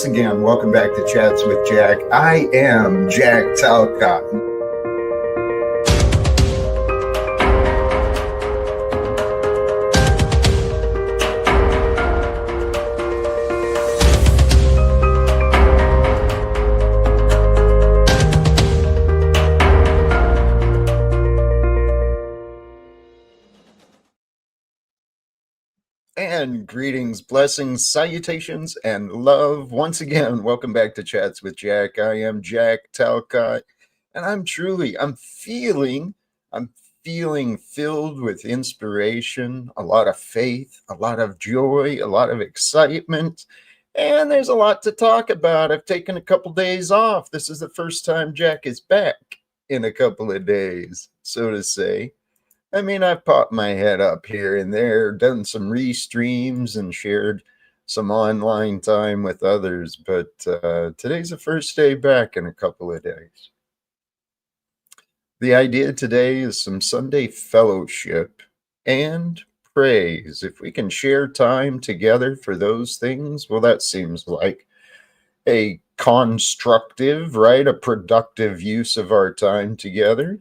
once again, welcome back to Chats with Jack. I am Jack Talcott. And greetings, blessings, salutations, and love. Once again, welcome back to Chats with Jack. I am Jack Talcott, and I'm feeling filled with inspiration, a lot of faith, a lot of joy, a lot of excitement, and there's a lot to talk about. I've taken a couple days off. This is the first time Jack is back in a couple of days, so to say. I mean, I've popped my head up here and there, done some restreams, and shared some online time with others, but today's the first day back in a couple of days. The idea today is some Sunday fellowship and praise. If we can share time together for those things, well, that seems like a constructive, right? A productive use of our time together.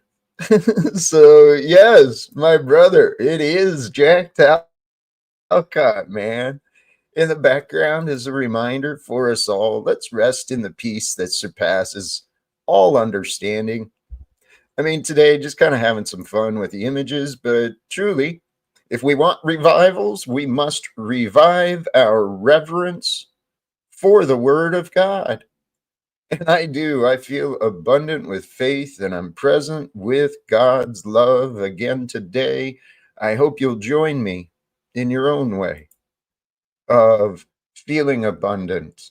So, yes, my brother, it is Jack Talcott, man. In the background is a reminder for us all. Let's rest in the peace that surpasses all understanding. I mean, today, just kind of having some fun with the images, but truly, if we want revivals, we must revive our reverence for the Word of God. And I do. I feel abundant with faith, and I'm present with God's love again today. I hope you'll join me in your own way of feeling abundant,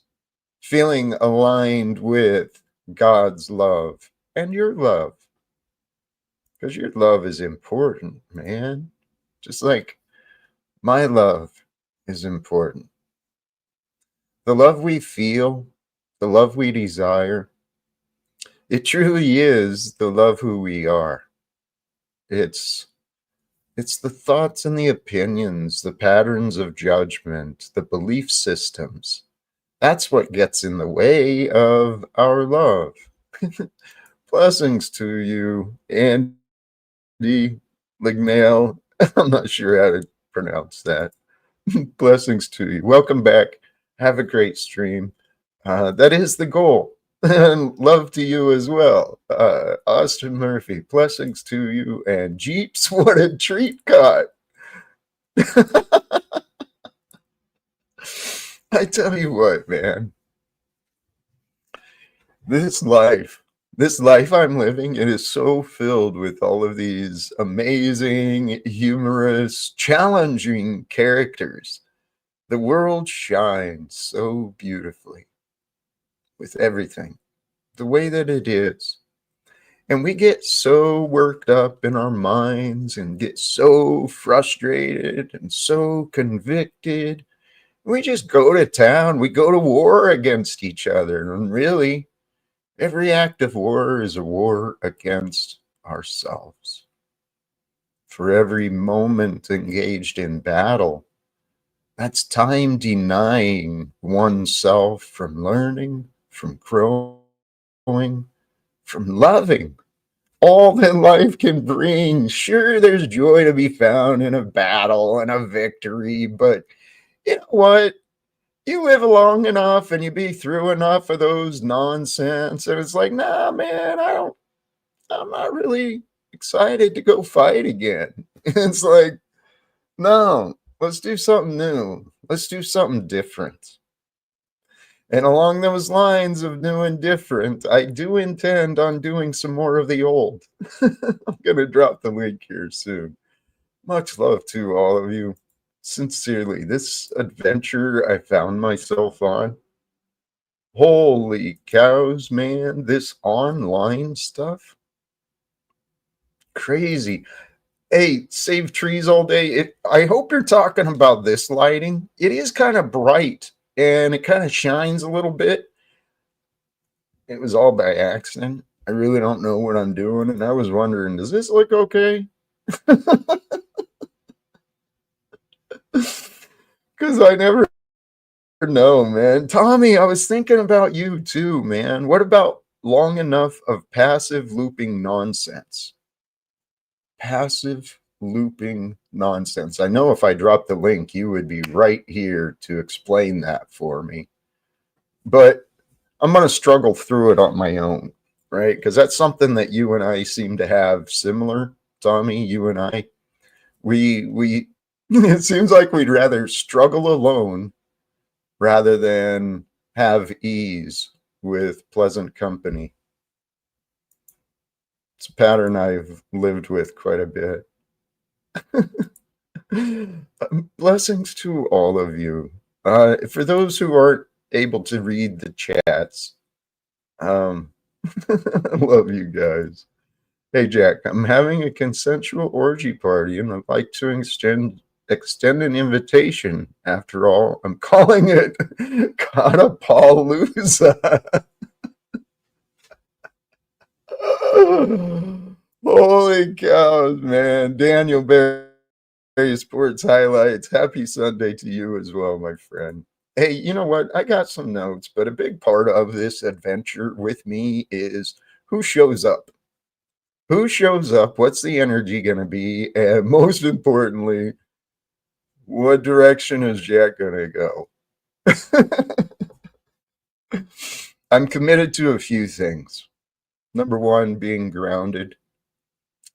feeling aligned with God's love and your love. Because your love is important, man. Just like my love is important. The love we feel, the love we desire, it truly is the love who we are. It's the thoughts and the opinions, the patterns of judgment, the belief systems. That's what gets in the way of our love. Blessings to you, Andy Lignale. I'm not sure how to pronounce that. Blessings to you. Welcome back. Have a great stream. That is the goal. And love to you as well. Austin Murphy, blessings to you. And Jeeps, what a treat, God. I tell you what, man. This life I'm living, it is so filled with all of these amazing, humorous, challenging characters. The world shines so beautifully with everything, the way that it is. And we get so worked up in our minds and get so frustrated and so convicted. We just go to town, we go to war against each other. And really, every act of war is a war against ourselves. For every moment engaged in battle, that's time denying oneself from learning, from growing, from loving all that life can bring. Sure, there's joy to be found in a battle and a victory, but you know what? You live long enough and you be through enough of those nonsense, and it's like, nah, man, I'm not really excited to go fight again. It's like, no, let's do something new. Let's do something different. And along those lines of new and different, I do intend on doing some more of the old. I'm going to drop the link here soon. Much love to all of you. Sincerely, this adventure I found myself on, holy cows, man, this online stuff, crazy. Hey, save trees all day. I hope you're talking about this lighting. It is kind of bright and it kind of shines a little bit. It was all by accident. I really don't know what I'm doing, and I was wondering, does this look okay? Because I never know, man. Tommy, I was thinking about you too, man. What about long enough of passive looping nonsense? Passive looping nonsense. I know if I dropped the link, you would be right here to explain that for me. But I'm going to struggle through it on my own, right? Because that's something that you and I seem to have similar, Tommy. You and I, we. It seems like we'd rather struggle alone rather than have ease with pleasant company. It's a pattern I've lived with quite a bit. Blessings to all of you. For those who aren't able to read the chats, um, I love you guys. Hey Jack, I'm having a consensual orgy party and I'd like to extend an invitation. After all, I'm calling it Katapalooza. Holy cows, man. Daniel Barry Sports Highlights. Happy Sunday to you as well, my friend. Hey, you know what? I got some notes, but a big part of this adventure with me is who shows up. Who shows up? What's the energy going to be? And most importantly, what direction is Jack going to go? I'm committed to a few things. Number one, being grounded.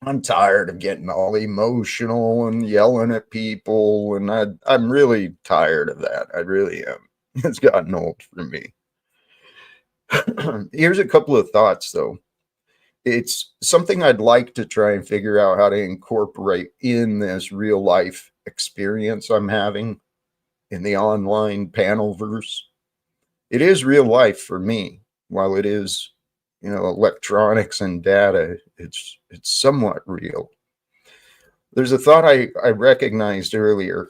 I'm tired of getting all emotional and yelling at people, and I'm really tired of that. I really am. It's gotten old for me. Here's a couple of thoughts, though. It's something I'd like to try and figure out how to incorporate in this real life experience I'm having in the online panel verse. It is real life for me. While it is, electronics and data, it's somewhat real. There's a thought I recognized earlier.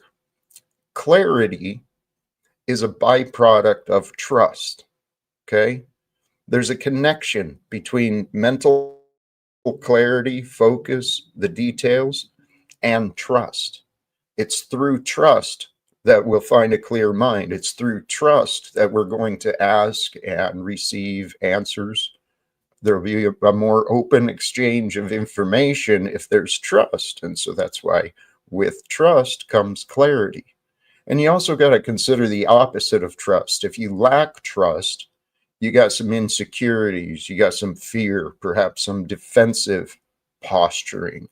Clarity is a byproduct of trust. Okay. There's a connection between mental clarity, focus, the details, and trust. It's through trust that we'll find a clear mind. It's through trust that we're going to ask and receive answers. There'll be a more open exchange of information if there's trust. And so that's why with trust comes clarity. And you also got to consider the opposite of trust. If you lack trust, you got some insecurities, you got some fear, perhaps some defensive posturing.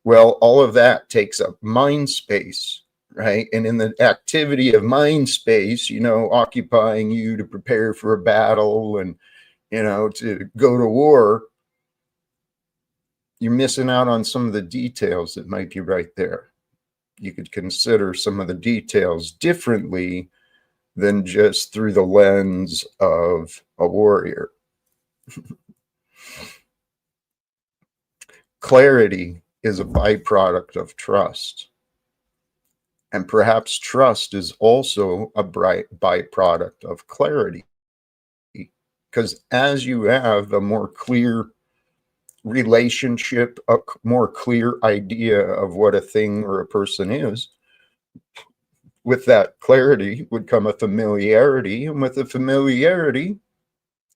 Well, all of that takes up mind space, right? And in the activity of mind space, occupying you to prepare for a battle and, to go to war, you're missing out on some of the details that might be right there. You could consider some of the details differently than just through the lens of a warrior. Clarity is a byproduct of trust. And perhaps trust is also a byproduct of clarity. Because as you have a more clear relationship, a more clear idea of what a thing or a person is, with that clarity would come a familiarity. And with the familiarity,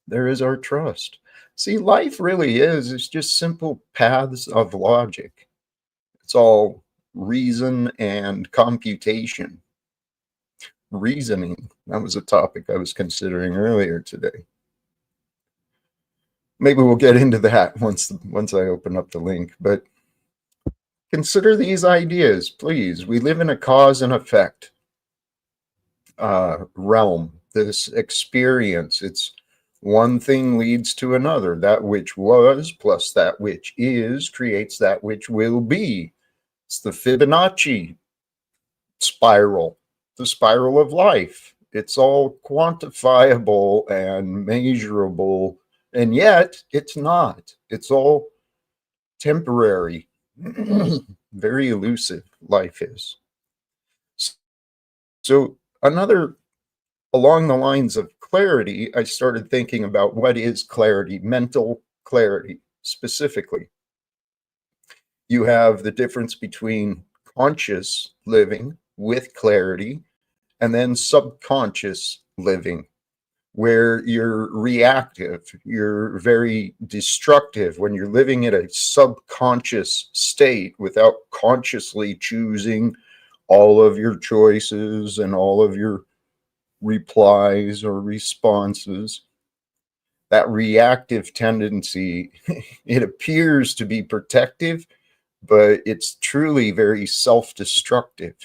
there is our trust. See, life really it's just simple paths of logic. It's all reason and computation. Reasoning, that was a topic I was considering earlier today. Maybe we'll get into that once I open up the link, but consider these ideas, please. We live in a cause and effect realm, this experience. It's one thing leads to another. That which was plus that which is creates that which will be. It's the Fibonacci spiral, the spiral of life. It's all quantifiable and measurable, and yet it's not. It's all temporary, very elusive life is. So another, along the lines of clarity, I started thinking about what is clarity, mental clarity specifically. You have the difference between conscious living with clarity and then subconscious living, where you're reactive, you're very destructive when you're living in a subconscious state without consciously choosing all of your choices and all of your replies or responses. That reactive tendency, it appears to be protective, but it's truly very self-destructive.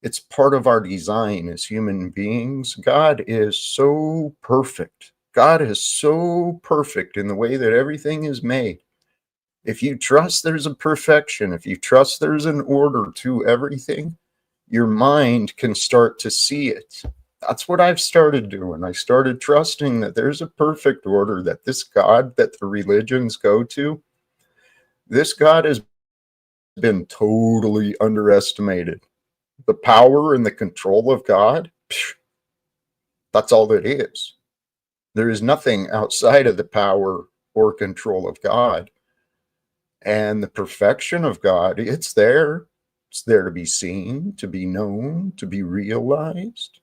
It's part of our design as human beings. God is so perfect. God is so perfect in the way that everything is made. If you trust there's a perfection, if you trust there's an order to everything, your mind can start to see it. That's what I've started doing. I started trusting that there's a perfect order, that this God that the religions go to, this God has been totally underestimated. The power and the control of God, that's all it is. There is nothing outside of the power or control of God. And the perfection of God, it's there. It's there to be seen, to be known, to be realized.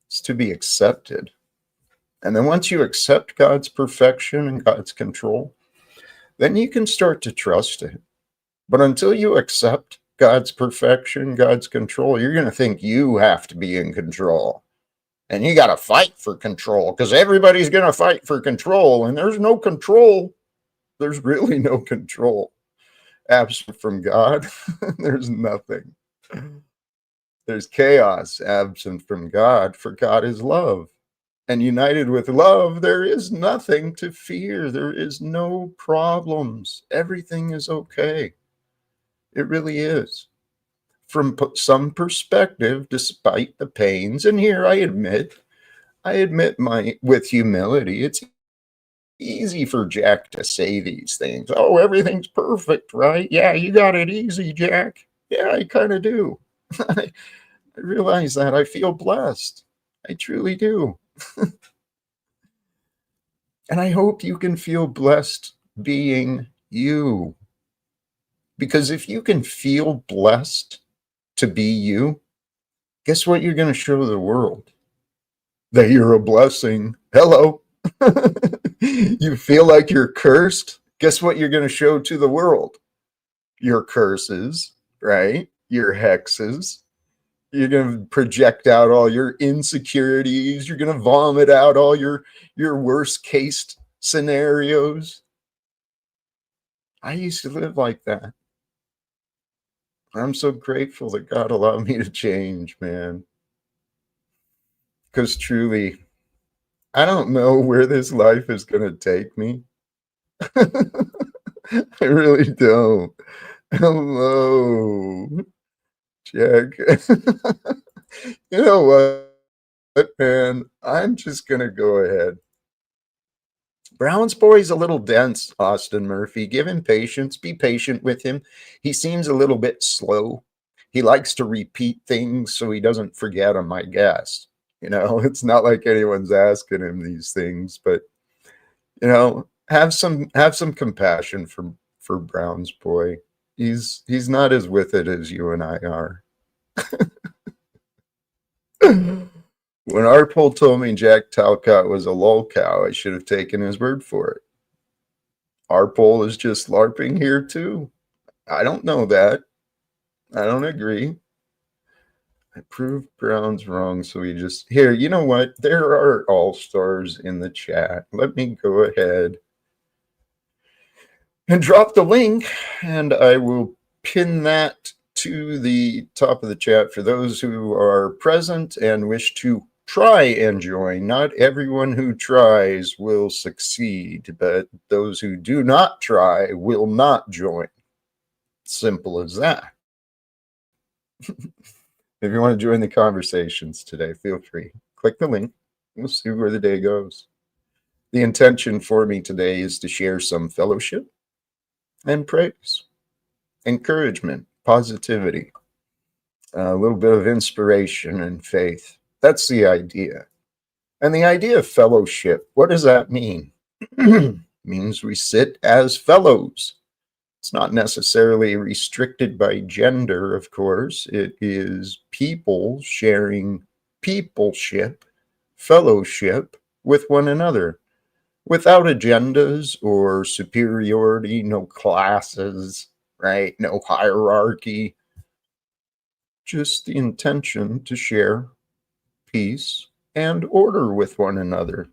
It's to be accepted. And then once you accept God's perfection and God's control, then you can start to trust it. But until you accept God's perfection, God's control, you're going to think you have to be in control. And you got to fight for control because everybody's going to fight for control. And there's no control. There's really no control. Absent from God, there's nothing. There's chaos absent from God, for God is love. And united with love, there is nothing to fear. There is no problems. Everything is okay. It really is. From some perspective, despite the pains, and here I admit with humility, it's easy for Jack to say these things. Oh, everything's perfect, right? Yeah, you got it easy, Jack. Yeah, I kind of do. I realize that. I feel blessed. I truly do. And I hope you can feel blessed being you. Because if you can feel blessed to be you, guess what you're going to show the world? That you're a blessing. Hello. You feel like you're cursed? Guess what you're going to show to the world? Your curses, right? Your hexes. You're going to project out all your insecurities. You're going to vomit out all your worst case scenarios. I used to live like that. I'm so grateful that God allowed me to change, man. Because truly, I don't know where this life is going to take me. I really don't. Hello, Jack. You know what, man? I'm just going to go ahead. Brown's boy's a little dense, Austin Murphy. Give him patience. Be patient with him. He seems a little bit slow. He likes to repeat things so he doesn't forget them, I guess. You know, it's not like anyone's asking him these things, but you know, have some compassion for Brown's boy. He's not as with it as you and I are. When Arpol told me Jack Talcott was a lolcow, I should have taken his word for it. Arpol is just LARPing here too. I don't know that. I don't agree. I proved Brown's wrong, so we just... Here, you know what? There are all-stars in the chat. Let me go ahead and drop the link, and I will pin that to the top of the chat for those who are present and wish to try and join. Not everyone who tries will succeed, but those who do not try will not join. Simple as that. If you want to join the conversations today, feel free. Click the link. We'll see where the day goes. The intention for me today is to share some fellowship and praise, encouragement, positivity, a little bit of inspiration and faith. That's the idea. And the idea of fellowship, what does that mean? It means we sit as fellows. It's not necessarily restricted by gender, of course. It is people sharing peopleship, fellowship with one another without agendas or superiority, no classes, right? No hierarchy, just the intention to share peace and order with one another.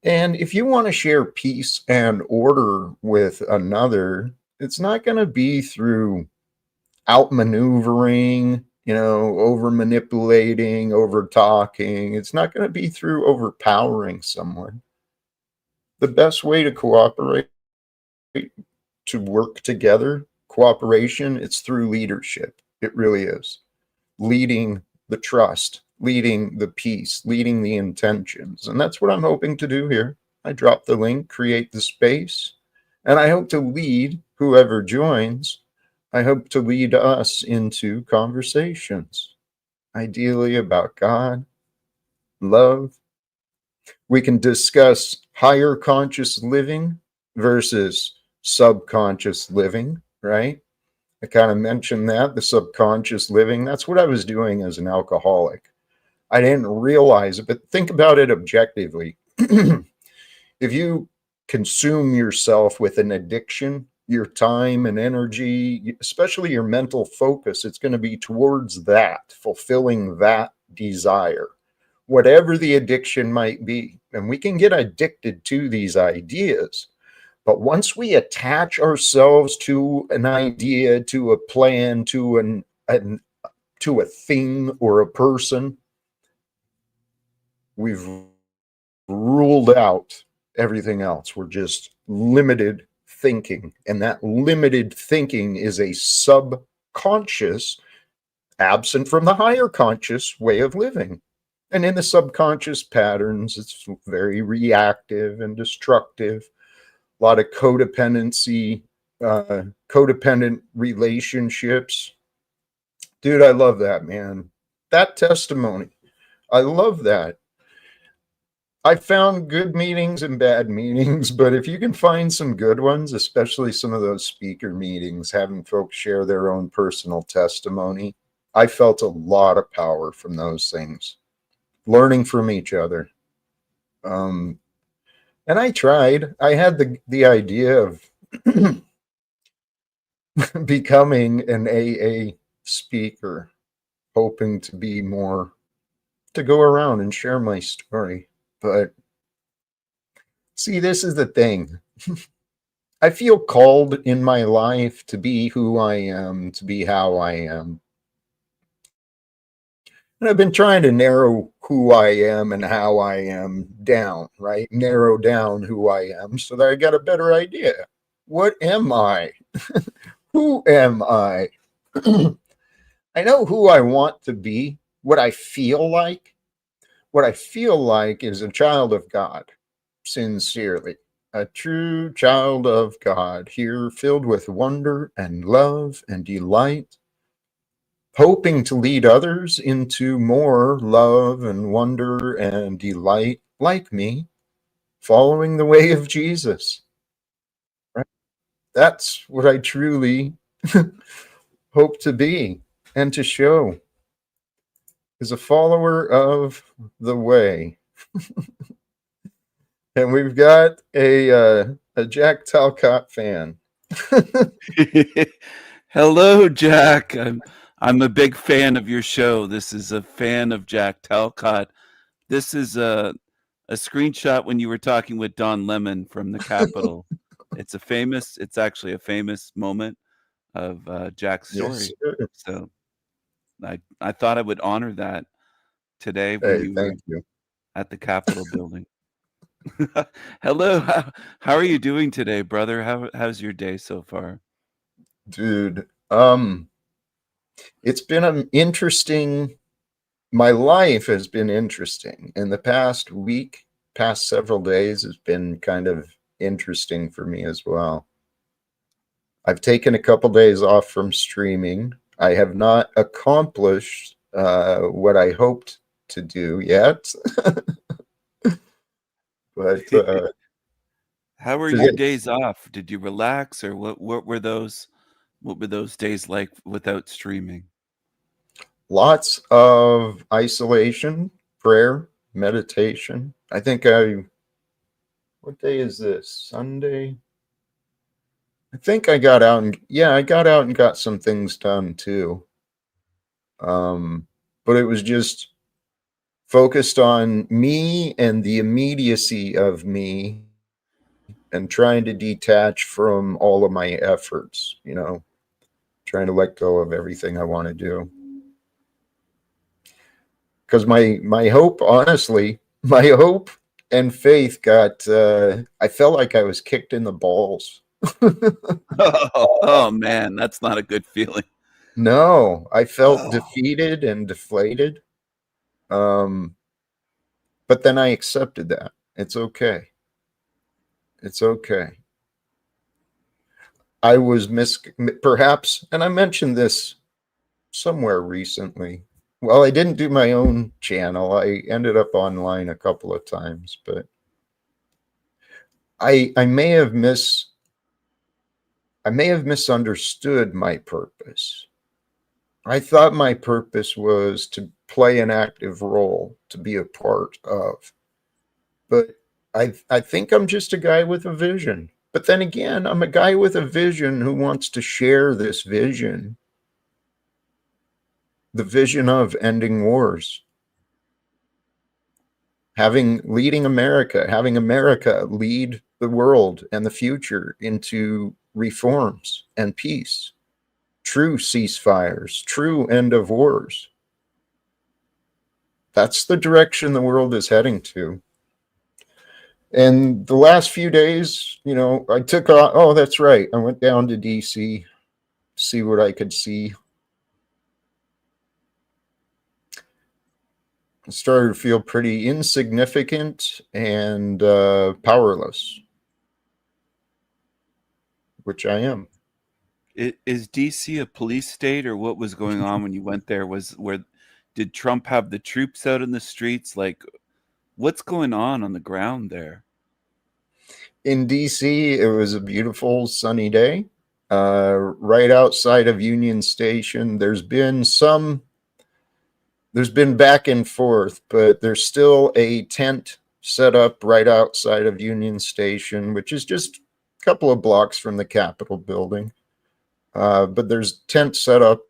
And if you want to share peace and order with another, it's not going to be through outmaneuvering, over manipulating, over talking. It's not going to be through overpowering someone. The best way to cooperate, to work together, cooperation, it's through leadership. It really is. Leading the trust, leading the peace, leading the intentions. And that's what I'm hoping to do here. I drop the link, create the space, and I hope to lead whoever joins. I hope to lead us into conversations, ideally about God, love. We can discuss higher conscious living versus subconscious living, right? I kind of mentioned that, the subconscious living. That's what I was doing as an alcoholic. I didn't realize it, but think about it objectively. If you consume yourself with an addiction, your time and energy, especially your mental focus, it's going to be towards that, fulfilling that desire, whatever the addiction might be. And we can get addicted to these ideas. But once we attach ourselves to an idea, to a plan, to to a thing or a person, we've ruled out everything else. We're just limited thinking. And that limited thinking is a subconscious, absent from the higher conscious way of living. And in the subconscious patterns, it's very reactive and destructive. A lot of codependency, codependent relationships. Dude, I love that, man. That testimony. I love that. I found good meetings and bad meetings, but if you can find some good ones, especially some of those speaker meetings, having folks share their own personal testimony, I felt a lot of power from those things, learning from each other. And I tried. I had the idea of becoming an AA speaker, hoping to be more, to go around and share my story. But see, this is the thing. I feel called in my life to be who I am, to be how I am. And I've been trying to narrow who I am and how I am down, right? Narrow down who I am so that I got a better idea. What am I? Who am I? I know who I want to be, what I feel like. What I feel like is a child of God, sincerely. A true child of God, here filled with wonder and love and delight, hoping to lead others into more love and wonder and delight like me, following the way of Jesus. Right? That's what I truly hope to be and to show, is a follower of the way. And we've got a Jack Talcott fan. Hello, Jack. I'm a big fan of your show. This is a fan of Jack Talcott. This is a screenshot when you were talking with Don Lemon from the Capitol. It's actually a famous moment of Jack's Yes, story. sir. So I thought I would honor that today when Hey, you were thank you, at the Capitol building. Hello, how are you doing today, brother? How's your day so far? dude. It's been an interesting. My life has been interesting. In the past week, past several days has been kind of interesting for me as well. I've taken a couple days off from streaming. I have not accomplished what I hoped to do yet, but How were your Forget days off? Did you relax, or what were those days like without streaming? lots of isolation, prayer, meditation. What day is this? Sunday? I think I got out and, yeah, I got out and got some things done too. But it was just focused on me and the immediacy of me and trying to detach from all of my efforts, trying to let go of everything I want to do. Because my hope, honestly, my hope and faith I felt like I was kicked in the balls. Oh man, that's not a good feeling. No, I felt Oh. defeated and deflated. Um, but then I accepted that. It's okay. It's okay. I was perhaps, and I mentioned this somewhere recently. Well, I didn't do my own channel. I ended up online a couple of times, but I may have misunderstood my purpose. I thought my purpose was to play an active role, to be a part of. But I think I'm just a guy with a vision. But then again, I'm a guy with a vision who wants to share this vision, the vision of ending wars, having America lead the world and the future into reforms and peace, true ceasefires, true end of wars. That's the direction the world is heading to. And the last few days, I took off. Oh, that's right. I went down to DC, see what I could see. I started to feel pretty insignificant and powerless, which I am. Is DC a police state, or what was going on when you went there? Did Trump have the troops out in the streets? Like, what's going on the ground there? In DC, it was a beautiful sunny day. Right outside of Union Station, there's been back and forth, but there's still a tent set up right outside of Union Station, which is just a couple of blocks from the Capitol building. But there's tent set up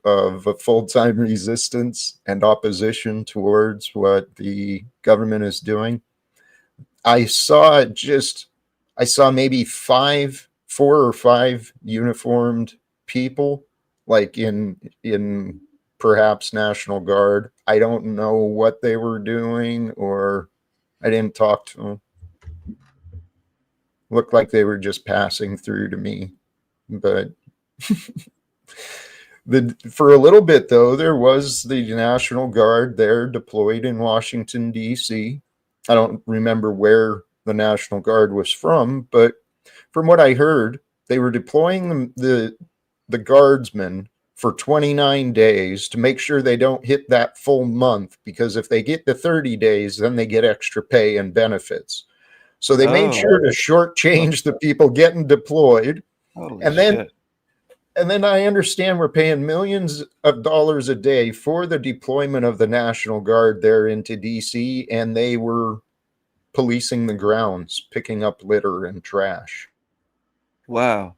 of a full-time resistance and opposition towards what the government is doing. I saw just, I saw maybe four or five uniformed people, like in perhaps National Guard. I don't know what they were doing, or I didn't talk to them. Looked like they were just passing through to me, but for a little bit though, there was the National Guard there deployed in Washington D.C. I don't remember where the National Guard was from, but from what I heard, they were deploying the guardsmen for 29 days to make sure they don't hit that full month, because if they get to 30 days, then they get extra pay and benefits. So they made Oh, sure to shortchange the people getting deployed. holy And then shit! and then I understand we're paying millions of dollars a day for the deployment of the National Guard there into DC, and they were policing the grounds, picking up litter and trash. Wow,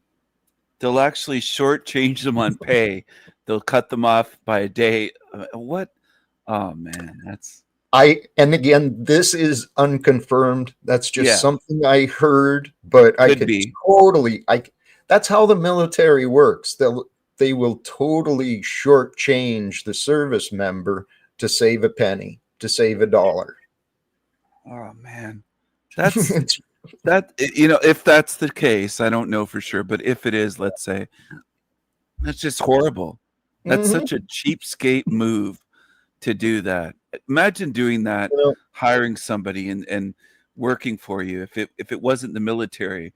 they'll actually shortchange them on pay. They'll cut them off by a day. What? Oh man, And again, this is unconfirmed. That's just yeah, something I heard, but I could could be. totally, that's how the military works. They will totally shortchange the service member to save a penny, to save a dollar. Oh man, that's It's, if that's the case, I don't know for sure, but if it is, let's say, that's just horrible. That's mhm. such a cheapskate move to do that. Imagine doing that, Well, hiring somebody and working for you. If it wasn't the military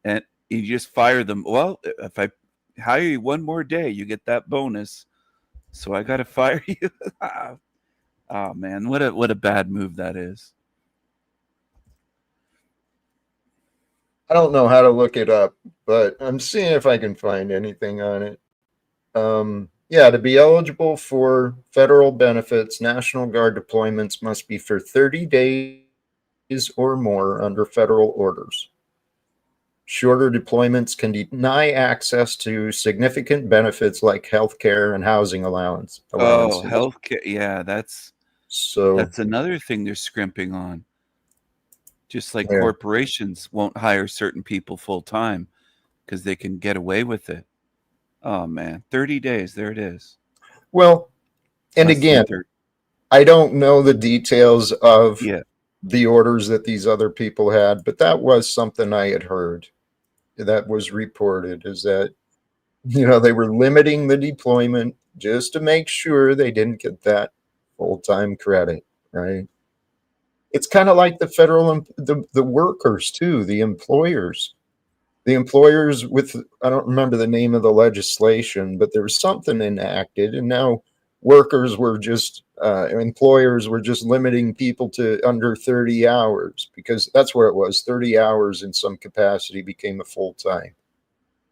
and you just fire them, well, if I hire you one more day, you get that bonus. So I got to fire you. Oh man, what a bad move that is. I don't know how to look it up, but I'm seeing if I can find anything on it. Yeah, to be eligible for federal benefits, National Guard deployments must be for 30 days or more under federal orders. Shorter deployments can deny access to significant benefits like health care and housing Oh, allowances. healthcare. Yeah, So, that's another thing they're scrimping on. Just like yeah. corporations won't hire certain people full time because they can get away with it. Oh man, 30 days. There it is. Well, and Less than again, 30. I don't know the details of Yeah. the orders that these other people had, but that was something I had heard that was reported is that, they were limiting the deployment just to make sure they didn't get that full-time credit, right? It's kind of like the federal, the workers too, the employers with, I don't remember the name of the legislation, but there was something enacted, and now workers were just, employers were just limiting people to under 30 hours because that's where it was. 30 hours in some capacity became a full time. And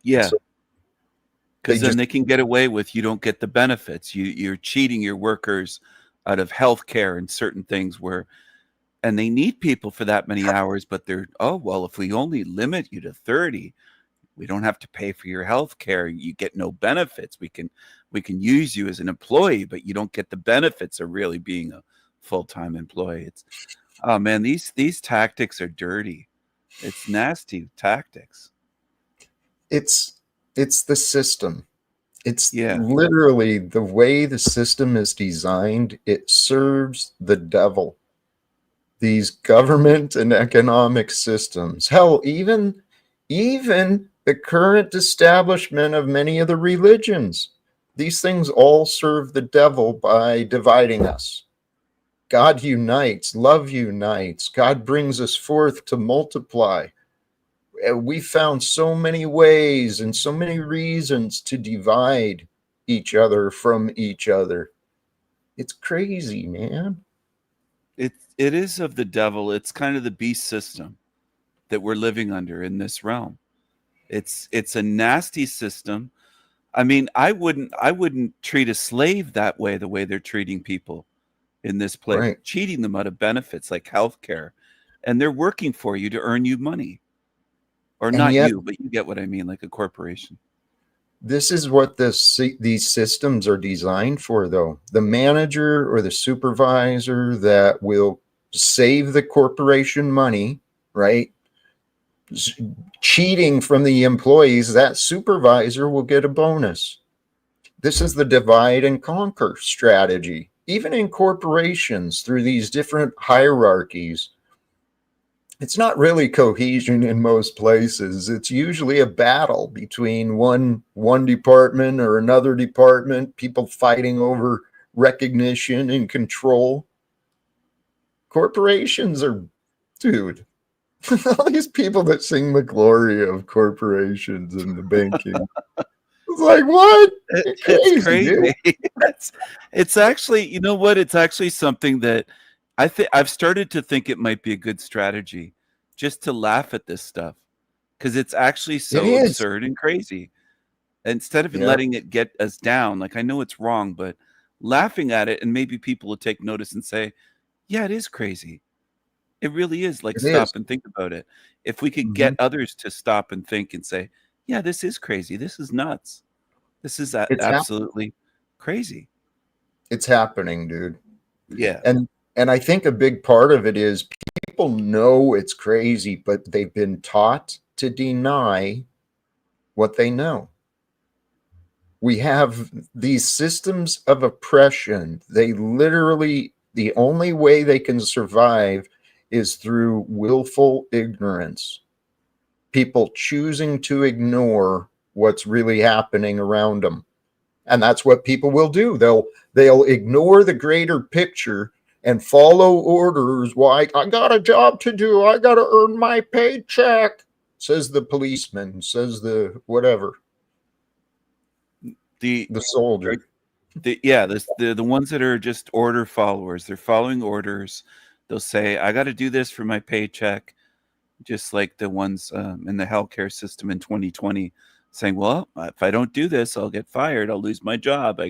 Yeah. so they Because then just, they can get away with you don't get the benefits. You're cheating your workers out of health care and certain things where and they need people for that many hours, but they're oh well, if we only limit you to 30, we don't have to pay for your health care. You get no benefits. We can use you as an employee, but you don't get the benefits of really being a full-time employee. It's oh man, these tactics are dirty. It's nasty tactics. it's, it's the system. It's Yeah. literally the way the system is designed, it serves the devil. These government and economic systems. Hell, even the current establishment of many of the religions. These things all serve the devil by dividing us. God unites, love unites, God brings us forth to multiply. We found so many ways and so many reasons to divide each other from each other. It's crazy, man. It is of the devil. It's kind of the beast system that we're living under in this realm. It's a nasty system. I mean, I wouldn't treat a slave that way the way they're treating people in this place, Right. cheating them out of benefits like healthcare. And they're working for you to earn you money. Or And not yet, you, but you get what I mean, like a corporation. this is what these systems are designed for, though. The manager or the supervisor that will save the corporation money, right? Cheating from the employees, that supervisor will get a bonus. This is the divide and conquer strategy. Even in corporations, through these different hierarchies, it's not really cohesion in most places. It's usually a battle between one department or another department, people fighting over recognition and control. Corporations are, dude, all these people that sing the glory of corporations and the banking. It's like, what? You're It's crazy, dude. crazy. It's actually, you know what? It's actually something that I've started to think it might be a good strategy just to laugh at this stuff because it's actually It so is. absurd and crazy. Instead of Yeah, letting it get us down, like I know it's wrong, but laughing at it and maybe people will take notice and say, "Yeah, it is crazy. It really is. Like it is. stop and think about it." If we could Mhm. get others to stop and think and say, "Yeah, this is crazy. This is nuts. This is It's absolutely crazy." it's happening, dude. Yeah. And I think a big part of it is people know it's crazy, but they've been taught to deny what they know. We have these systems of oppression. They literally, the only way they can survive is through willful ignorance. People choosing to ignore what's really happening around them. And that's what people will do. They'll ignore the greater picture and follow orders. Why? I got a job to do. I got to earn my paycheck, says the policeman, says the whatever, The the are soldier. yeah, the ones that are just order followers. They're following orders. They'll say, "I got to do this for my paycheck." just like the ones in the healthcare system in 2020 saying, well, if I don't do this, I'll get fired. I'll lose my job.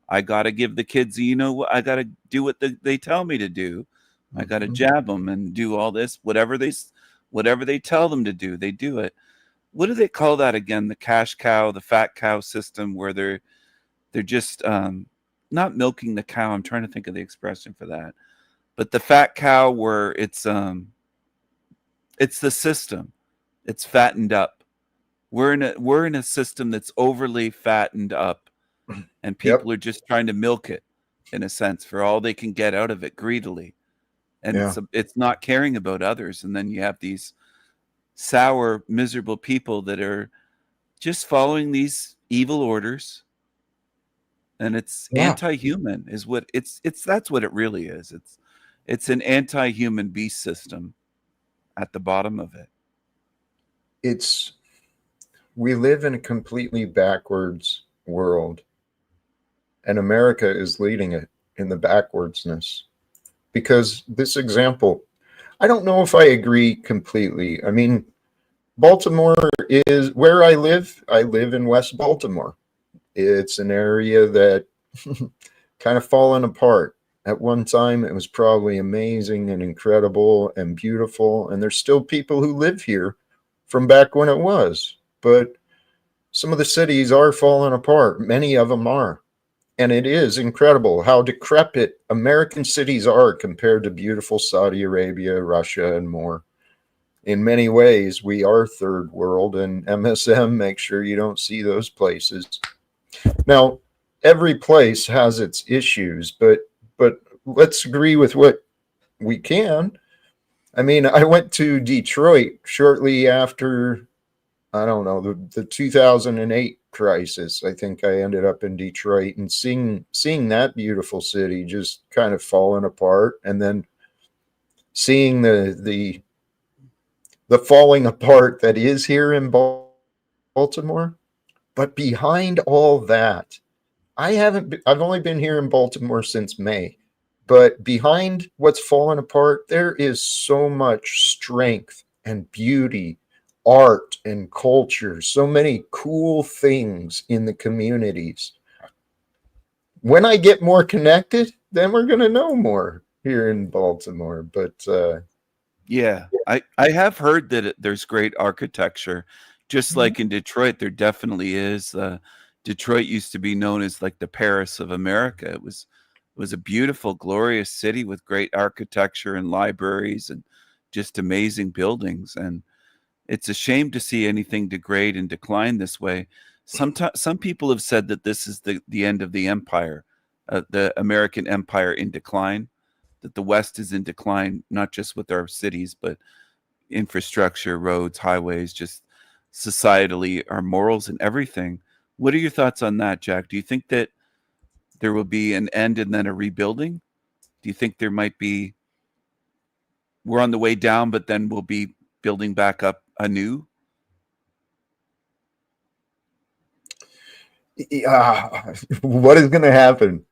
I got to give the kids, I got to do what they tell me to do. I got to Mhm. jab them and do all this, whatever they tell them to do, they do it. What do they call that again? The cash cow, the fat cow system, where they're just not milking the cow. I'm trying to think of the expression for that. But the fat cow, where it's the system. It's fattened up. We're in a system that's overly fattened up, and Yep. people are just trying to milk it, in a sense, for all they can get out of it greedily. And Yeah. it's not caring about others. And then you have these sour, miserable people that are just following these evil orders, and it's Yeah. anti-human is what it's that's what it really is. It's an anti-human beast system at the bottom of it. It's we live in a completely backwards world, and America is leading it in the backwardsness. Because this example, I don't know if I agree completely. I mean, Baltimore is where I live. I live in West Baltimore. It's an area that kind of fallen apart. At one time, it was probably amazing and incredible and beautiful. And there's still people who live here from back when it was. But some of the cities are falling apart. Many of them are. And it is incredible how decrepit American cities are compared to beautiful Saudi Arabia, Russia, and more. In many ways, we are third world, and MSM makes sure you don't see those places. Now, every place has its issues, but let's agree with what we can. I mean, I went to Detroit shortly after, I don't know, the 2008 crisis. I think I ended up in Detroit and seeing that beautiful city just kind of falling apart, and then seeing the falling apart that is here in Baltimore. But behind all that, I've only been here in Baltimore since May. But behind what's fallen apart, there is so much strength and beauty, art and culture, so many cool things in the communities. When I get more connected, then we're going to know more here in Baltimore. But Yeah, I have heard that there's great architecture, just Mhm. like in Detroit. There definitely is. Detroit used to be known as like the Paris of America. It was a beautiful, glorious city with great architecture and libraries and just amazing buildings. And it's a shame to see anything degrade and decline this way. Sometimes some people have said that this is the end of the empire, the American empire in decline, that the West is in decline, not just with our cities, but infrastructure, roads, highways, just societally, our morals and everything. What are your thoughts on that, Jack? Do you think that there will be an end and then a rebuilding? Do you think there might be, we're on the way down, but then we'll be building back up anew? what is going to happen?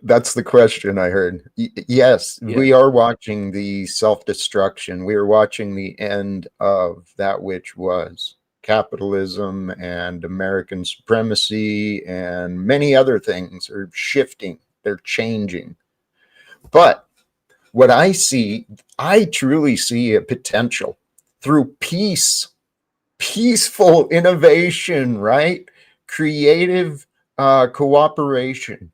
That's the question I heard. Yes, Yeah. we are watching the self destruction. We are watching the end of that which was capitalism and American supremacy, and many other things are shifting, they're changing. But what I truly see a potential through peaceful innovation, right? Creative cooperation.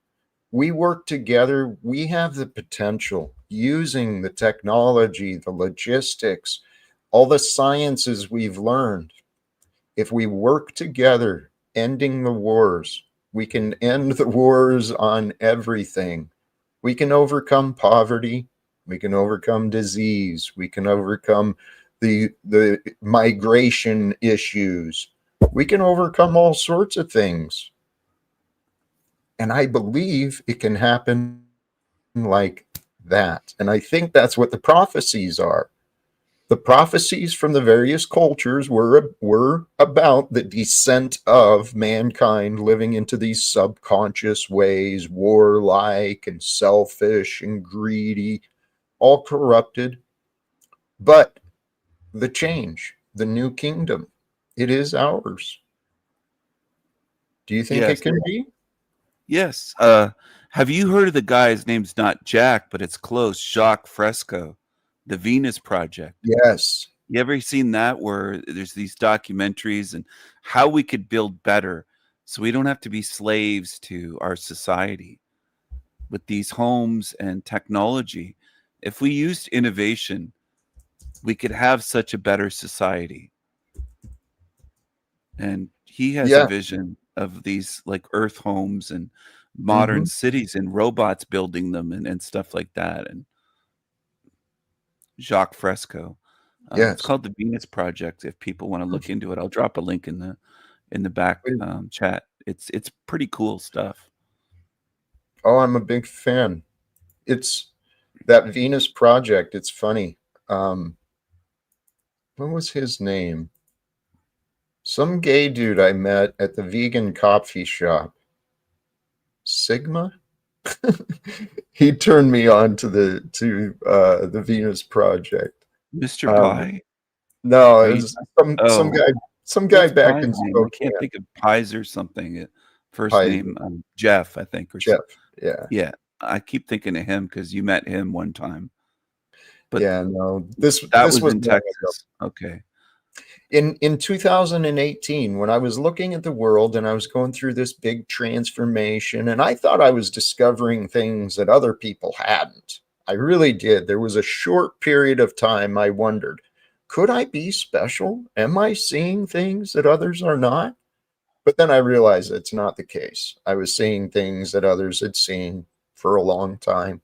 We work together. We have the potential using the technology, the logistics, all the sciences we've learned. If we work together, ending the wars, we can end the wars on everything. We can overcome poverty. We can overcome disease. We can overcome the migration issues. We can overcome all sorts of things. And I believe it can happen like that. And I think that's what the prophecies are. The prophecies from the various cultures were about the descent of mankind living into these subconscious ways, warlike and selfish and greedy, all corrupted. But the change, the new kingdom. It is ours. Do you think it Yes. can be? Yes. Have you heard of the guy? His name's not Jack, but it's close. Jacques Fresco, the Venus Project. Yes. You ever seen that where there's these documentaries and how we could build better so we don't have to be slaves to our society with these homes and technology? If we used innovation, we could have such a better society. And he has a Yeah. vision of these like earth homes and modern Hmm. cities and robots building them and stuff like that. And Jacques Fresco. It's Yes. called the Venus Project. If people want to look into it, I'll drop a link in the back chat. It's pretty cool stuff. Oh, I'm a big fan. It's that Venus Project. It's funny. Um, what was his name? Some gay dude I met at the vegan coffee shop. Sigma? He turned me on to the Venus Project. Mr. Um, Pie? no, Are it you was some guy what's back Pie's in name? I can't Spokane. think of Pies or something. First Pizer, name Jeff, I think, Jeff. Yeah, yeah. I keep thinking of him because you met him one time, but yeah. No, this that this was was in long ago. Texas. Okay. In 2018, when I was looking at the world and I was going through this big transformation, and I thought I was discovering things that other people hadn't. I really did. There was a short period of time I wondered, could I be special? Am I seeing things that others are not? But then I realized it's not the case. I was seeing things that others had seen for a long time.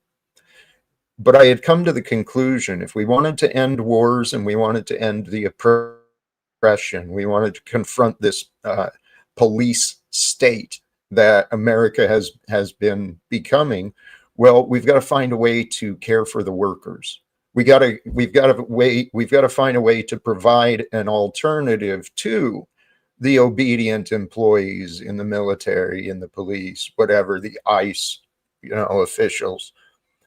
But I had come to the conclusion if we wanted to end wars and we wanted to end the oppression, we wanted to confront this police state that America has been becoming, well, we've got to find a way to care for the workers. We've got to find a way to provide an alternative to the obedient employees in the military, in the police, whatever, the ICE, officials.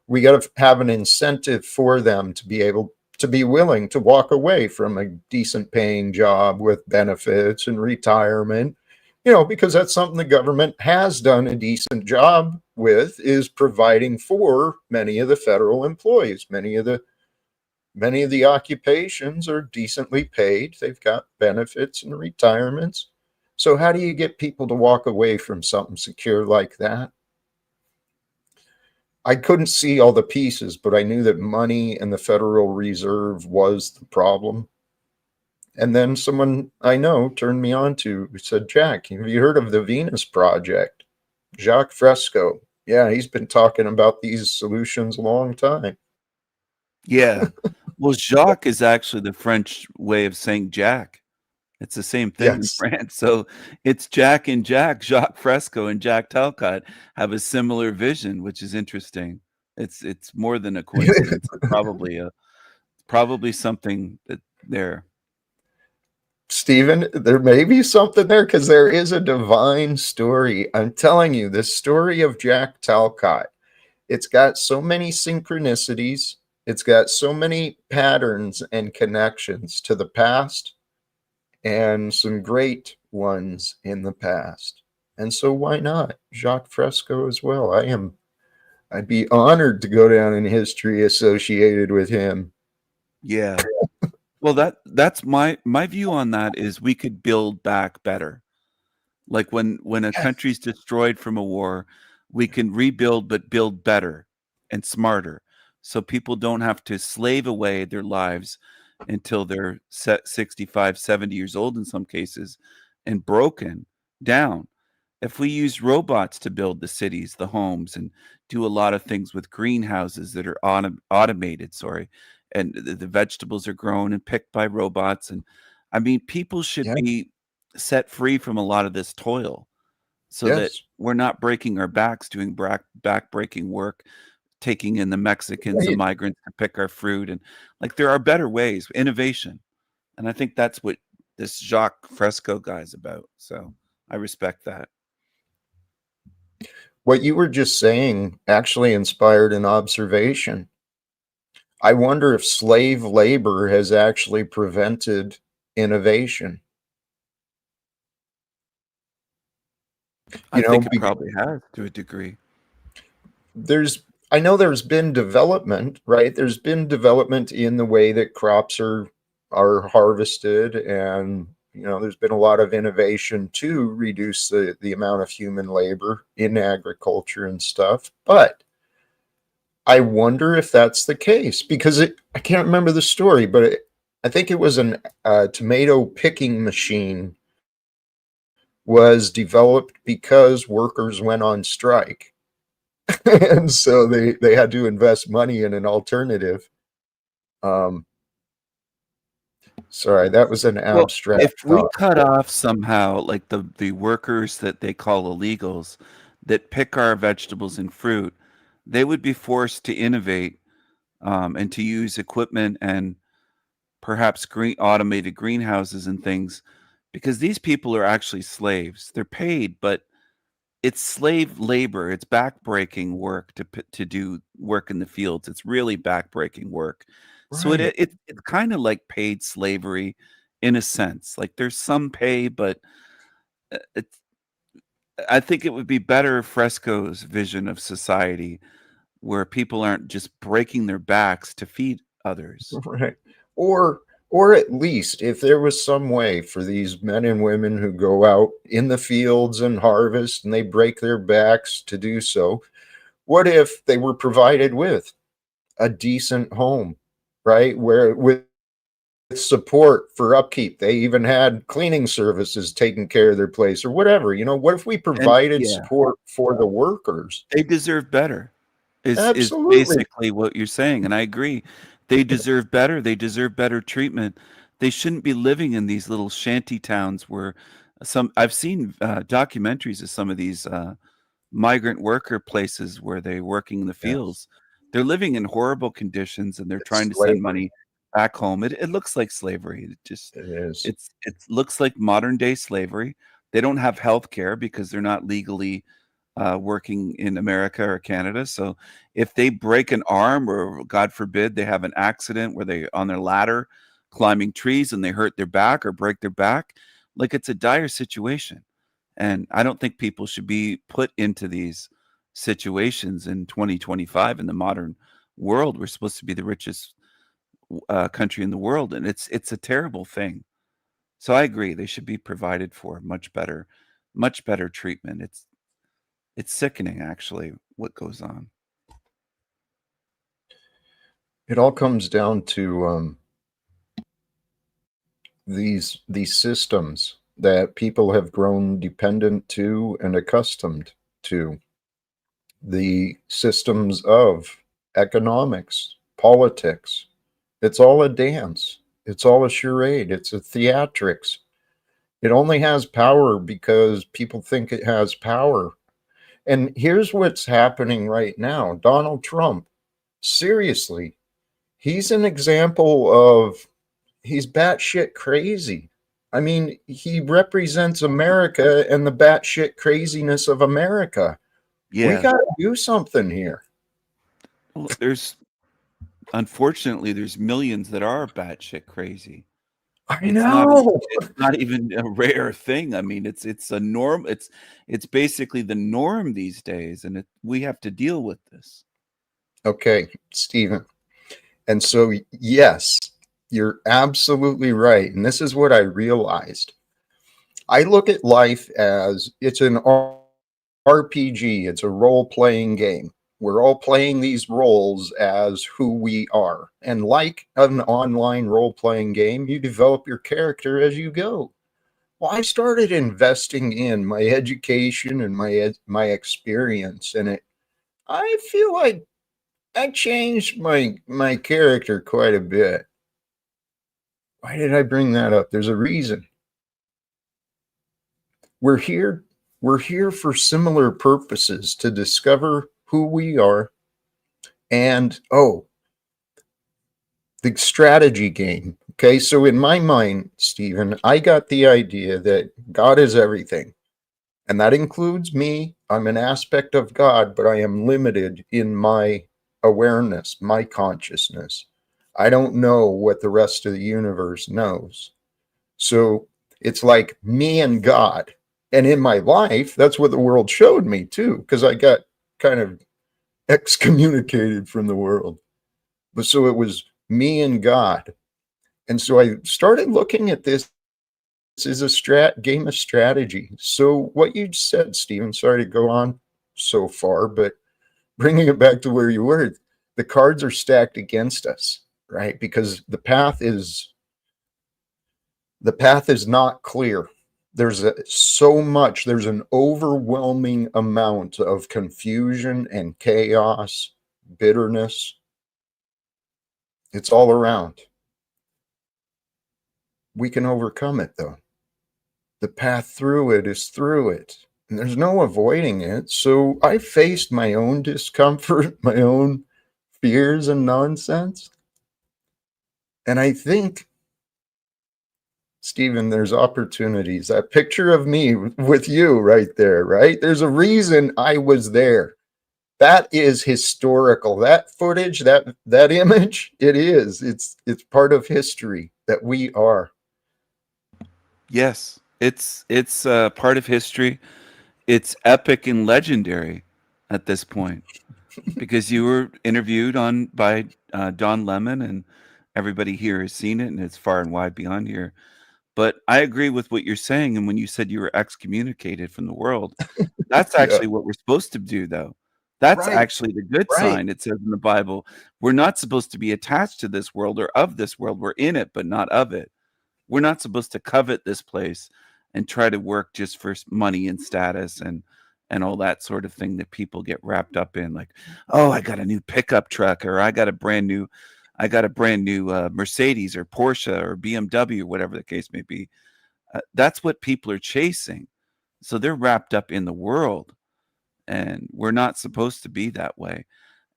We got to have an incentive for them to be able to be willing to walk away from a decent paying job with benefits and retirement, because that's something the government has done a decent job with, is providing for many of the federal employees. Many of the occupations are decently paid. They've got benefits and retirements. So how do you get people to walk away from something secure like that? I couldn't see all the pieces, but I knew that money and the Federal Reserve was the problem. And then someone I know turned me on to, said, Jack, have you heard of the Venus Project? Jacques Fresco. Yeah, he's been talking about these solutions a long time. Yeah. Well, Jacques is actually the French way of saying Jack. It's the same thing in Yes. France. So it's Jack and Jack. Jacques Fresco and Jack Talcott have a similar vision, which is interesting. It's more than a coincidence. It's probably something that there. Stephen, there may be something there because there is a divine story. I'm telling you, this story of Jack Talcott, it's got so many synchronicities, it's got so many patterns and connections to the past and some great ones in the past. And so why not Jacques Fresco as well? I'd be honored to go down in history associated with him. Yeah. Well, that's my view on that is we could build back better. Like when a Yes. country's destroyed from a war, we can rebuild but build better and smarter. So people don't have to slave away their lives until they're 65, 70 years old in some cases and broken down. If we use robots to build the cities, the homes, and do a lot of things with greenhouses that are automated, sorry, and the vegetables are grown and picked by robots, and I mean, people should Yeah. be set free from a lot of this toil so that Yes. we're not breaking our backs doing back-breaking work, taking in the Mexicans, the Right. migrants to pick our fruit, and like there are better ways, innovation, and I think that's what this Jacques Fresco guy is about. So I respect that. What you were just saying actually inspired an observation. I wonder if slave labor has actually prevented innovation. I You know, think it probably has to a degree. there's I know there's been development, right? There's been development in the way that crops are harvested, and there's been a lot of innovation to reduce the amount of human labor in agriculture and stuff. But I wonder if that's the case because I can't remember the story, but I think it was an tomato picking machine was developed because workers went on strike. And so they had to invest money in an alternative. Um, Sorry, that was an Well, if abstract we thought. cut off somehow, like the workers that they call illegals that pick our vegetables and fruit, they would be forced to innovate and to use equipment and perhaps automated greenhouses and things because these people are actually slaves. They're paid, but it's slave labor. It's backbreaking work to do work in the fields. It's really backbreaking work. So Right. it's kind of like paid slavery in a sense. Like there's some pay, but it's I think it would be better if Fresco's vision of society where people aren't just breaking their backs to feed others. Right. Or or at least if there was some way for these men and women who go out in the fields and harvest and they break their backs to do so, what if they were provided with a decent home, right? Where with support for upkeep. They even had cleaning services taking care of their place or whatever. What if we And provided yeah, support for the workers? they deserve better. Is Absolutely. basically what you're saying, and I agree. They deserve better. They deserve better treatment. They shouldn't be living in these little shanty towns where I've seen documentaries of some of these migrant worker places where they're working in the Yes. fields. They're living in horrible conditions and they're It's trying to send slavery. money back home. It looks like slavery. It is. It looks like modern day slavery. They don't have health care because they're not legally working in America or Canada. So if they break an arm or God forbid they have an accident where they on their ladder climbing trees and they hurt their back or break their back, like it's a dire situation. And I don't think people should be put into these situations in 2025 in the modern world. We're supposed to be the richest country in the world, and it's a terrible thing. So I agree they should be provided for much better treatment. It's sickening actually what goes on. It all comes down to these systems that people have grown dependent to and accustomed to. The systems of economics, politics. It's all a dance. It's all a charade. It's a theatrics. It only has power because people think it has power. And here's what's happening right now. Donald Trump, seriously, he's an example of he's batshit crazy. I mean, he represents America and the batshit craziness of America. We Yeah. got to do something here. Well, there's unfortunately there's millions that are batshit crazy. I It's not e know. it's not even a rare thing. I mean, it's a norm. It's basically the norm these days, and we have to deal with this. Okay, Stephen. And so, yes, you're absolutely right. And this is what I realized. I look at life as it's an RPG, it's a role playing game. We're all playing these roles as who we are. And like an online role playing game, you develop your character as you go. Well, I started investing in my education and my experience, and I feel like I changed my character quite a bit. Why did I bring that up? There's a reason. We're here we're here for similar purposes to discover who we are and the strategy game. Okay, so in my mind, Stephen, I got the idea that God is everything. And that includes me. I'm an aspect of God, but I am limited in my awareness, my consciousness. I don't know what the rest of the universe knows. So it's like me and God. And in my life, that's what the world showed me too, because I got kind of excommunicated from the world. But so it was me and God. And so I started looking at this as a game of strategy. So what you said, Stephen, sorry to go on so far, but bringing it back to where you were, the cards are stacked against us, right? Because the path is not clear. There's so much, there's an overwhelming amount of confusion and chaos, bitterness. It's all around. We can overcome it though. The path through it is through it. And there's no avoiding it. So I faced my own discomfort, my own fears and nonsense. And I think, Stephen, there's opportunities. That picture of me with you right there, right? There's a reason I was there. That is historical. That footage, that image, it is. It's part of history that we are. Yes, it's part of history. It's epic and legendary at this point because you were interviewed on by Don Lemon, and everybody here has seen it, and it's far and wide beyond here. But I agree with what you're saying, and when you said you were excommunicated from the world, that's Yeah. actually what we're supposed to do, though. That's Right. actually the good Right. sign. It says in the Bible, we're not supposed to be attached to this world or of this world. We're in it, but not of it. We're not supposed to covet this place and try to work just for money and status and all that sort of thing that people get wrapped up in, like, oh, I got a new pickup truck, or I got a brand new Mercedes or Porsche or BMW, whatever the case may be. That's what people are chasing. So they're wrapped up in the world, and we're not supposed to be that way.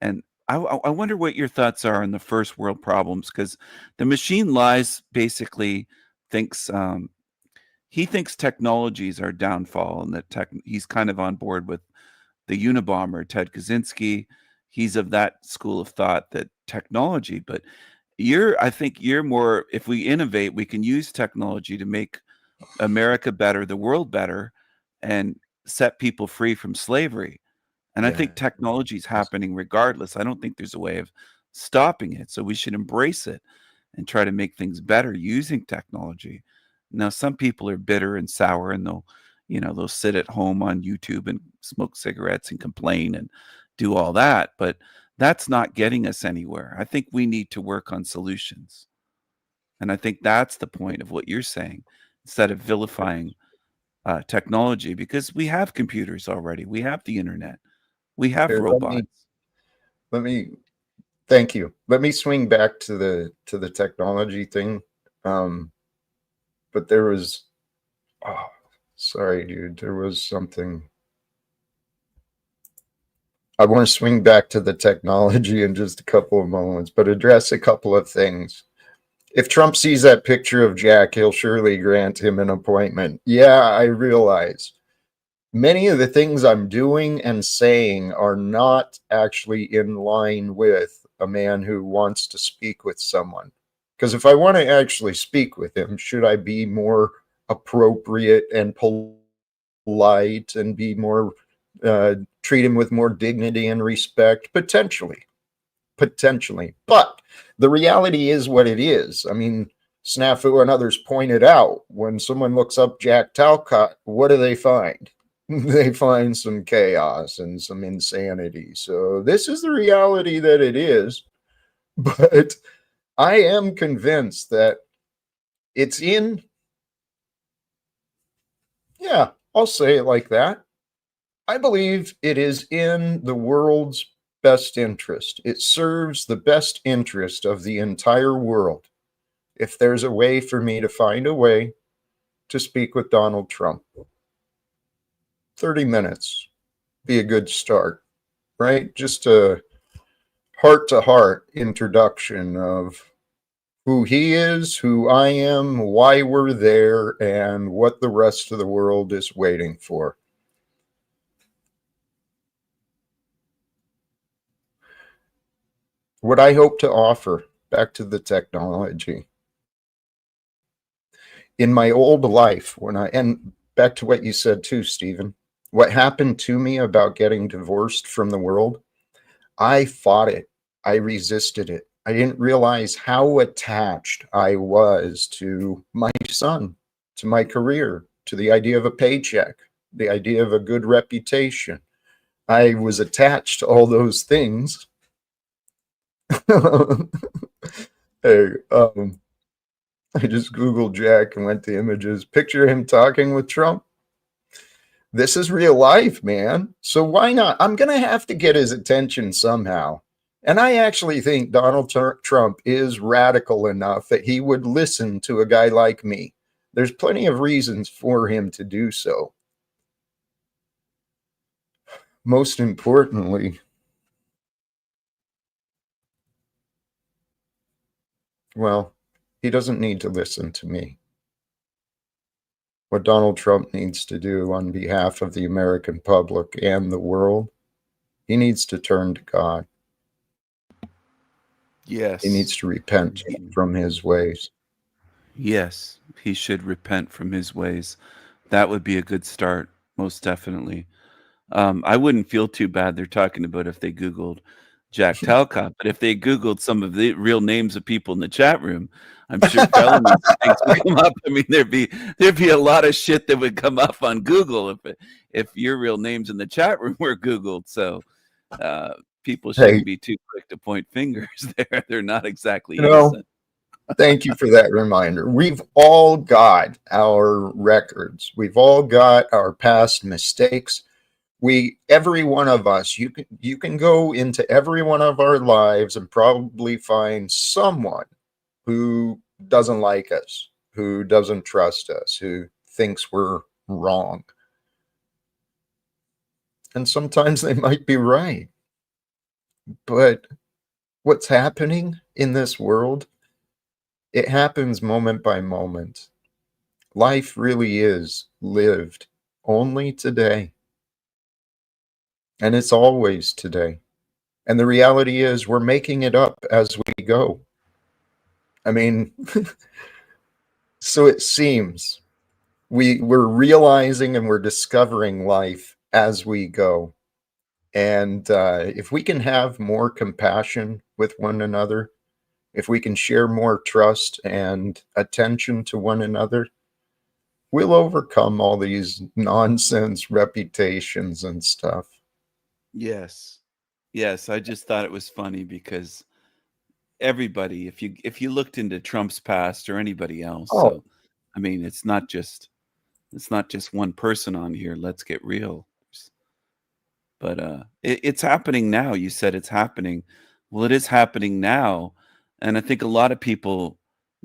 And I wonder what your thoughts are on the first world problems, because the machine lies basically thinks he thinks technologies are downfall, and that he's kind of on board with the Unabomber, Ted Kaczynski. He's of that school of thought that technology, but I think you're more, if we innovate, we can use technology to make America better, the world better, and set people free from slavery. And I think Yeah. technology is happening regardless. I don't think there's a way of stopping it. So we should embrace it and try to make things better using technology. Now, some people are bitter and sour, and they'll sit at home on YouTube and smoke cigarettes and complain and do all that. But that's not getting us anywhere. I think we need to work on solutions. And I think that's the point of what you're saying, instead of vilifying technology, because we have computers already. We have the internet. We have Here, robots. let me thank you. Let me swing back to the technology thing. Um, but there was, oh, sorry, dude. There was something. I want to swing back to the technology in just a couple of moments, but address a couple of things. If Trump sees that picture of Jack, he'll surely grant him an appointment. Yeah, I realize. Many of the things I'm doing and saying are not actually in line with a man who wants to speak with someone. Because if I want to actually speak with him, should I be more appropriate and polite and be more, treat him with more dignity and respect? Potentially. Potentially. But the reality is what it is. I mean, Snafu and others pointed out, when someone looks up Jack Talcott, what do they find? They find some chaos and some insanity. So this is the reality that it is. But I am convinced that it's in, yeah, I'll say it like that. I believe it is in the world's best interest. It serves the best interest of the entire world if there's a way for me to find a way to speak with Donald Trump. 30 minutes be a good start, right? Just a heart to heart introduction of who he is, who I am, why we're there, and what the rest of the world is waiting for. what I hope to offer back to the technology in my old life, and back to what you said too, Stephen, what happened to me about getting divorced from the world, I fought it. I resisted it. I didn't realize how attached I was to my son, to my career, to the idea of a paycheck, the idea of a good reputation. I was attached to all those things. Hey, I just Googled Jack and went to images. Picture him talking with Trump. This is real life, man. So why not? I'm going to have to get his attention somehow. And I actually think Donald Trump is radical enough that he would listen to a guy like me. There's plenty of reasons for him to do so. Most importantly, well, he doesn't need to listen to me. What Donald Trump needs to do on behalf of the American public and the world, he needs to turn to God. Yes. He needs to repent from his ways. Yes, he should repent from his ways. That would be a good start, most definitely. I wouldn't feel too bad. They're talking about if they Googled Jack Talcott, but if they Googled some of the real names of people in the chat room, I'm sure felonies and things would come up. I mean, there'd be a lot of shit that would come up on Google if your real names in the chat room were Googled. So people Hey, shouldn't be too quick to point fingers there. They're not exactly you know, innocent. thank you for that reminder. We've all got our records. We've all got our past mistakes. Every one of us, you can go into every one of our lives and probably find someone who doesn't like us, who doesn't trust us, who thinks we're wrong. And sometimes they might be right. But what's happening in this world, it happens moment by moment. Life really is lived only today. And it's always today. And the reality is, we're making it up as we go. I mean, so it seems we're realizing and we're discovering life as we go. And if we can have more compassion with one another, if we can share more trust and attention to one another, we'll overcome all these nonsense reputations and stuff. Yes. Yes, I just thought it was funny because everybody, if you looked into Trump's past or anybody else, Oh, so I mean, it's not just one person on here. Let's get real. But it's happening now. You said it's happening. Well, it is happening now, and I think a lot of people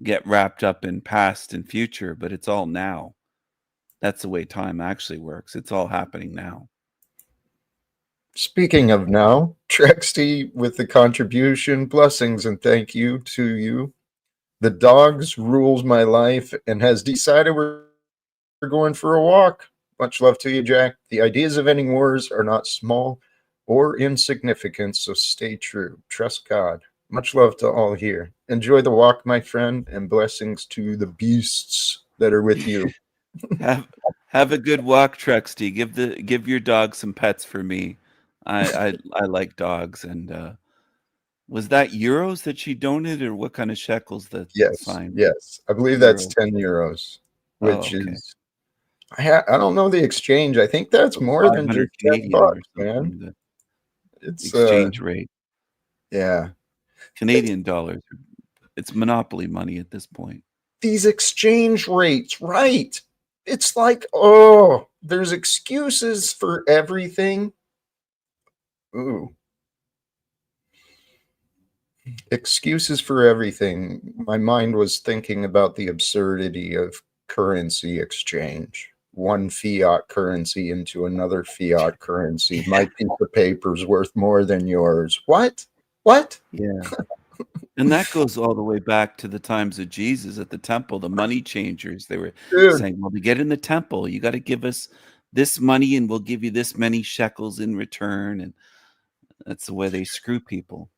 get wrapped up in past and future, but it's all now. That's the way time actually works. It's all happening now. speaking of now, Trexty with the contribution, blessings and thank you to you. The dogs rules my life and has decided we're going for a walk. Much love to you, Jack. The ideas of ending wars are not small or insignificant, so stay true. Trust God. Much love to all here. Enjoy the walk, my friend, and blessings to the beasts that are with you. Have have a good walk, Trexty. Give your dog some pets for me. I like dogs, and was that euros that she donated, or what kind of shekels? That's Yes, fine. yes. I believe that's Euros. 10 euros, Oh, which okay. is, I don't know the exchange. I think that's So more than 500 just 10 Canadian or bucks, man. something. The It's, exchange rate, yeah. It's Canadian dollars. It's monopoly money at this point. these exchange rates, right? It's like, oh, there's excuses for everything. Ooh, excuses for everything. My mind was thinking about the absurdity of currency exchange. One fiat currency into another fiat currency. My piece of paper is worth more than yours. What? What? Yeah. And that goes all the way back to the times of Jesus at the temple, the money changers. They were Dude, saying, well, to get in the temple, you got to give us this money and we'll give you this many shekels in return. And that's the way they screw people.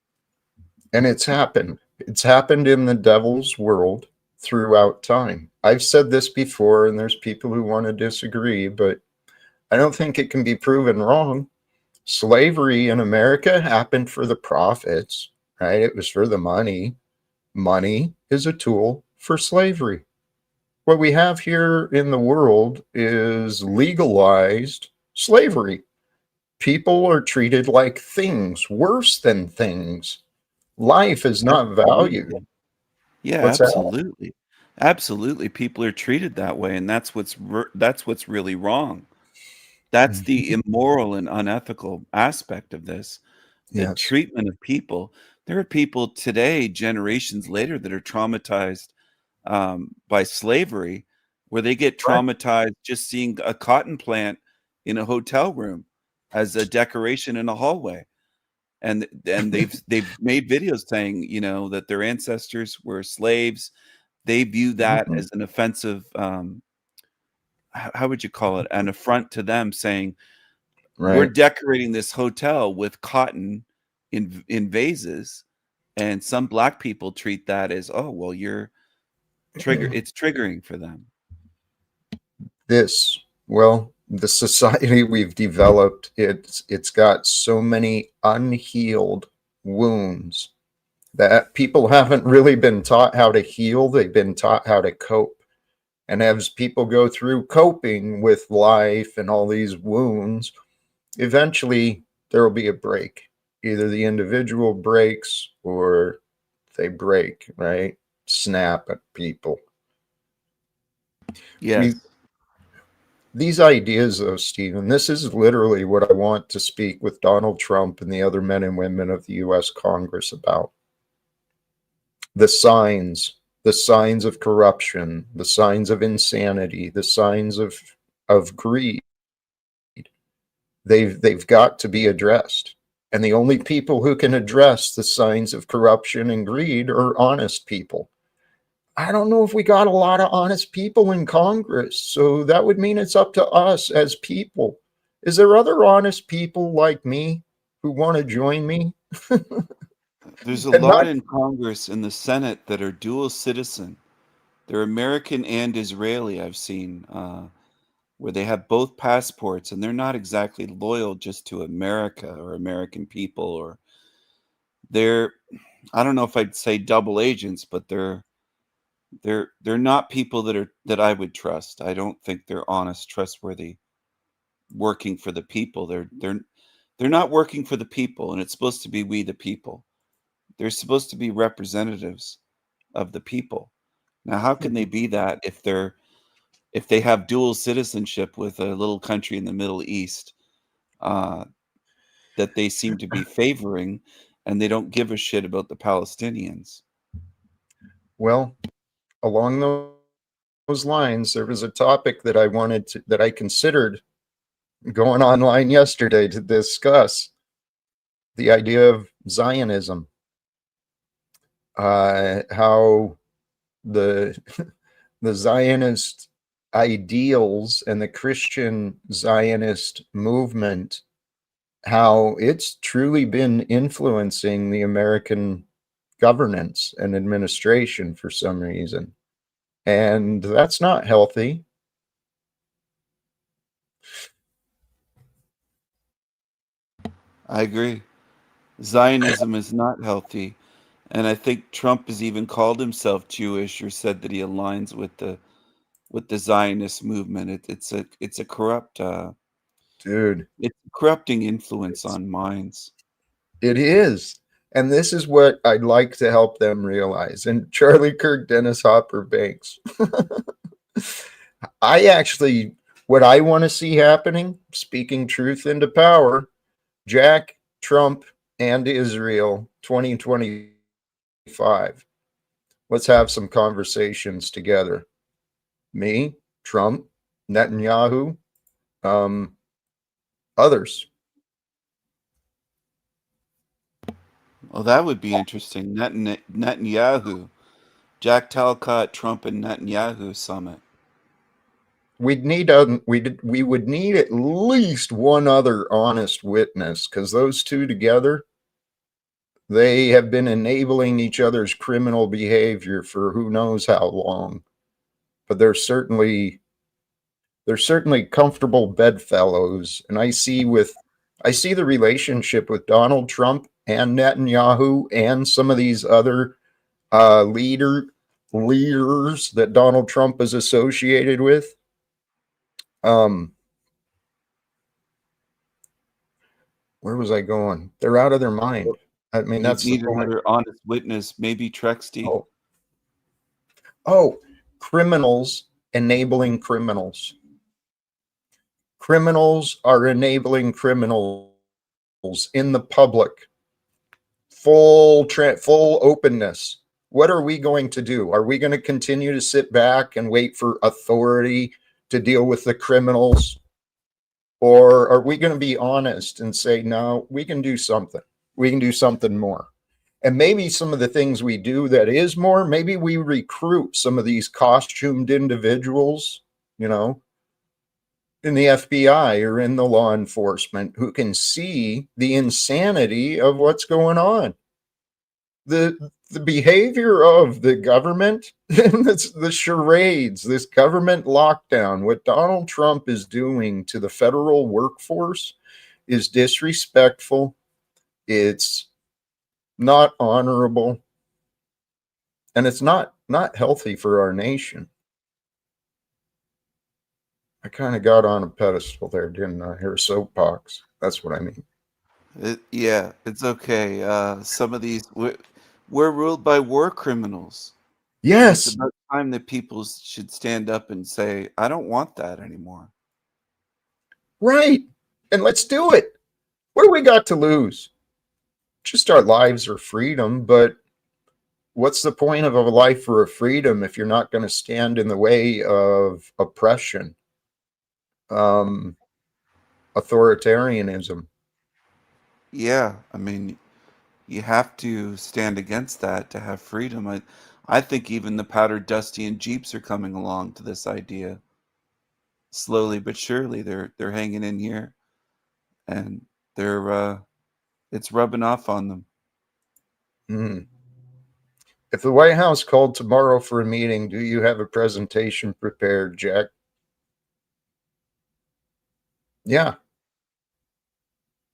And it's happened. It's happened in the devil's world throughout time. I've said this before, and there's people who want to disagree, but I don't think it can be proven wrong. Slavery in America happened for the profits, right? It was for the money. Money is a tool for slavery. What we have here in the world is legalized slavery. People are treated like things, worse than things. Life is not valued. Absolutely. Yeah, What's that? absolutely. Absolutely, people are treated that way, and that's what's really wrong. That's the Mhm. immoral and unethical aspect of this, the Yes. treatment of people. There are people today, generations later, that are traumatized, by slavery, where they get Right. traumatized just seeing a cotton plant in a hotel room as a decoration in a hallway. And they've made videos saying, that their ancestors were slaves. They view that Mhm. as an offensive, how would you call it? An affront to them, saying, "We're Right. decorating this hotel with cotton in vases," and some black people treat that as, "Oh, well, it's triggering for them." This, well, the society we've developed, it's got so many unhealed wounds that people haven't really been taught how to heal. They've been taught how to cope. And as people go through coping with life and all these wounds, eventually there will be a break. Either the individual breaks or they break, right? Snap at people. Yes. We These ideas, though, Stephen, this is literally what I want to speak with Donald Trump and the other men and women of the US Congress about. The signs of corruption, the signs of insanity, the signs of greed. They've got to be addressed. And the only people who can address the signs of corruption and greed are honest people. I don't know if we got a lot of honest people in Congress. So that would mean it's up to us as people. Is there other honest people like me who want to join me? There's a And lot not, in Congress and the Senate that are dual citizen. They're American and Israeli, I've seen, where they have both passports, and they're not exactly loyal just to America or American people, or they're, I don't know if I'd say double agents, but they're not people that I would trust. I don't think they're honest, trustworthy, working for the people. They're not working for the people, and it's supposed to be we the people. They're supposed to be representatives of the people. Now, how can they be that if they have dual citizenship with a little country in the Middle East, uh, that they seem to be favoring, and they don't give a shit about the Palestinians? well, along those lines, there was a topic that I considered going online yesterday to discuss the idea of Zionism, how the the Zionist ideals and the Christian Zionist movement, how it's truly been influencing the American governance and administration for some reason. And that's not healthy. I agree. Zionism is not healthy, and I think Trump has even called himself Jewish or said that he aligns with the Zionist movement. It's a corrupt, Dude, it's a corrupting influence it's, on minds. it is. And this is what I'd like to help them realize. And Charlie Kirk, Dennis Hopper Banks. I actually, what I want to see happening, speaking truth into power, Jack, Trump, and Israel 2025. Let's have some conversations together. Me, Trump, Netanyahu, um, others. Well, that would be interesting. Netanyahu, Jack Talcott, Trump, and Netanyahu summit. We would need at least one other honest witness because those two together, They have been enabling each other's criminal behavior for who knows how long. But they're certainly comfortable bedfellows. And I see the relationship with Donald Trump and Netanyahu and some of these other leaders that Donald Trump is associated with. Um, where was I going? They're out of their mind. I mean, You that's the need point. another honest witness, maybe Trexty. Oh, oh, criminals enabling criminals. Criminals are enabling criminals in the public. Full openness. What are we going to do? Are we going to continue to sit back and wait for authority to deal with the criminals? Or are we going to be honest and say, no, we can do something. We can do something more. And maybe some of the things we do that is more, maybe we recruit some of these costumed individuals, you know, in the FBI or in the law enforcement who can see the insanity of what's going on. The behavior of the government, the charades, this government lockdown, what Donald Trump is doing to the federal workforce is disrespectful. It's not honorable, and it's not healthy for our nation. I kind of got on a pedestal there, didn't I? Or soapbox. That's what I mean. Yeah, it's okay. Some of these we're ruled by war criminals, and it's Yes, about time that people should stand up and say, "I don't want that anymore." right. And let's do it. What do we got to lose? Just our lives or freedom, but what's the point of a life for a freedom if you're not going to stand in the way of oppression, um, authoritarianism? Yeah, I mean, you have to stand against that to have freedom. I think even the powdered dusty and Jeeps are coming along to this idea slowly but surely. They're hanging in here, and they're it's rubbing off on them. Mm. If the White House called tomorrow for a meeting, do you have a presentation prepared, Jack? Yeah,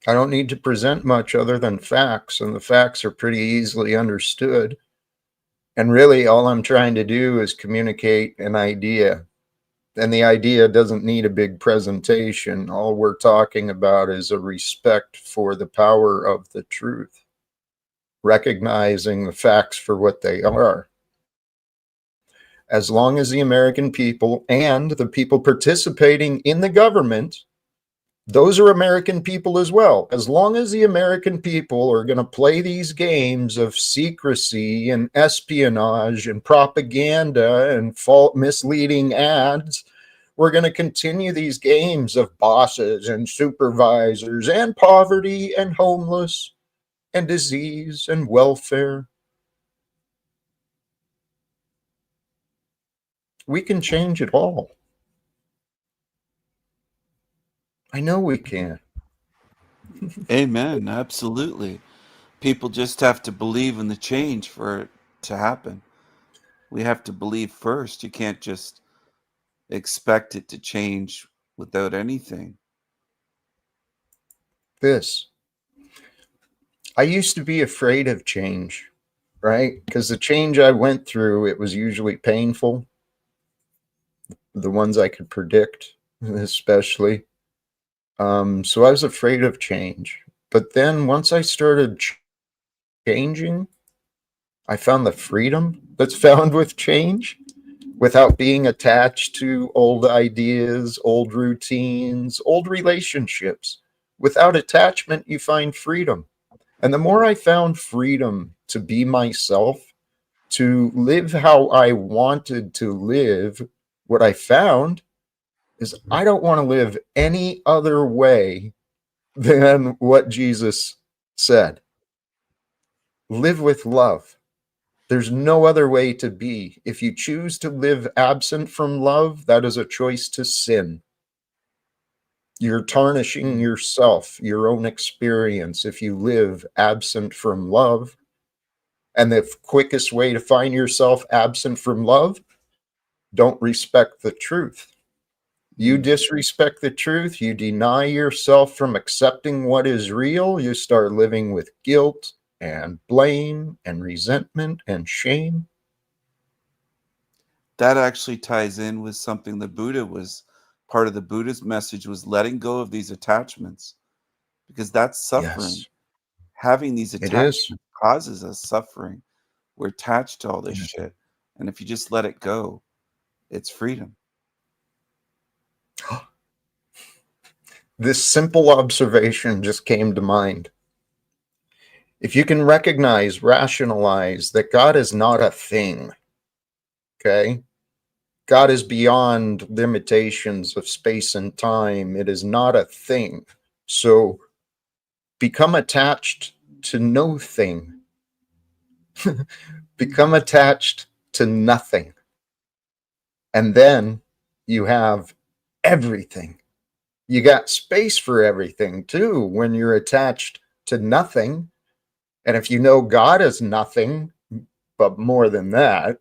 I don't need to present much other than facts, and the facts are pretty easily understood. And really, all I'm trying to do is communicate an idea. And the idea doesn't need a big presentation. All we're talking about is a respect for the power of the truth, recognizing the facts for what they are. As long as the American people and the people participating in the government, those are American people as well. As long as the American people are going to play these games of secrecy and espionage and propaganda and misleading ads, we're going to continue these games of bosses and supervisors and poverty and homeless and disease and welfare. We can change it all. I know we can. Amen. Absolutely. People just have to believe in the change for it to happen. We have to believe first. You can't just expect it to change without anything. This. I used to be afraid of change, right? Because the change I went through, it was usually painful. The ones I could predict, especially. So I was afraid of change. But then once I started changing, I found the freedom that's found with change without being attached to old ideas, old routines, old relationships. Without attachment, you find freedom. And the more I found freedom to be myself, to live how I wanted to live, what I found is I don't want to live any other way than what Jesus said. Live with love. There's no other way to be. If you choose to live absent from love, that is a choice to sin. You're tarnishing yourself, your own experience, if you live absent from love. And the quickest way to find yourself absent from love, don't respect the truth. You disrespect the truth, you deny yourself from accepting what is real, you start living with guilt and blame and resentment and shame. That actually ties in with something the Buddha was part of the Buddha's message was letting go of these attachments because that's suffering. Yes, Having these it is. attachments causes us suffering. We're attached to all this Yeah. shit. And if you just let it go, it's freedom. This simple observation just came to mind. If you can recognize, rationalize that God is not a thing, okay? God is beyond limitations of space and time. It is not a thing. So become attached to no thing. Become attached to nothing. And then you have everything. You got space for everything too when you're attached to nothing. And if you know God is nothing, but more than that,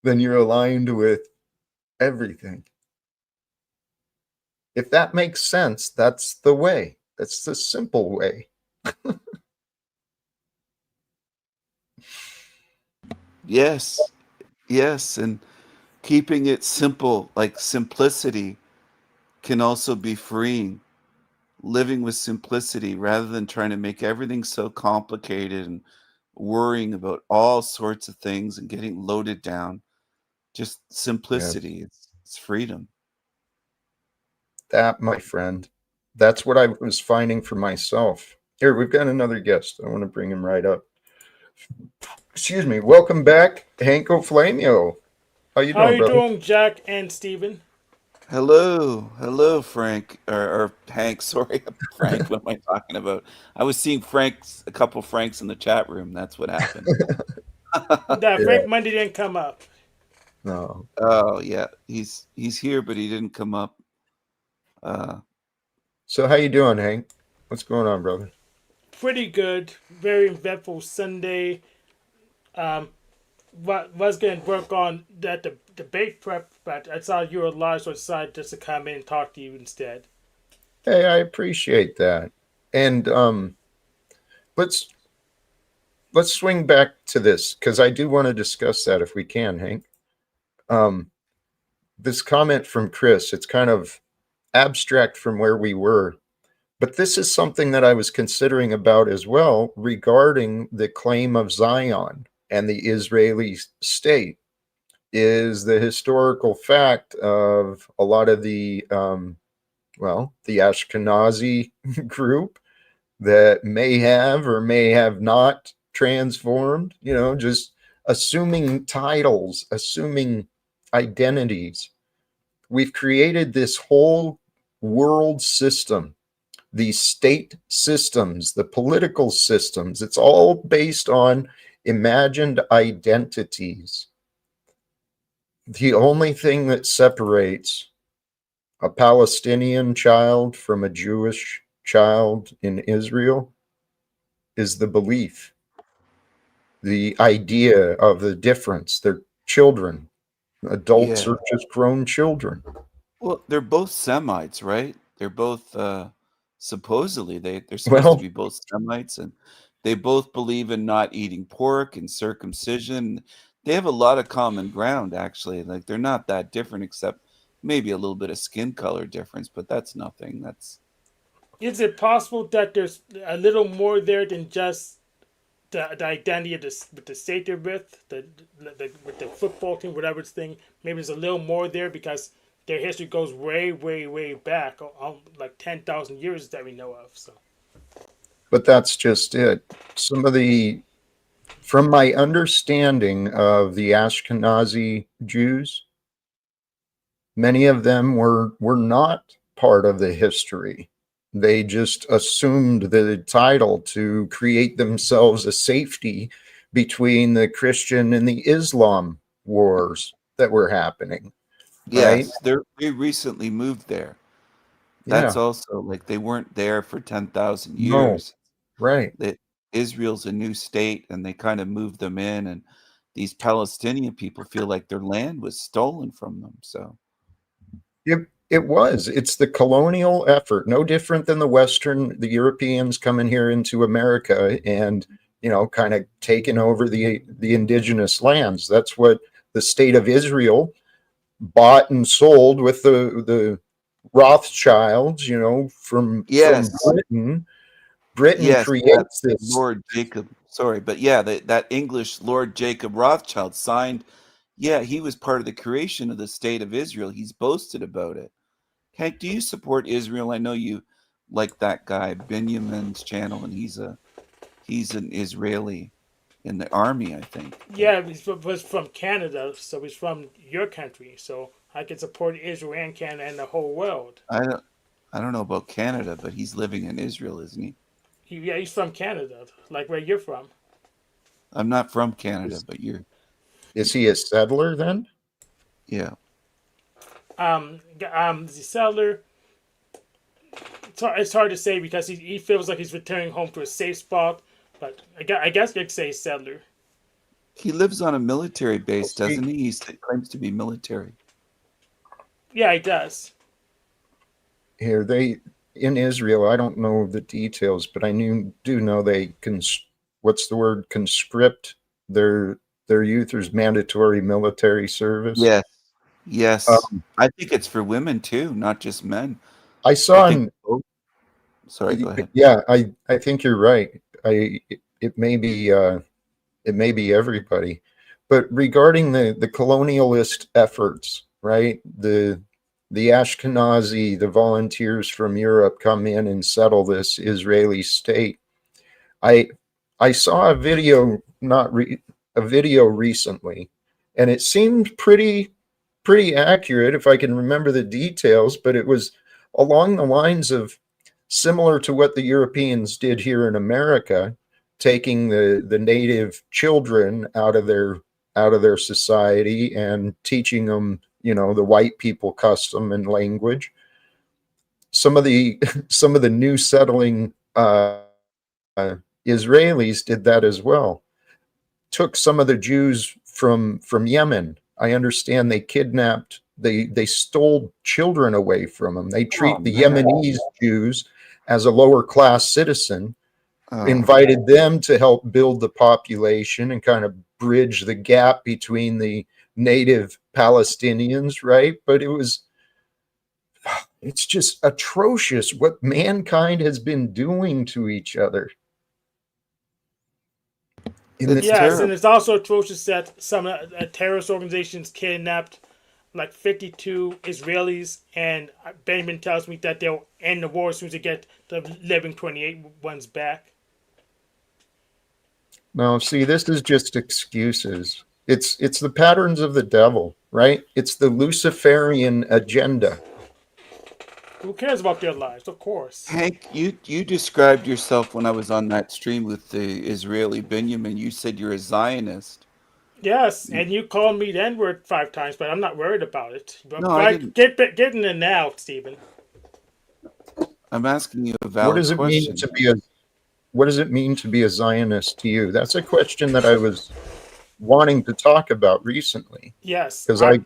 then you're aligned with everything. If that makes sense, that's the way. That's the simple way. Yes. Yes. And keeping it simple, like simplicity, can also be freeing. Living with simplicity rather than trying to make everything so complicated and worrying about all sorts of things and getting loaded down. Just Yes. simplicity. It's freedom. That, my friend, that's what I was finding for myself. Here, we've got another guest. I want to bring him right up. Excuse me. Welcome back, Hanko Flamio. How you How are doing, you brother? doing, Jack and Steven? Hello, Frank or Hank. Sorry, Frank. What am I talking about? I was seeing Frank's a couple Franks in the chat room. That's what happened. That Yeah. Frank Monday didn't come up. No. Oh yeah, he's here, but he didn't come up. Uh, So how you doing, Hank? What's going on, brother? Pretty good. Very eventful Sunday. Um, was going to work on that the debate prep, but I saw you were live, so I decided just to come in and talk to you instead. Hey, I appreciate that. And let's let's swing back to this because I do want to discuss that if we can, Hank. Um, this comment from Chris, it's kind of abstract from where we were, but this is something that I was considering about as well regarding the claim of Zion and the Israeli state is the historical fact of a lot of the the Ashkenazi group that may have or may have not transformed, just assuming titles, assuming identities. We've created this whole world system, these state systems, the political systems. It's all based on imagined identities. The only thing that separates a Palestinian child from a Jewish child in Israel is the belief, the idea of the difference. They're children. Adults yeah. are just grown children. Well, they're both Semites, right? They're both supposedly they're supposed to Well, be both Semites, and they both believe in not eating pork and circumcision. They have a lot of common ground, actually. Like they're not that different, except maybe a little bit of skin color difference, but that's nothing. That's Is it possible that there's a little more there than just the identity of with the state they're with, with the football team, whatever it's thing? Maybe there's a little more there because their history goes way, way, way back, like 10,000 years that we know of. So. but that's just it. Some of the, from my understanding of the Ashkenazi Jews, many of them were not part of the history. They just assumed the title to create themselves a safety between the Christian and the Islam wars that were happening. right? Yes, they recently moved there. That's Yeah. also like they weren't there for 10,000 No. years. Right. That Israel's a new state and they kind of moved them in, and these Palestinian people feel like their land was stolen from them. So It was. It's the colonial effort, no different than the Europeans coming here into America and, kind of taking over the indigenous lands. That's what the state of Israel bought and sold with the Rothschilds, from yes, Britain. Britain yes, creates that's this. Lord Jacob. Sorry, but yeah, that English Lord Jacob Rothschild signed. Yeah, he was part of the creation of the state of Israel. He's boasted about it. Hank, do you support Israel? I know you like that guy Benjamin's channel, and he's an Israeli in the army, I think. But Yeah, he was from Canada, so he's from your country. So I can support Israel and Canada and the whole world. I don't I don't know about Canada, but he's living in Israel, isn't he? Yeah, he's from Canada, like where you're from. I'm not from Canada, Is, but you're is he a settler then? yeah. The settler. It's hard to say because he feels like he's returning home to a safe spot. But I guess you could say settler. He lives on a military base, See, doesn't he? He claims to be military. Yeah, he does. here they in Israel. I don't know the details, but do know they what's the word, conscript their youth. There's mandatory military service. Yes. Yes. Um, I think it's for women too, not just men. I I saw think in both. Sorry, go ahead. yeah, I think you're right. It may be everybody, but regarding the colonialist efforts, right? The Ashkenazi, the volunteers from Europe come in and settle this Israeli state. I I saw a video, not a video recently, and it seemed pretty accurate if I can remember the details, but it was along the lines of similar to what the Europeans did here in America, taking the native children out of their society and teaching them, the white people custom and language. Some of the some of the new settling Israelis did that as well. Took some of the Jews from Yemen. I understand they stole children away from them. They Oh treat the man. Yemenese Jews as a lower class citizen, Oh, invited them to help build the population and kind of bridge the gap between the native Palestinians, right? But it's just atrocious what mankind has been doing to each other. In it's the Yes, terrible. and it's also atrocious that some terrorist organizations kidnapped like 52 Israelis, and Benjamin tells me that they'll end the war as soon as they get the living 28 ones back. No, see, this is just excuses. It's the patterns of the devil, right? It's the Luciferian agenda. Who cares about their lives? Of course. Hank, you described yourself when I was on that stream with the Israeli Benjamin. You said you're a Zionist. Yes, and you called me the N word 5 times, but I'm not worried about it. No, But, I but didn't. get in it now, Stephen. I'm asking you a What valid does it mean question. to be a what does it mean to be a Zionist to you? That's a question that I was wanting to talk about recently Yes, because I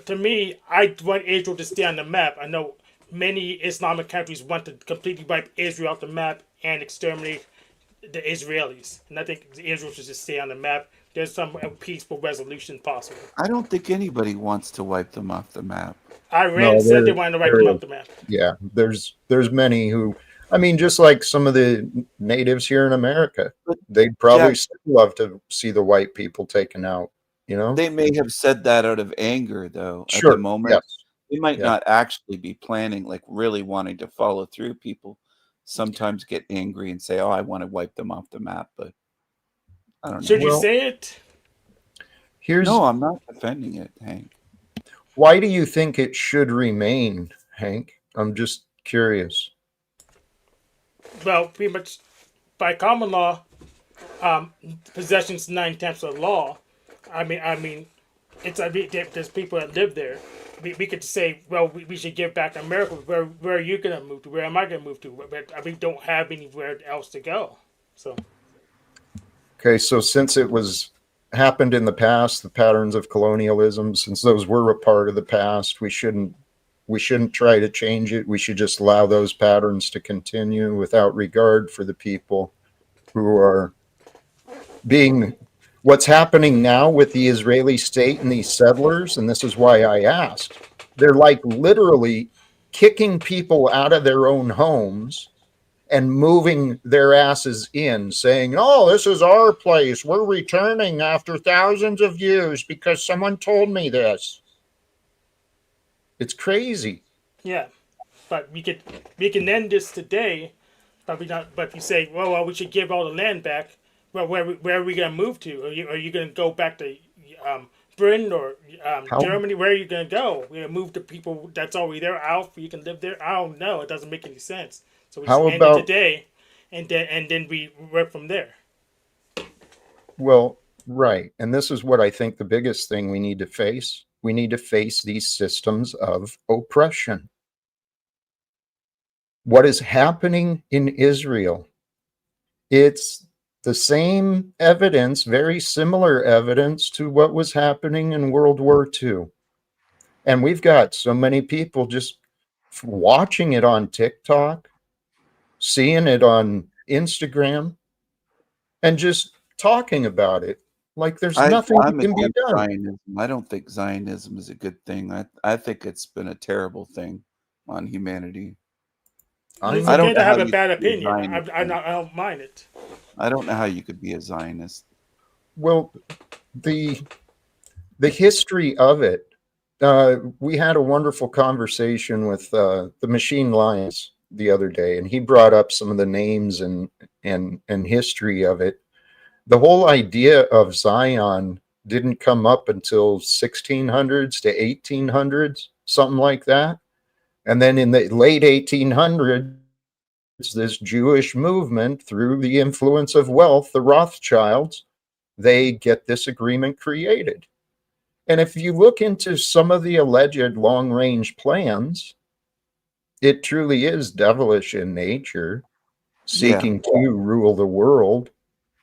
to me, I want Israel to stay on the map. I know many Islamic countries want to completely wipe Israel off the map and exterminate the Israelis, and I think Israel should just stay on the map. There's some peaceful resolution possible. I don't think anybody wants to wipe them off the map. Iran no, said they wanted to wipe them there off the map. yeah, there's many who, I mean, just like some of the natives here in America, But they'd probably Jack, still love to see the white people taken out, you know? they may have said that out of anger, though, at the Sure. moment. Yes. They might Yeah. not actually be planning, like really wanting to follow through. People sometimes get angry and say, "Oh, I want to wipe them off the map," but I don't Should know. you Well, say it? here's No, I'm not defending it, Hank. why do you think it should remain, Hank? I'm just curious. Well, pretty much by common law, possession's 9 tenths of the law. I mean, there's people that live there. we could say, well, we should give back America. Where are you going to move to? Where am I going to move to? But we don't have anywhere else to go. So Okay, so since it was happened in the past, the patterns of colonialism, since those were a part of the past, we shouldn't try to change it. We should just allow those patterns to continue without regard for the people who are being what's happening now with the Israeli state and these settlers. And this is why I asked. They're like literally kicking people out of their own homes and moving their asses in, saying, oh, this is our place. We're returning after thousands of years because someone told me this. It's crazy. yeah, but we can end this today, but we not. But if you say, well, we should give all the land back. Well, where are we going to move to? Are you going to go back to Britain or Germany? Where are you going to go? We're going to move to people that's already there. Alf, you can live there. I don't know. It doesn't make any sense. So we just end it today, and then we work from there. Well, right. And this is what I think the biggest thing we need to face. We need to face these systems of oppression. What is happening in Israel? It's the same evidence, very similar evidence to what was happening in World War II. And we've got so many people just watching it on TikTok, seeing it on Instagram, and just talking about it like there's nothing that can be done. Zionism. I don't think Zionism is a good thing. I think it's been a terrible thing on humanity. It's okay to have a bad opinion. I don't mind it. I don't know how you could be a Zionist. Well, the history of it, we had a wonderful conversation with the Machine Lions the other day, and he brought up some of the names and history of it. The whole idea of Zion didn't come up until 1600s to 1800s, something like that. And then in the late 1800s, this Jewish movement, through the influence of wealth, the Rothschilds, they get this agreement created. And if you look into some of the alleged long-range plans, it truly is devilish in nature, seeking to rule the world.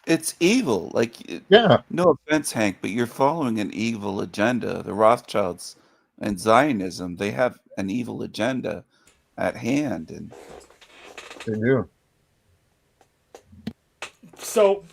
It's evil. Like, yeah. No offense, Hank, but you're following an evil agenda. The Rothschilds and Zionism, they have an evil agenda at hand, and they do. So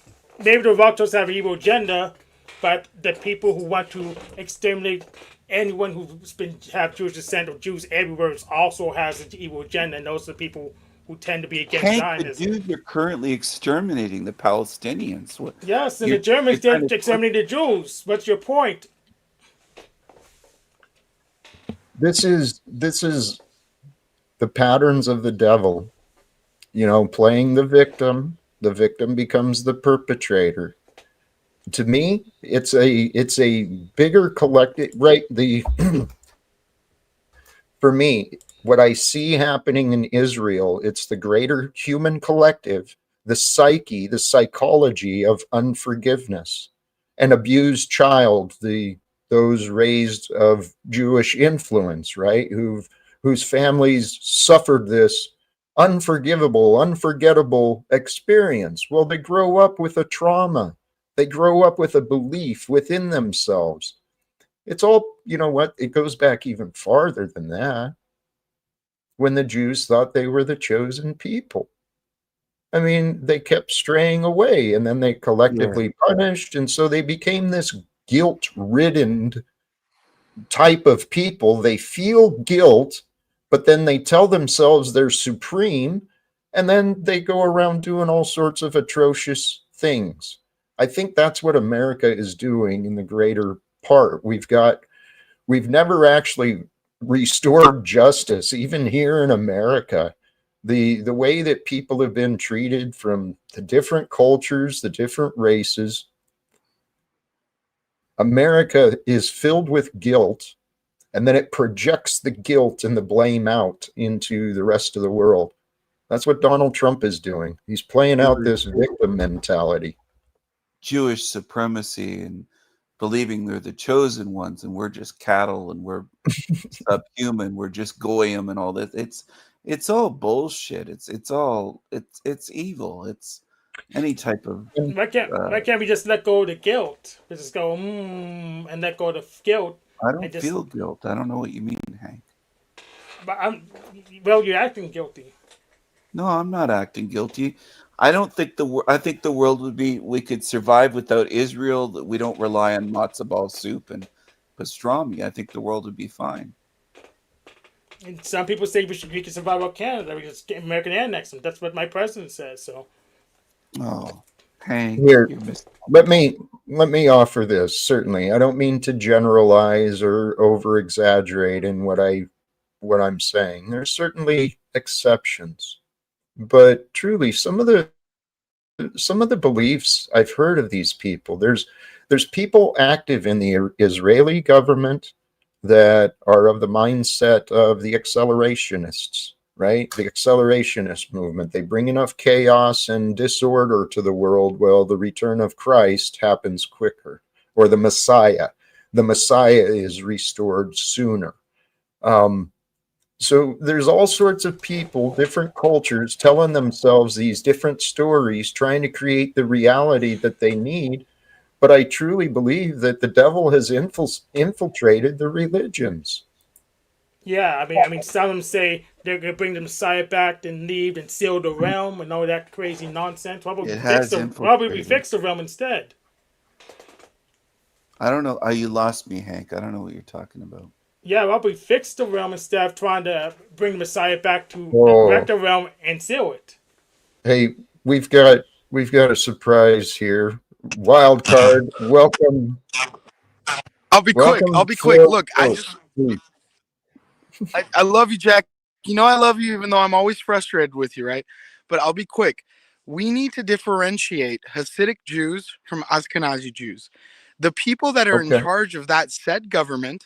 maybe the Rothschilds have an evil agenda, but the people who want to exterminate anyone who's have Jewish descent or Jews everywhere also has an evil agenda, and those are the people who tend to be against Zionism. The dude, you're currently exterminating the Palestinians. Yes, and the Germans did exterminate the Jews. What's your point? This is the patterns of the devil. You know, playing the victim. The victim becomes the perpetrator. To me, it's a bigger collective, right? For me, what I see happening in Israel, it's the greater human collective, the psyche, the psychology of unforgiveness, an abused child, those raised of Jewish influence, right? Whose families suffered this unforgivable, unforgettable experience. Well, they grow up with a trauma. They grow up with a belief within themselves. It's all, you know what? It goes back even farther than that. When the Jews thought they were the chosen people. I mean, they kept straying away, and then they collectively punished, and so they became this guilt-ridden type of people. They feel guilt, but then they tell themselves they're supreme, and then they go around doing all sorts of atrocious things. I think that's what America is doing in the greater part. We've never actually restored justice, even here in America. The way that people have been treated from the different cultures, the different races. America is filled with guilt, and then it projects the guilt and the blame out into the rest of the world. That's what Donald Trump is doing. He's playing out this victim mentality. Jewish supremacy and believing they're the chosen ones, and we're just cattle, and we're subhuman. We're just goyim and all this. It's all bullshit. It's evil. It's any type of Why can't we just let go of the guilt? We just go and let go of the guilt. I And don't just, feel guilt. I don't know what you mean, Hank. but well, you're acting guilty. No, I'm not acting guilty. I don't think I think the world we could survive without Israel. That we don't rely on matzo ball soup and pastrami. I think the world would be fine. And some people say we can survive out Canada. We just get American annex them. That's what my president says. So. Oh, Hank, Here, you're missing. let me offer this. Certainly, I don't mean to generalize or over exaggerate in what I'm saying. There's certainly exceptions, but truly, some of the beliefs I've heard of these people. There's people active in the Israeli government that are of the mindset of the accelerationists, right? The accelerationist movement. They bring enough chaos and disorder to the world. Well, the return of Christ happens quicker, or the Messiah. The Messiah is restored sooner. So there's all sorts of people, different cultures, telling themselves these different stories, trying to create the reality that they need. But I truly believe that the devil has infiltrated the religions. Yeah, I mean, some of them say they're gonna bring the Messiah back and leave and seal the realm and all that crazy nonsense. It has Why would we infiltrated. fix the realm instead? I don't know. You lost me, Hank. I don't know what you're talking about. Yeah, why would we fix the realm instead of trying to bring the Messiah back to wreck Oh, the realm and seal it? hey, we've got a surprise here. Wild card, welcome, I'll be quick. I'll welcome, be quick. Phil. Look, Oh, please. I love you, Jack. You know I love you, even though I'm always frustrated with you, right? But I'll be quick. We need to differentiate Hasidic Jews from Ashkenazi Jews. The people that are in Okay. charge of that said government,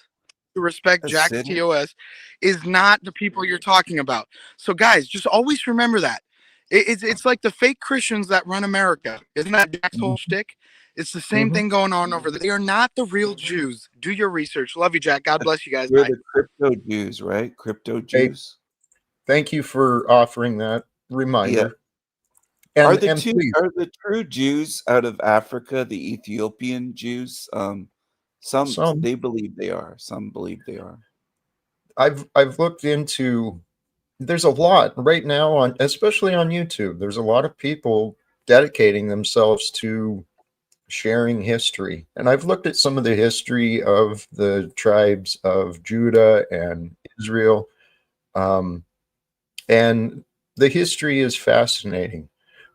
to respect Jack's Hasidic? TOS, is not the people you're talking about. So, guys, just always remember that. It's like the fake Christians that run America. Isn't that Jack's whole shtick? It's the same Mhm. thing going on over there. They are not the real Jews. Do your research. Love you, Jack. God bless you guys. We're Bye. the crypto Jews, right? Crypto Hey, Jews. thank you for offering that Yeah. reminder. Are And please, the true Jews out of Africa the Ethiopian Jews? Some some they believe they are. Some believe they are. I've looked into. There's a lot right now on, especially on YouTube. There's a lot of people dedicating themselves to sharing history, and I've looked at some of the history of the tribes of Judah and Israel, and the history is fascinating,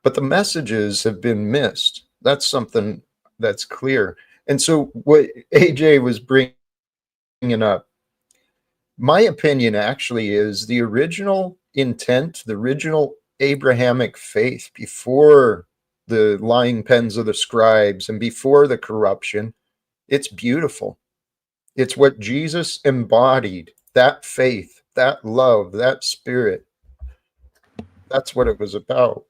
but the messages have been missed. That's something that's clear. And so, what AJ was bringing up, my opinion actually is the original intent, the original Abrahamic faith before the lying pens of the scribes and before the corruption, it's beautiful. It's what Jesus embodied, that faith, that love, that spirit. That's what it was about.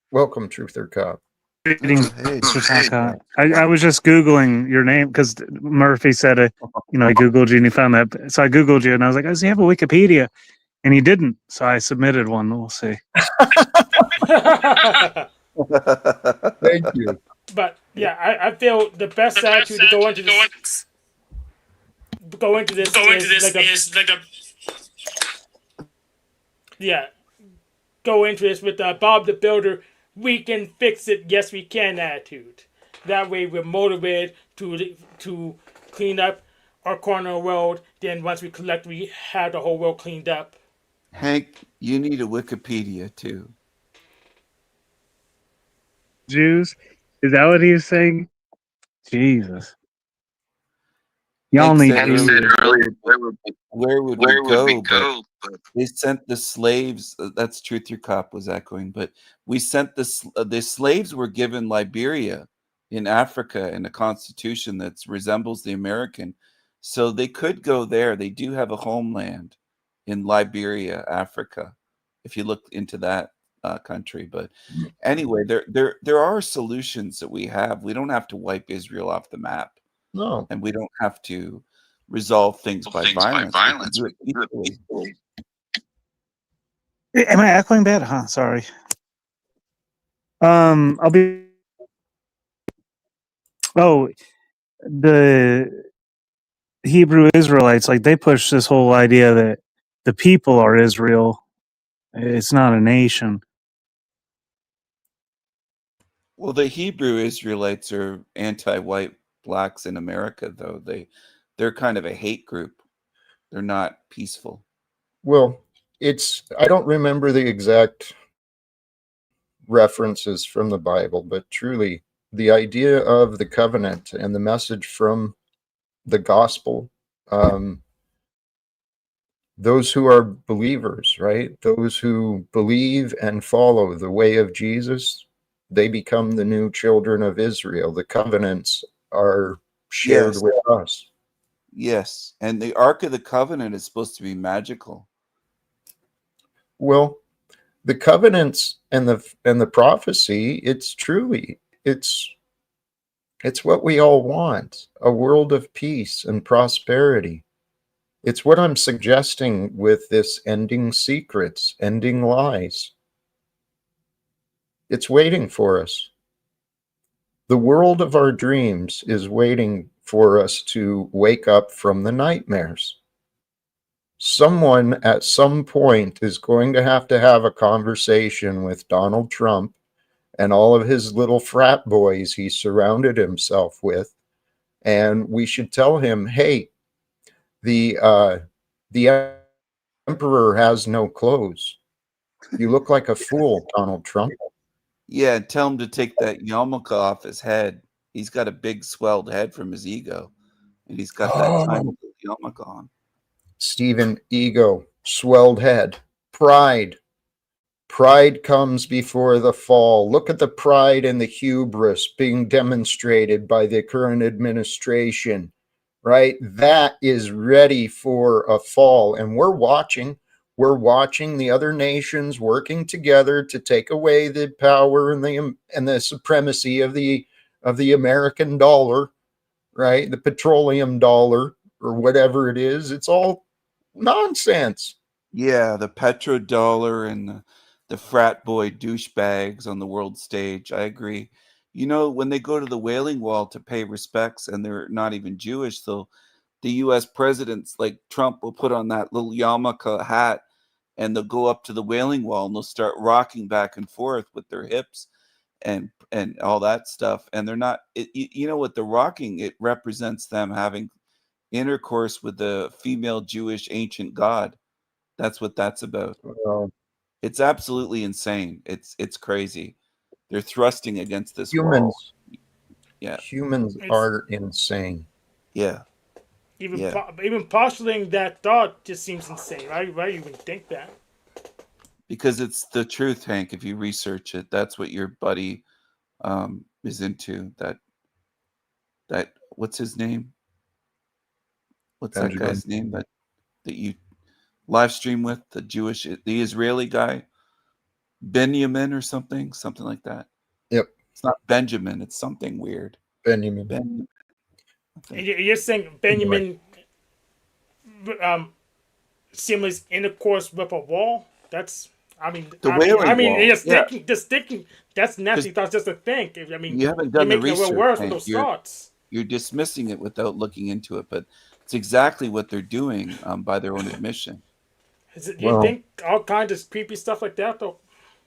Welcome, Truther Cop. Greetings, Hey, Mr. Talcott. I was just Googling your name because Murphy said, I Googled you and he found that. So I Googled you and I was like, does he have a Wikipedia? And he didn't. So I submitted one. We'll see. Thank you. But yeah, I feel the best attitude to go into this yeah, go into this with Bob the Builder. We can fix it. Yes, we can attitude. That way, we're motivated to clean up our corner of the world. Then once we collectively have the whole world cleaned up. Hank, you need a Wikipedia too. Jews? Is that what he was saying? Jesus. Y'all Hank need said Jews. earlier, where would we go? But they sent the slaves. That's Truth Your Cop was echoing. But we sent the slaves were given Liberia in Africa in a constitution that resembles the American. So they could go there. They do have a homeland in Liberia, Africa, if you look into that country. But anyway, there are solutions that we have. We don't have to wipe Israel off the map. No. and we don't have to resolve things by violence. We can do it peacefully. Am I echoing bad? Huh? Sorry. I'll be. Oh, the Hebrew Israelites, like they push this whole idea that the people are Israel. It's not a nation. Well, the Hebrew Israelites are anti-white blacks in America, though. They're kind of a hate group. They're not peaceful. Well, I don't remember the exact references from the Bible, but truly the idea of the covenant and the message from the gospel, those who are believers, right? Those who believe and follow the way of Jesus, they become the new children of Israel. The covenants are shared Yes. with us. Yes. And the Ark of the Covenant is supposed to be magical. Well, the covenants and the prophecy, it's what we all want, a world of peace and prosperity. It's what I'm suggesting with this ending secrets, ending lies. It's waiting for us. The world of our dreams is waiting for us to wake up from the nightmares. Someone at some point is going to have a conversation with Donald Trump and all of his little frat boys he surrounded himself with, and we should tell him, hey, the emperor has no clothes. You look like a fool, Donald Trump. Yeah, tell him to take that yarmulke off his head. He's got a big swelled head from his ego, and he's got that tiny Oh, little yarmulke on. Stephen, ego, swelled head, pride. Pride comes before the fall. Look at the pride and the hubris being demonstrated by the current administration, right? That is ready for a fall. And we're watching. We're watching the other nations working together to take away the power and the supremacy of the American dollar, right? The petroleum dollar or whatever it is. It's all nonsense. Yeah, the petrodollar and the frat boy douchebags on the world stage. I agree. You know, when they go to the Wailing Wall to pay respects and they're not even Jewish, the US presidents like Trump will put on that little yarmulke hat and they'll go up to the Wailing Wall and they'll start rocking back and forth with their hips and all that stuff. And they're not, you know what, the rocking, it represents them having intercourse with the female Jewish ancient god. That's what that's about. Well, It's absolutely insane. It's crazy. They're thrusting against this wall. humans Yeah. humans It's are insane. Yeah. even Yeah. even postulating that thought just seems insane. Why do you even think that? Because it's the truth, Hank, if you research it. That's what your buddy is into. That what's his name? What's that Benjamin. guy's name that you live stream with? The Israeli guy? Benjamin or something? Something like that. Yep, It's not Benjamin, it's something weird. Benjamin. Ben, I And think. you're saying Anyway, Benjamin seamless intercourse with a wall? That's The Wailing Wall. Yeah. just thinking that's Because nasty thoughts just to think. I mean, you haven't you're done the making it real research, worse with Hank. those thoughts. You're dismissing it without looking into it, but it's exactly what they're doing by their own admission. Do you well, think all kinds of creepy stuff like that though?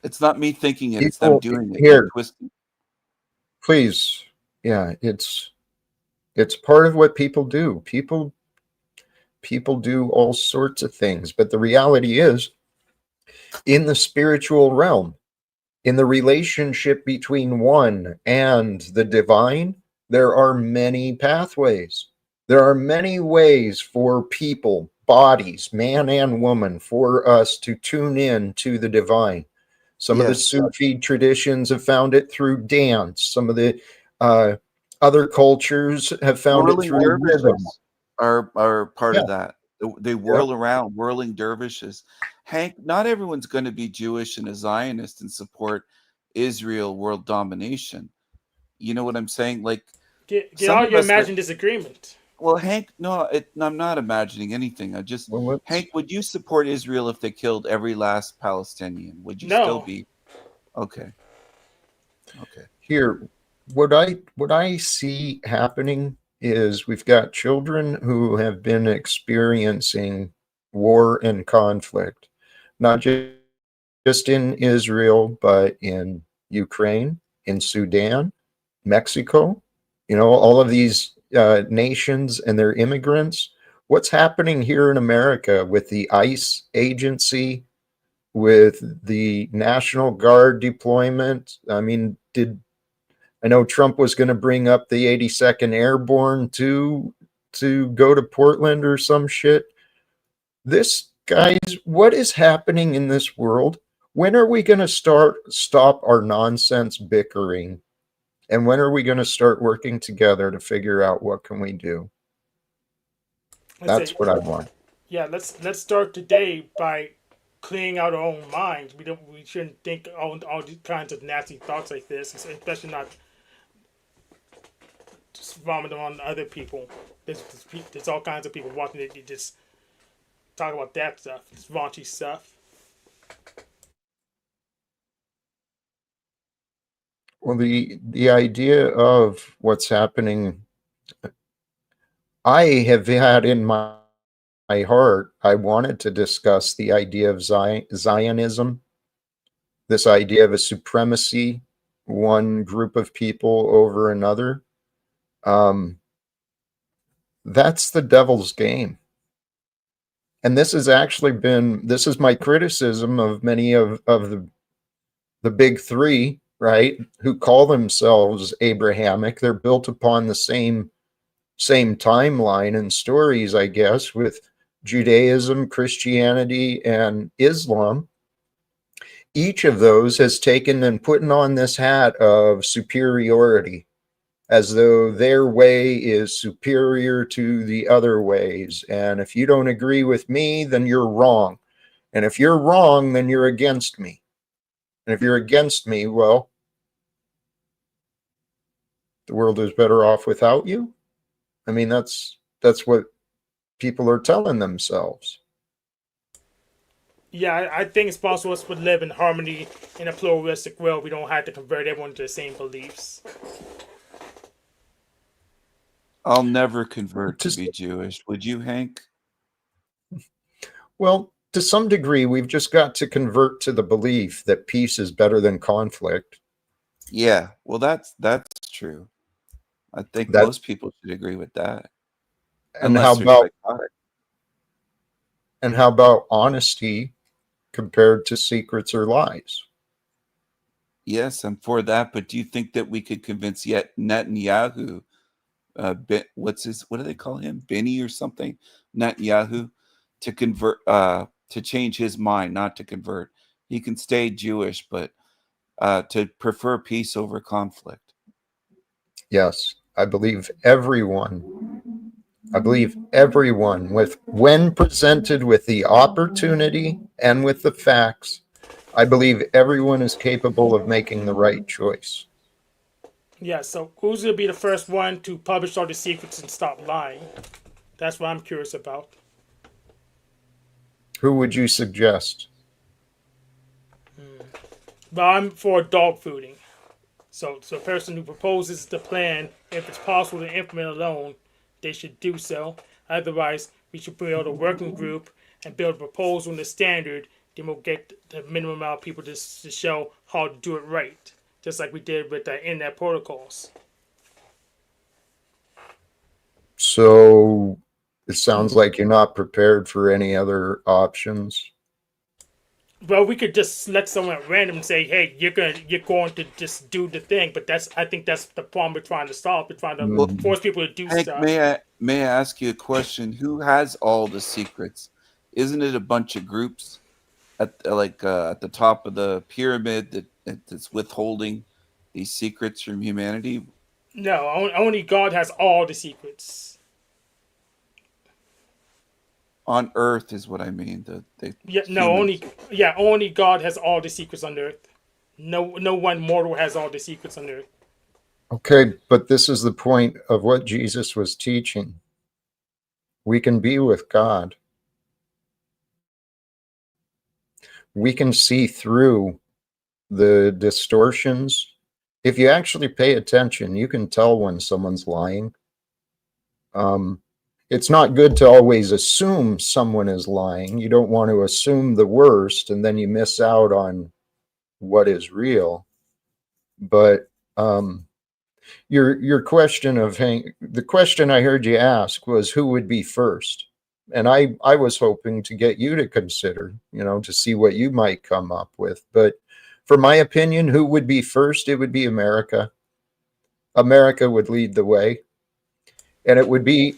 It's not me thinking it; it's them people doing it. They're here, twisting. please. Yeah, it's part of what people do. People do all sorts of things, but the reality is, in the spiritual realm, in the relationship between one and the divine, there are many pathways. There are many ways for people, bodies, man and woman, for us to tune in to the divine. Some of the Yes, Sufi traditions have found it through dance. Some of the uh, other cultures have found it whirling through rhythm. dervishes are part Yeah, of that. They yep. whirl around, whirling dervishes. Hank, not everyone's going to be Jewish and a Zionist and support Israel world domination. You know what I'm saying? Like Get Some all of your us are. imagined disagreement. Well, Hank, no, I'm not imagining anything. Well, let's Hank, would you support Israel if they killed every last Palestinian? Would you still No. be okay? Okay. here. What I see happening is we've got children who have been experiencing war and conflict, not just in Israel, but in Ukraine, in Sudan, Mexico, all of these nations and their immigrants. What's happening here in America with the ICE agency, with the National Guard deployment? I mean, I know Trump was going to bring up the 82nd Airborne to go to Portland or some shit. This, guys, what is happening in this world? When are we going to stop our nonsense bickering? And when are we going to start working together to figure out what can we do? I That's say, what I want. yeah. Let's start today by clearing out our own minds. We shouldn't think all these kinds of nasty thoughts like this, especially not just vomit them on other people. There's all kinds of people watching it. You just talk about that stuff, this raunchy stuff. Well, the idea of what's happening, I have had in my heart, I wanted to discuss the idea of Zionism, this idea of a supremacy, one group of people over another. That's the devil's game. And this is my criticism of many of the big three, right, who call themselves Abrahamic. They're built upon the same timeline and stories, I guess, with Judaism, Christianity, and Islam. Each of those has taken and putting on this hat of superiority, as though their way is superior to the other ways. And if you don't agree with me, then you're wrong. And if you're wrong, then you're against me. And if you're against me, well, the world is better off without you. I mean, that's what people are telling themselves. Yeah, I think it's possible us would live in harmony in a pluralistic world. We don't have to convert everyone to the same beliefs. I'll never convert to Just, be Jewish. Would you, Hank? well, to some degree, we've just got to convert to the belief that peace is better than conflict. Yeah. Well, that's true. I think That most people should agree with that, and how unless they're about psychotic. honesty compared to secrets or lies? Yes, I'm for that. But do you think that we could convince yet Netanyahu? What do they call him? Benny or something? Netanyahu to convert, to change his mind, not to convert. He can stay Jewish, but to prefer peace over conflict. Yes, I believe everyone when presented with the opportunity and with the facts, I believe everyone is capable of making the right choice. Yeah, so who's going to be the first one to publish all the secrets and stop lying? That's what I'm curious about. Who would you suggest? But I'm for dog fooding. So a person who proposes the plan, if it's possible to implement alone, they should do so. Otherwise, we should build a working group and build a proposal and a standard. Then we'll get the minimum amount of people to show how to do it right, just like we did with the internet protocols. So it sounds like you're not prepared for any other options. Well, we could just select someone at random and say, "Hey, you're going to just do the thing." But I think that's the problem we're trying to solve. We're trying to force people to do Hank, stuff. may I ask you a question? Who has all the secrets? Isn't it a bunch of groups at the top of the pyramid that's withholding these secrets from humanity? No, only God has all the secrets. On Earth is what I mean. Only God has all the secrets on earth. No one mortal has all the secrets on earth. Okay, but this is the point of what Jesus was teaching. We can be with God. We can see through the distortions. If you actually pay attention, you can tell when someone's lying. It's not good to always assume someone is lying. You don't want to assume the worst, and then you miss out on what is real. But your question of the question I heard you ask was who would be first, and I was hoping to get you to consider, to see what you might come up with. But for my opinion, who would be first? It would be America. America would lead the way, and it would be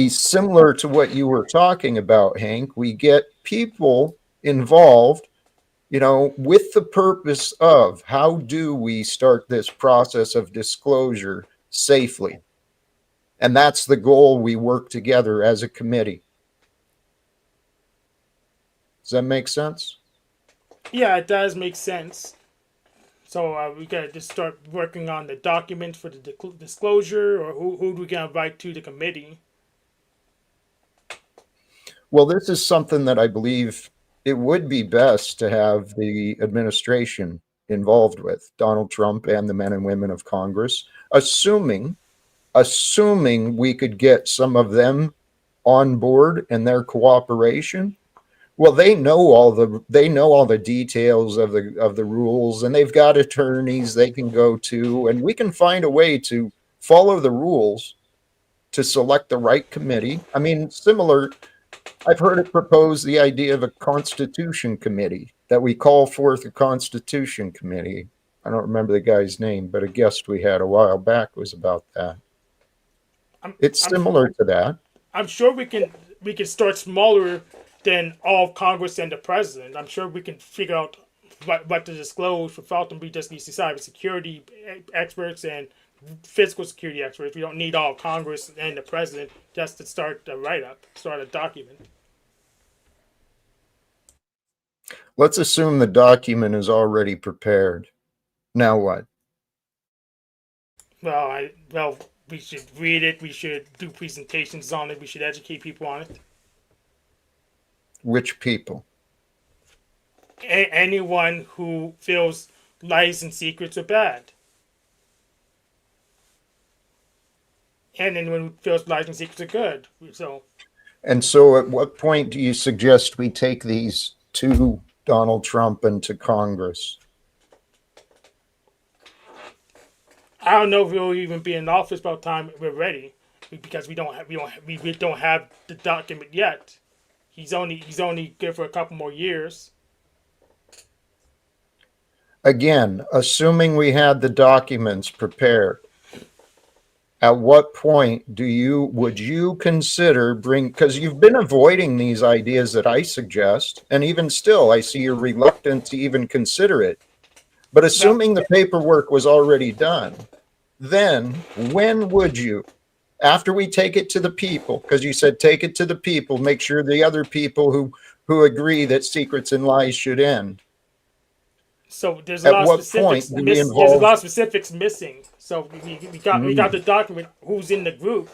similar to what you were talking about, Hank. We get people involved, with the purpose of how do we start this process of disclosure safely? And that's the goal. We work together as a committee. Does that make sense? Yeah, it does make sense. So we gotta just start working on the document for the disclosure, or who do we gonna invite to the committee? Well, this is something that I believe it would be best to have the administration involved with, Donald Trump and the men and women of Congress, assuming we could get some of them on board and their cooperation. Well, they know all the details of the rules, and they've got attorneys they can go to, and we can find a way to follow the rules to select the right committee. I mean, similar, I've heard it proposed the idea of a constitution committee, that we call forth a constitution committee. I don't remember the guy's name, but a guest we had a while back was about that. It's similar to that. I'm sure we can start smaller than all of Congress and the president. I'm sure we can figure out what to disclose without them. We just need cybersecurity experts and physical security experts. We don't need all of Congress and the president just to start a write-up, start a document. Let's assume the document is already prepared. Now what? Well, we should read it. We should do presentations on it. We should educate people on it. Which people? Anyone who feels lies and secrets are bad. And anyone who feels lies and secrets are good. And so at what point do you suggest we take these to Donald Trump and to Congress? I don't know if we'll even be in office by the time we're ready, because we don't have the document yet. He's only good for a couple more years. Again, assuming we had the documents prepared, at what point would you consider because you've been avoiding these ideas that I suggest, and even still, I see you're reluctant to even consider it. But assuming the paperwork was already done, then when would you, after we take it to the people, because you said take it to the people, make sure the other people who agree that secrets and lies should end. So there's a lot of specifics. There's a lot of specifics missing. So we got the document. Who's in the group?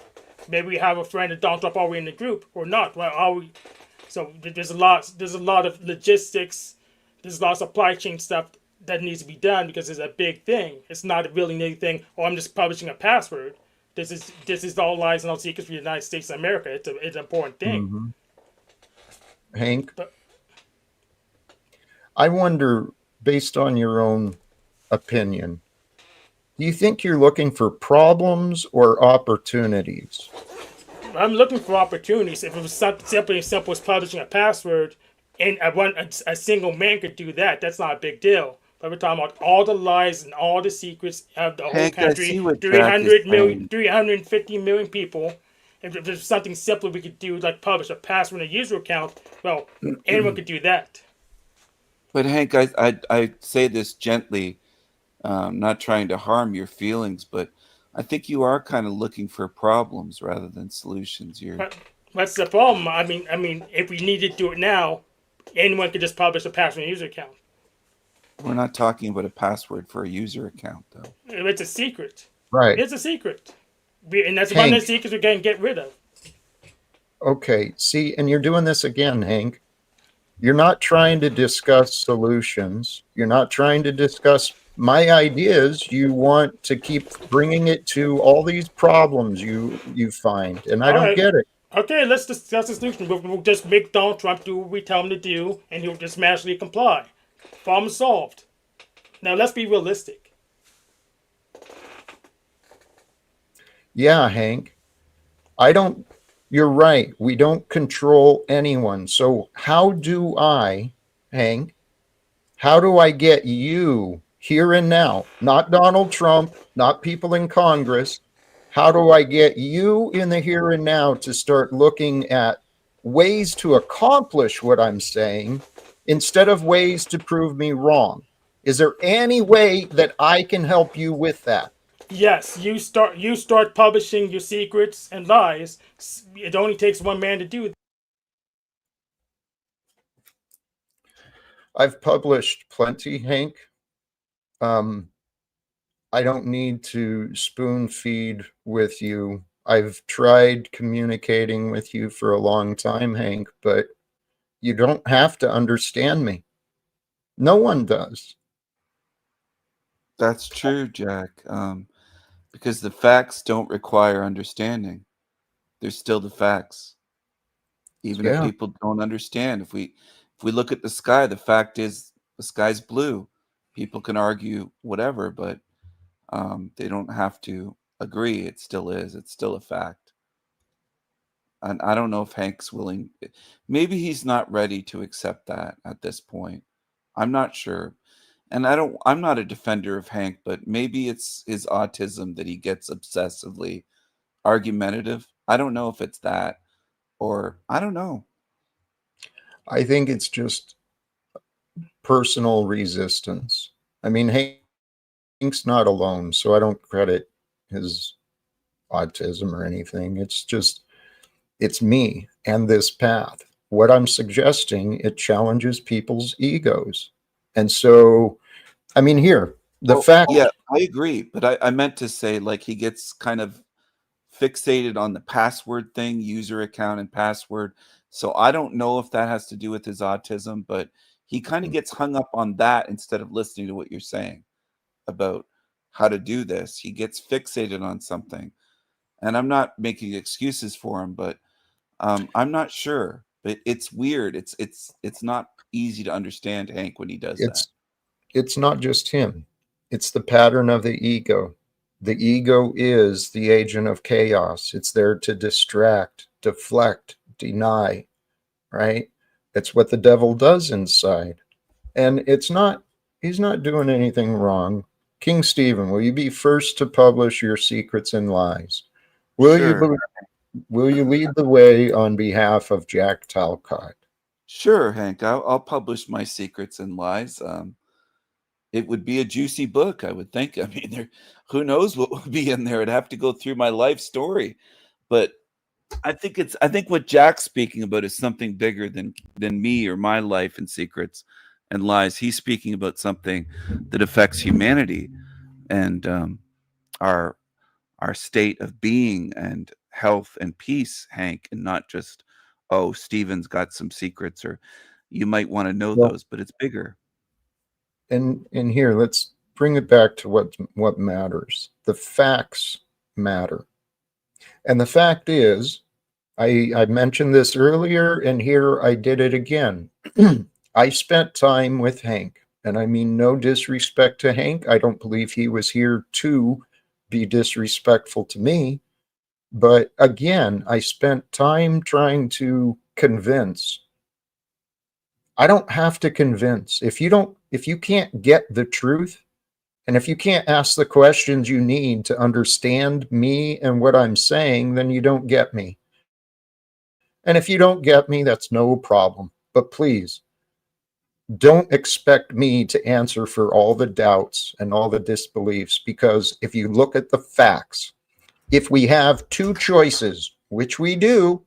Maybe we have a friend of Donald Trump already in the group or not. Well, are we? So there's a lot of logistics. There's a lot of supply chain stuff that needs to be done, because it's a big thing. It's not a really nitty thing. Oh, I'm just publishing a password. This is all lies and all secrets for the United States of America. It's an important thing. Mm-hmm. Hank, I wonder, based on your own opinion, do you think you're looking for problems or opportunities? I'm looking for opportunities. If it was simply as simple as publishing a password, and a single man could do that, that's not a big deal. But we're talking about all the lies and all the secrets of the whole country, 350 million people. If there's something simple we could do, like publish a password and a user account, well, anyone could do that. But Hank, I say this gently, not trying to harm your feelings, but I think you are kind of looking for problems rather than solutions. What's the problem? I mean, if we needed to do it now, anyone could just publish a password and user account. We're not talking about a password for a user account, though. It's a secret. Right. It's a secret. And that's one of Hank. the secrets we're going to get rid of. Okay. See, and you're doing this again, Hank. You're not trying to discuss solutions. You're not trying to discuss my ideas. You want to keep bringing it to all these problems you find, and I All don't right. get it. Okay, let's discuss the solution. We'll just make Donald Trump do what we tell him to do, and he'll just magically comply. Problem solved. Now, let's be realistic. Yeah, Hank. I don't, you're right. We don't control anyone. So, how do I, Hank, how do I get you here and now, not Donald Trump, not people in Congress? How do I get you in the here and now to start looking at ways to accomplish what I'm saying instead of ways to prove me wrong? Is there any way that I can help you with that? Yes, you start publishing your secrets and lies. It only takes one man to do that. I've published plenty, Hank. Um, I don't need to spoon feed with you. I've tried communicating with you for a long time, Hank, but you don't have to understand me. No one does. That's true, Jack. Because the facts don't require understanding. They're still the facts, even if Yeah, people don't understand. If we look at the sky, the fact is the sky's blue. People can argue whatever, but they don't have to agree. It still is. It's still a fact. And I don't know if Hank's willing. Maybe he's not ready to accept that at this point. I'm not sure. And I'm not a defender of Hank, but maybe it's his autism that he gets obsessively argumentative. I don't know if it's that, or I don't know. I think it's just personal resistance. I mean, Hank's not alone, so I don't credit his autism or anything. It's just, it's me and this path. What I'm suggesting, it challenges people's egos. And so, I mean, here, the Well, fact, yeah, I agree, but I meant to say like he gets kind of fixated on the password thing, user account and password. So I don't know if that has to do with his autism, but he kind of gets hung up on that instead of listening to what you're saying about how to do this. He gets fixated on something. And I'm not making excuses for him, but I'm not sure. But it's weird. It's not easy to understand Hank when he does that. it's not just him. It's the pattern of the ego. The ego is the agent of chaos. It's there to distract, deflect, deny, right? It's what the devil does inside. And he's not doing anything wrong. King Stephen, will you be first to publish your secrets and lies? Will you Sure. will you lead the way on behalf of Jack Talcott? Sure, Hank. I'll publish my secrets and lies. It would be a juicy book, I would think. I mean, who knows what would be in there? I'd have to go through my life story. But I think what Jack's speaking about is something bigger than me or my life and secrets and lies. He's speaking about something that affects humanity and our our state of being and health and peace, Hank, and not just, oh, Steven's got some secrets, or you might want to know Well, those, but it's bigger. and here, let's bring it back to what matters. The facts matter. And the fact is, I mentioned this earlier, and here I did it again. I spent time with Hank, and I mean no disrespect to Hank. I don't believe he was here to be disrespectful to me. But again, I spent time trying to convince. I don't have to convince. If you can't get the truth, and if you can't ask the questions you need to understand me and what I'm saying, then you don't get me. And if you don't get me, that's no problem. But please, don't expect me to answer for all the doubts and all the disbeliefs, because if you look at the facts, if we have two choices, which we do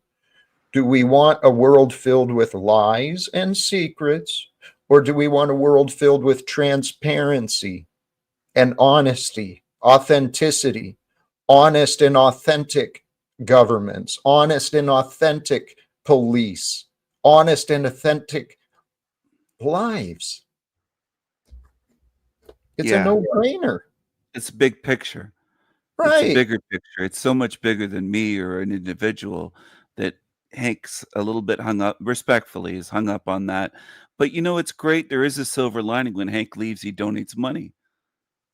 we want a world filled with lies and secrets, or do we want a world filled with transparency and honesty, authenticity, honest and authentic governments, honest and authentic police, honest and authentic lives. It's a Yeah, no-brainer, it's big picture. It's a right? bigger picture. It's so much bigger than me or an individual that Hank's a little bit hung up, respectfully, is hung up on that. But you know, it's great. There is a silver lining. When Hank leaves, he donates money.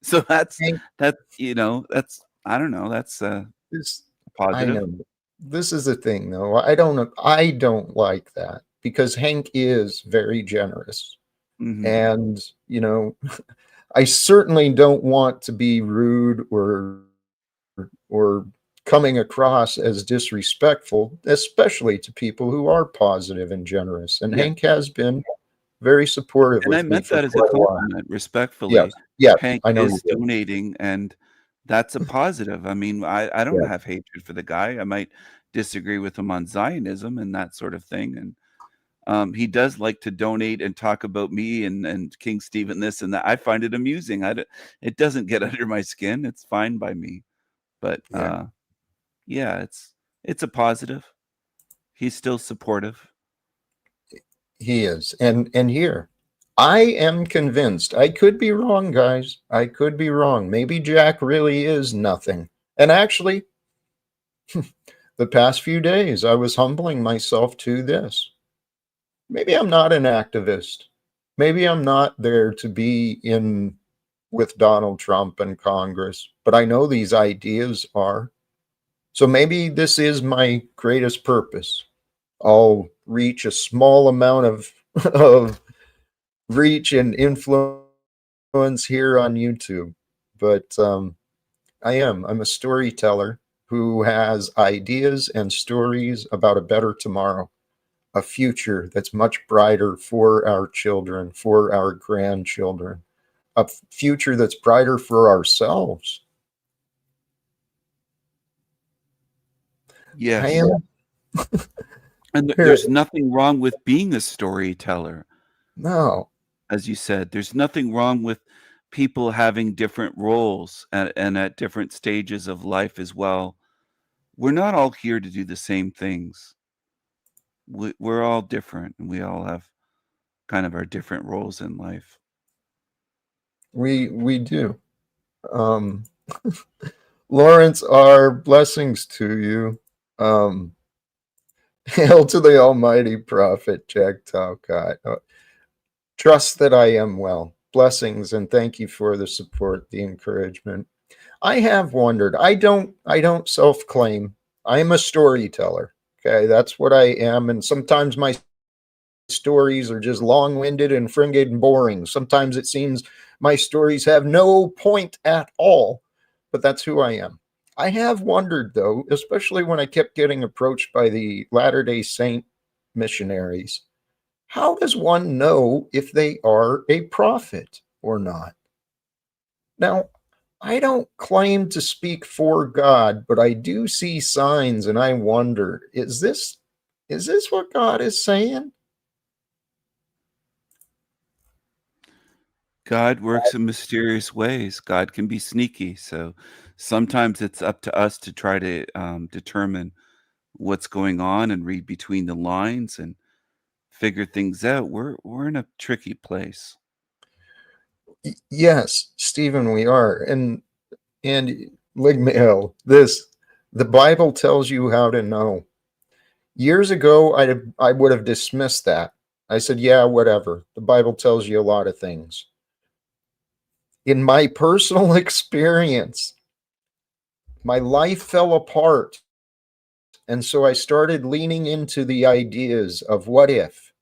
So Hank, that's I don't know. That's this, I positive. know. This is the thing, though. I don't like that because Hank is very generous, Hmm. and I certainly don't want to be rude or coming across as disrespectful, especially to people who are positive and generous. And Yeah. Hank has been very supportive And I with me meant for that as a quite a while. compliment, Yes, respectfully. yes, Hank I know you is did. donating, and that's a positive. I mean, I don't Yeah, have hatred for the guy. I might disagree with him on Zionism and that sort of thing, and he does like to donate and talk about me and King Stephen this and that. I find it amusing. It doesn't get under my skin. It's fine by me. But yeah, yeah, it's a positive. He's still supportive. he is. And here, I am convinced. I could be wrong, guys. I could be wrong. Maybe Jack really is nothing. And actually, the past few days, I was humbling myself to this. Maybe I'm not an activist. Maybe I'm not there to be in with Donald Trump and Congress, but I know these ideas are. So maybe this is my greatest purpose. I'll reach a small amount of of reach and influence here on YouTube, but I'm a storyteller who has ideas and stories about a better tomorrow, a future that's much brighter for our children, for our grandchildren, a future that's brighter for ourselves. I Yes. am And here. there's nothing wrong with being a storyteller. No, As you said, there's nothing wrong with people having different roles and at different stages of life as well. We're not all here to do the same things. We're all different, and we all have kind of our different roles in life. we do. Um, Lawrence, our blessings to you. Hail to the Almighty Prophet Jack Talcott. Trust that I am well. Blessings and thank you for the support, the encouragement. I have wondered. I don't self-claim. I'm a storyteller. Okay, that's what I am. And sometimes my stories are just long-winded and friggin' boring. Sometimes it seems my stories have no point at all, but that's who I am. I have wondered though, especially when I kept getting approached by the Latter-day Saint missionaries, how does one know if they are a prophet or not? Now, I don't claim to speak for God, but I do see signs and I wonder, is this what God is saying? God works in mysterious ways. God can be sneaky. So sometimes it's up to us to try to determine what's going on and read between the lines and figure things out. We're in a tricky place. Yes, Stephen, we are. And Ligmail, the Bible tells you how to know. Years ago, I would have dismissed that. I said, yeah, whatever. The Bible tells you a lot of things. In my personal experience, my life fell apart. And so I started leaning into the ideas of what if?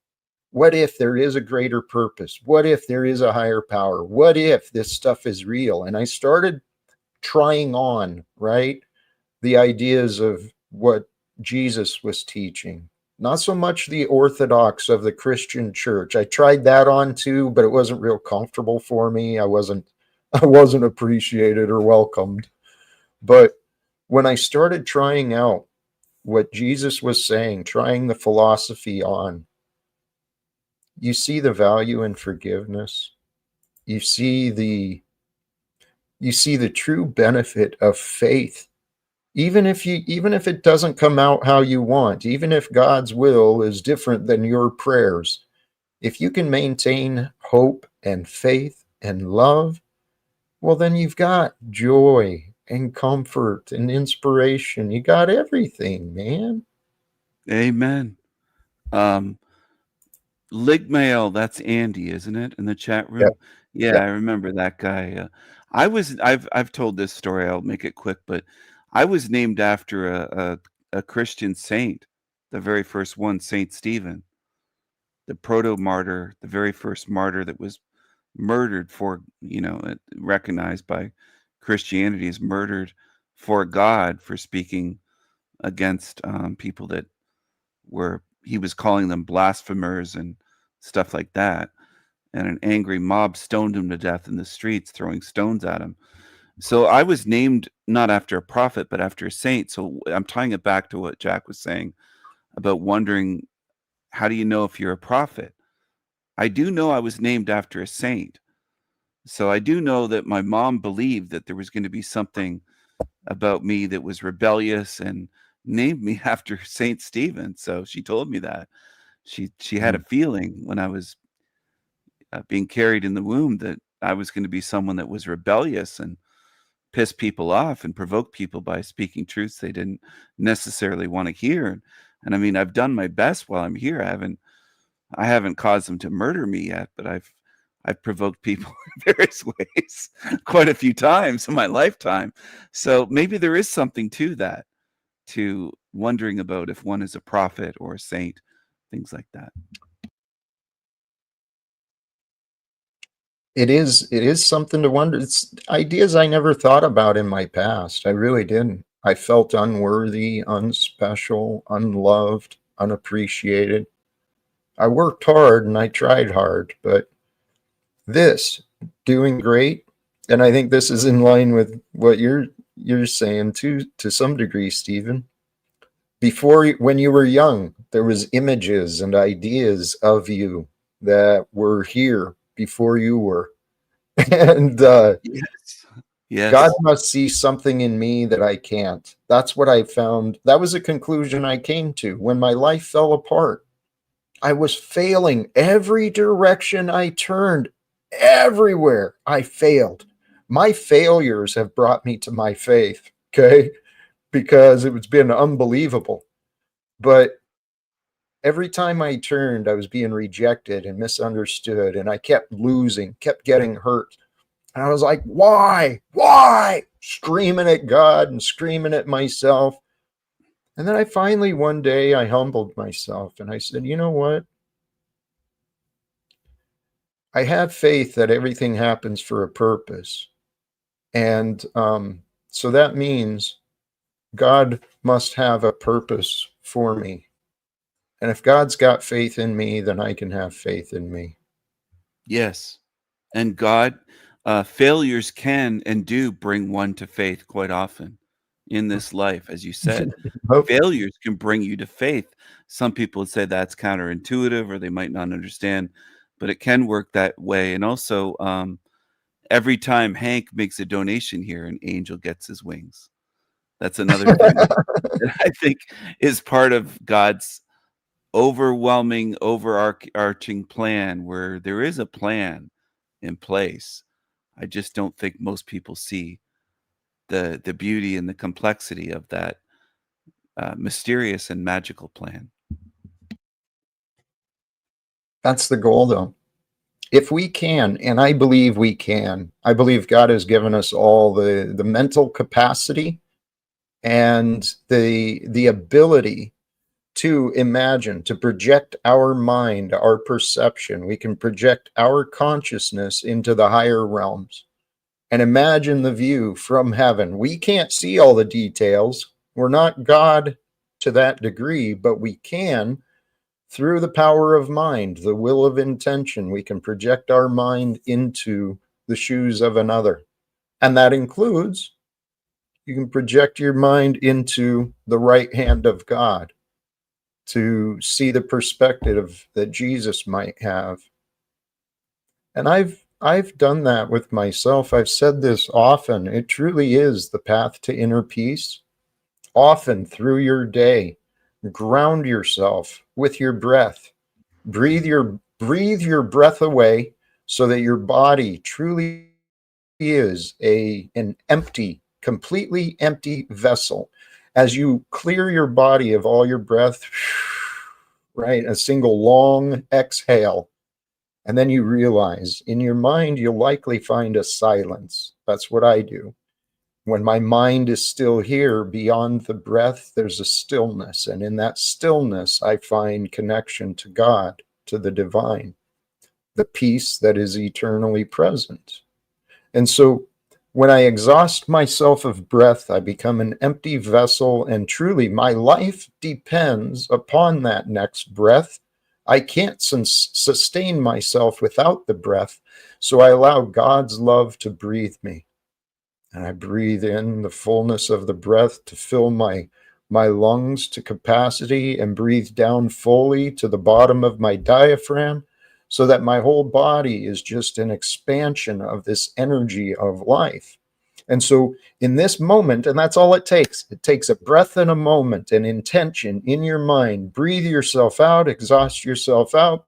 What if there is a greater purpose? What if there is a higher power? What if this stuff is real? And I started trying on, right? The ideas of what Jesus was teaching. Not so much the orthodox of the Christian church. I tried that on too, but it wasn't real comfortable for me. I wasn't appreciated or welcomed. But when I started trying out what Jesus was saying, trying the philosophy on, you see the value in forgiveness. You see you see the true benefit of faith. Even if it doesn't come out how you want, even if God's will is different than your prayers, if you can maintain hope and faith and love, well, then you've got joy and comfort and inspiration. You got everything, man. Amen. Ligmail, that's Andy, isn't it, in the chat Yeah. room? Yeah, Yeah. I remember that guy. I've told this story. I'll make it quick, but I was named after a Christian saint, the very first one, Saint Stephen, the proto martyr, the very first martyr that was murdered for, recognized by Christianity as murdered for God for speaking against people that he was calling them blasphemers and stuff like that. And an angry mob stoned him to death in the streets, throwing stones at him. So I was named not after a prophet, but after a saint. So I'm tying it back to what Jack was saying about wondering, how do you know if you're a prophet? I do know I was named after a saint. So I do know that my mom believed that there was going to be something about me that was rebellious and named me after Saint Stephen. So she told me that. She had a feeling when I was being carried in the womb that I was going to be someone that was rebellious and piss people off and provoke people by speaking truths they didn't necessarily want to hear. And I mean, I've done my best while I'm here. I haven't caused them to murder me yet, but I've provoked people in various ways quite a few times in my lifetime. So maybe there is something to that, to wondering about if one is a prophet or a saint, things like that. It is something to wonder. It's ideas I never thought about in my past. I really didn't. I felt unworthy, unspecial, unloved, unappreciated. I worked hard and I tried hard, but this, doing great, and I think this is in line with what you're saying too, to some degree, Stephen. Before, when you were young, there was images and ideas of you that were here before you were. And Yes. Yes. God must see something in me that I can't. That's what I found. That was a conclusion I came to when my life fell apart. I was failing every direction I turned. Everywhere I failed. My failures have brought me to my faith, okay? Because it's been unbelievable. But every time I turned, I was being rejected and misunderstood, and I kept losing, kept getting hurt. And I was like, why? Why? Screaming at God and screaming at myself. And then I finally, one day, I humbled myself and I said, you know what? I have faith that everything happens for a purpose. And so that means God must have a purpose for me. And if God's got faith in me, then I can have faith in me. Yes. And God, failures can and do bring one to faith quite often in this life, as you said. Failures can bring you to faith. Some people would say that's counterintuitive or they might not understand, but it can work that way. And also, every time Hank makes a donation here, an angel gets his wings. That's another thing that I think is part of God's overwhelming, overarching plan, where there is a plan in place. I just don't think most people see the beauty and the complexity of that mysterious and magical plan. That's the goal, though. If we can, and I believe we can, I believe God has given us all the mental capacity and the ability to imagine, to project our mind, our perception. We can project our consciousness into the higher realms and imagine the view from heaven. We can't see all the details. We're not God to that degree, but we can, through the power of mind, the will of intention, we can project our mind into the shoes of another. And that includes, you can project your mind into the right hand of God to see the perspective that Jesus might have. And I've I've done that with myself. I've said this often. It truly is the path to inner peace. Often through your day, ground yourself with your breath. Breathe your breath away so that your body truly is an empty, completely empty vessel. As you clear your body of all your breath, right, a single long exhale, and then you realize in your mind you'll likely find a silence. That's what I do. When my mind is still here beyond the breath, there's a stillness. And in that stillness, I find connection to God, to the divine, the peace that is eternally present. And so when I exhaust myself of breath, I become an empty vessel. And truly, my life depends upon that next breath. I can't sustain myself without the breath. So I allow God's love to breathe me. And I breathe in the fullness of the breath to fill my lungs to capacity, and breathe down fully to the bottom of my diaphragm, so that my whole body is just an expansion of this energy of life. And so in this moment, and that's all it takes a breath and a moment, an intention in your mind. Breathe yourself out, exhaust yourself out,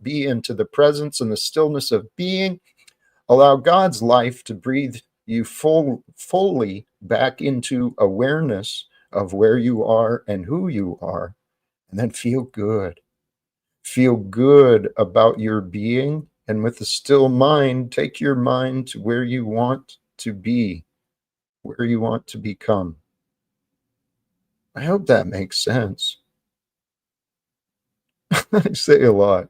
be into the presence and the stillness of being. Allow God's life to breathe you fully back into awareness of where you are and who you are, and then feel good. Feel good about your being, and with a still mind, take your mind to where you want to be, where you want to become. I hope that makes sense. I say a lot.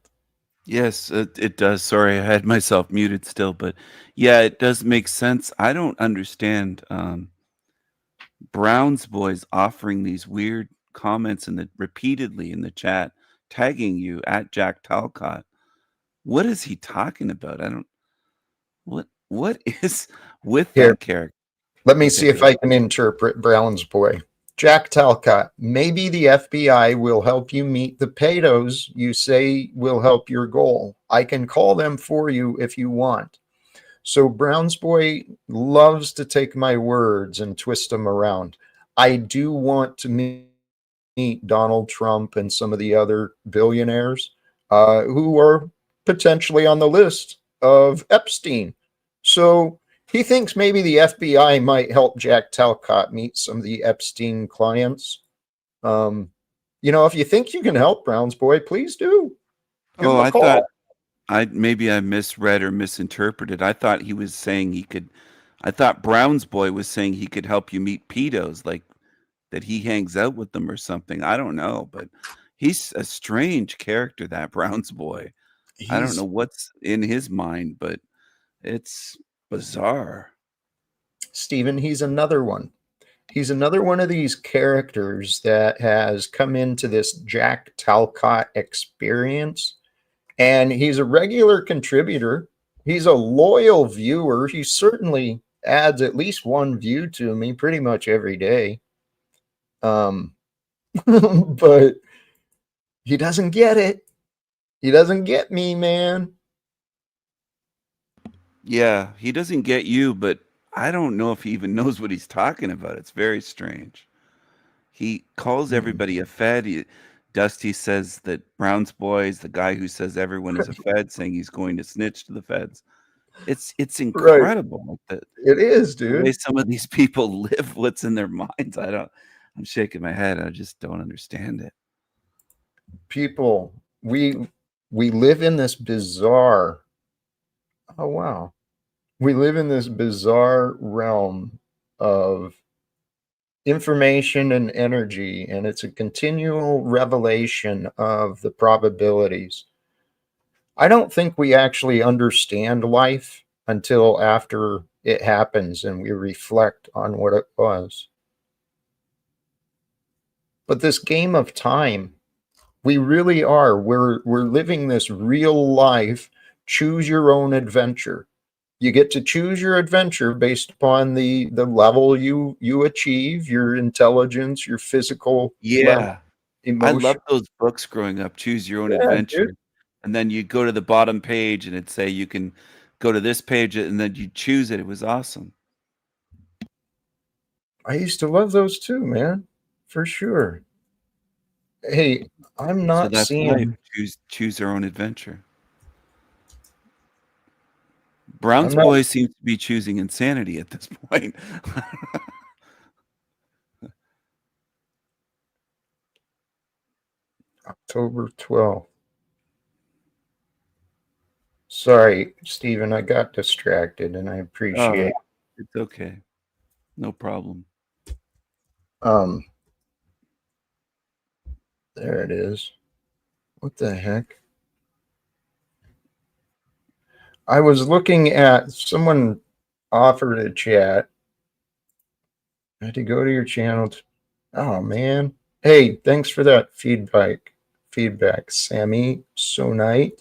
Yes, it does. Sorry, I had myself muted still, but yeah, it does make sense. I don't understand Brown's boys offering these weird comments repeatedly in the chat, tagging you at Jack Talcott. What is he talking about? I don't. What is with Here, that character? let me Okay, see go if ahead. I can interpret Brown's boy. Jack Talcott, maybe the FBI will help you meet the pedos you say will help your goal. I can call them for you if you want. So Brown's boy loves to take my words and twist them around. I do want to meet Donald Trump and some of the other billionaires who are potentially on the list of Epstein. So he thinks maybe the FBI might help Jack Talcott meet some of the Epstein clients. If you think you can help Brown's boy, please do. Give Oh, him a I thought call. I misread or misinterpreted. I thought he was saying he could. I thought Brown's boy was saying he could help you meet pedos, like that he hangs out with them or something. I don't know, but he's a strange character, that Brown's boy. I don't know He's what's in his mind, but it's bizarre. Stephen, he's another one. He's another one of these characters that has come into this Jack Talcott experience, and he's a regular contributor. He's a loyal viewer. He certainly adds at least one view to me pretty much every day. Um, but he doesn't get it. He doesn't get me, man. Yeah, he doesn't get you, but I don't know if he even knows what he's talking about. It's very strange. He calls everybody a Fed. Dusty says that Brown's boy is the guy who says everyone is a Fed, saying he's going to snitch to the Feds. It's Right. incredible It is, the way dude. some of these people live, what's in their minds. I'm shaking my head. I just don't understand it. People, we live in this bizarre. Oh wow. We live in this bizarre realm of information and energy, and it's a continual revelation of the probabilities. I don't think we actually understand life until after it happens and we reflect on what it was. But this game of time, we really are. We're living this real life, choose your own adventure. You get to choose your adventure based upon the level you achieve, your intelligence, your physical level, Yeah. I emotion. loved those books growing up, Choose Your Own Yeah, Adventure. dude. and then you go to the bottom page and it'd say you can go to this page, and then you choose it. It was awesome. I used to love those too, man, for sure. Hey, I'm So not that's seeing. life. Choose their own adventure. I'm Brown's not. boy seems to be choosing insanity at this point. October 12th. Sorry, Stephen, I got distracted, and I appreciate. It's okay. No problem. Um, there it is. What the heck? I was looking at someone offered a chat. I had to go to your channel. Oh man. Hey, thanks for that feedback, Sammy. So nice.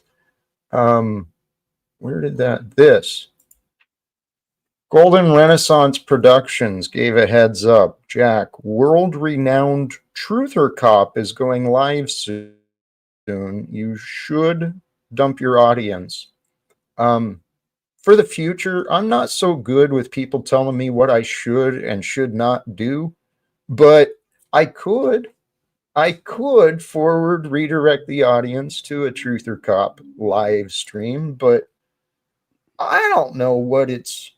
Where did this Golden Renaissance Productions gave a heads up. Jack, world-renowned Truther Cop is going live soon. You should dump your audience. For the future, I'm not so good with people telling me what I should and should not do, but I could forward redirect the audience to a Truther Cop live stream, but I don't know what it's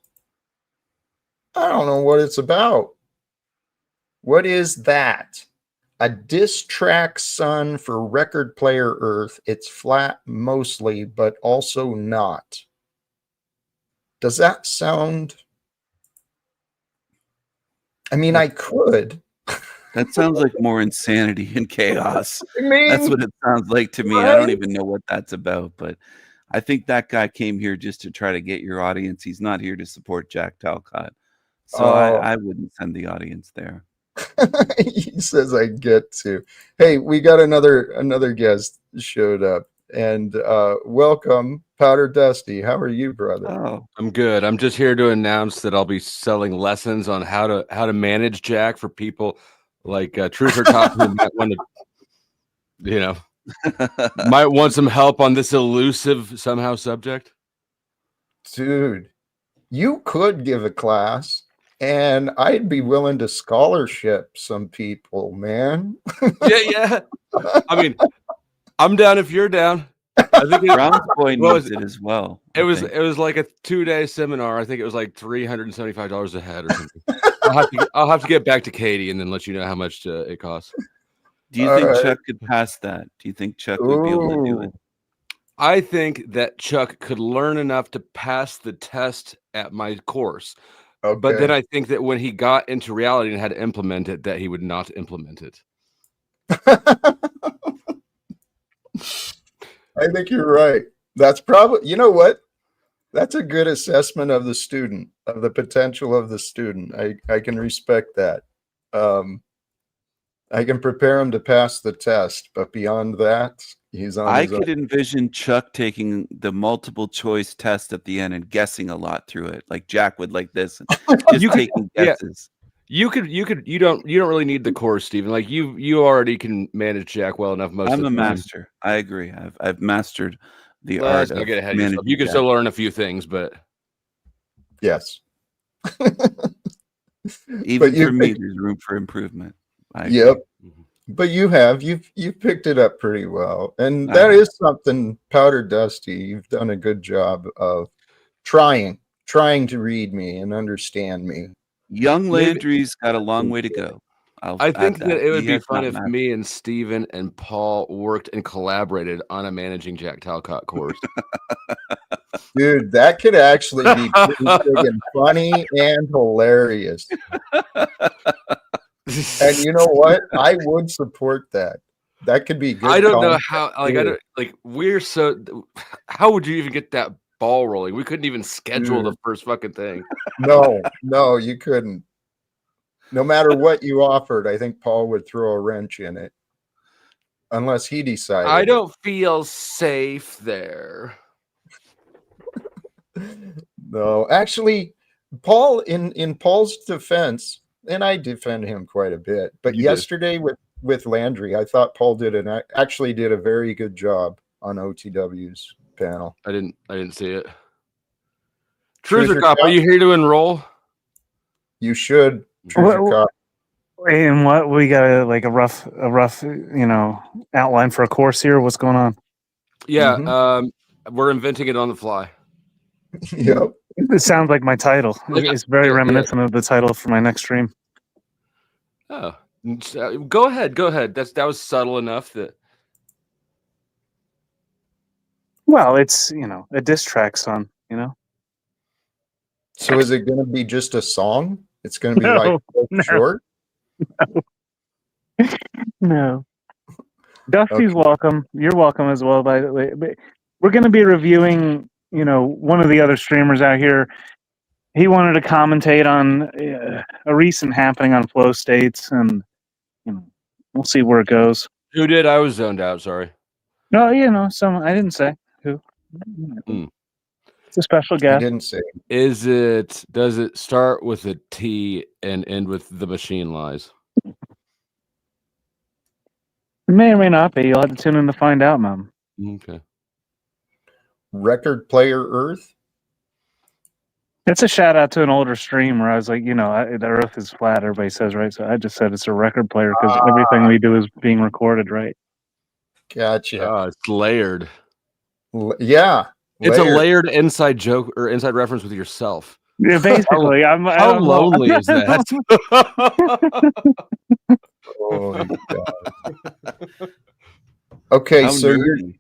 about. What is that? A diss track, son, for Record Player Earth. It's flat mostly, but also not. Does that sound? I mean, I could. That sounds like more insanity and chaos. I mean, That's what it sounds like to me. I right? don't even know what that's about, but I think that guy came here just to try to get your audience. He's not here to support Jack Talcott. So I wouldn't send the audience there. He says I get to. Hey, we got another guest showed up, and welcome, Powder Dusty. How are you, brother? Oh, I'm good. I'm just here to announce that I'll be selling lessons on how to manage Jack for people like Truther Cop who might want to, might want some help on this elusive somehow subject. Dude, you could give a class, and I'd be willing to scholarship some people, man. Yeah. I mean, I'm down if you're down. I think Brown's boy needs it as well. It was like a 2-day seminar. I think it was like $375 a head or something. I'll have to get back to Katie and then let you know how much it costs. Do you think Chuck could pass that? Do you think Chuck would be able to do it? I think that Chuck could learn enough to pass the test at my course. Okay. But then I think that when he got into reality and had to implement it, that he would not implement it. I think you're right. That's probably, you know what? That's a good assessment of the student, of the potential of the student. I can respect that. I can prepare him to pass the test, but beyond that, he's on his own. I could envision Chuck taking the multiple choice test at the end and guessing a lot through it, like Jack would, like this, just taking guesses. You don't really need the course, Stephen. Like you already can manage Jack well enough. I'm a master. I agree. I've mastered the art of get ahead of managing yourself. You can still learn a few things, but yes. Even for me, there's room for improvement. Yep. But you've picked it up pretty well, and that is something, Powder Dusty. You've done a good job of trying to read me and understand me. Young Landry's got a long way to go. I think that it would be fun if me and Steven and Paul worked and collaborated on a managing Jack Talcott course. Dude, that could actually be pretty friggin' funny and hilarious. And you know what? I would support that. That could be good. I don't know how. How would you even get that ball rolling? We couldn't even schedule the first fucking thing. No, you couldn't. No matter what you offered, I think Paul would throw a wrench in it, unless he decided. I don't feel safe there. No, actually, Paul, in Paul's defense, and I defend him quite a bit, but yesterday with Landry, I thought Paul actually did a very good job on OTW's panel. I didn't see it. Truth Truth or or Cop, Cop? are you here to enroll? You should. Truth or What- Cop. And what we got a rough outline for a course here. What's going on? Yeah, Mhm. we're inventing it on the fly. Yep. It sounds like my title. It's very Yeah. reminiscent of the title for my next stream. Oh, go ahead. That was subtle enough that. Well, it's a diss track song. So is it going to be just a song? It's going to be like No. short? No. Dusty's Okay. welcome. You're welcome as well, by the way. But we're going to be reviewing, one of the other streamers out here. He wanted to commentate on a recent happening on flow states, and we'll see where it goes. Who did? I was zoned out. Sorry. No, I didn't say who. Mm. It's a special He guest. didn't say. Does it start with a T and end with the machine lies? It may or may not be. You'll have to tune in to find out, Mom. Okay. Record Player Earth? It's a shout out to an older streamer. I was like, the Earth is flat. Everybody says, right? So I just said it's a record player because everything we do is being recorded, right? Gotcha. Oh, it's layered. Yeah. It's a layered. layered inside joke or inside reference with yourself. Yeah, basically. How lonely is that? Holy God. Okay, How so nerdy.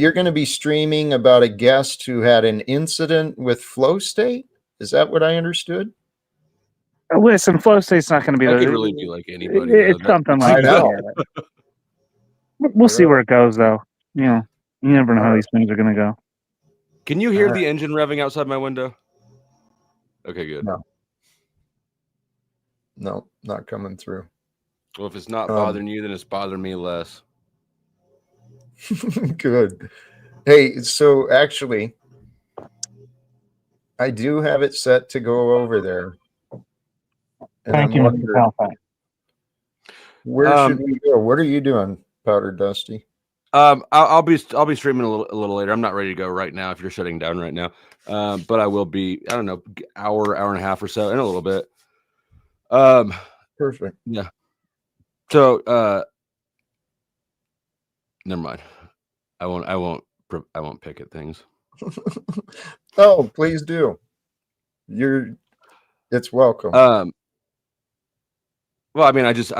you're going to be streaming about a guest who had an incident with flow state? Is that what I understood? Listen, flow state's not going to be That the. could really be like anybody. It's though. something I like know. that. We'll see where it goes, though. You never know how these things are going to go. Can you hear All the engine revving outside my window? Okay, good. No, not coming through. Well, if it's not bothering you, then it's bothering me less. Good. Hey, so actually, I do have it set to go over there. And Thank you, Mr. Talcott. Where should we go? What are you doing, Powder Dusty? I'll be streaming a little later. I'm not ready to go right now if you're shutting down right now. But I will be, I don't know, hour and a half or so in a little bit. Perfect. Yeah. So never mind. I won't pick at things. Oh, please do. It's welcome. Well, I mean, I just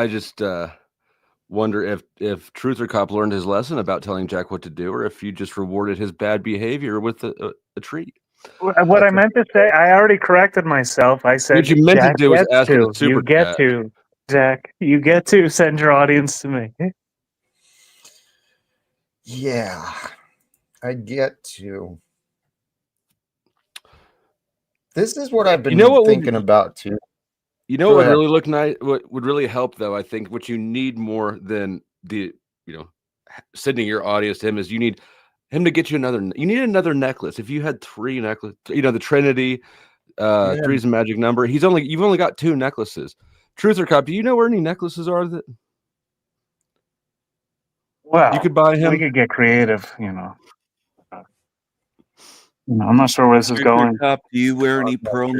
wonder if Truth or Cop learned his lesson about telling Jack what to do, or if you just rewarded his bad behavior with a treat. What I meant to say, I already corrected myself. I said, What you meant Jack to do was gets ask for to. the super You get chat. to, Jack. You get to send your audience to me. Yeah, I get to. This is what I've been thinking about too. You know what would really look nice? What would really help, though, I think, what you need more than sending your audience to him is you need him to get you another. You need another necklace. If you had 3 necklaces, the Trinity, 3 is a magic number. You've only got 2 necklaces. Truth or Cop, do you know where any necklaces are that? Well, you could buy him. We could get creative, I'm not sure where this is going. Cop, do you wear any pearl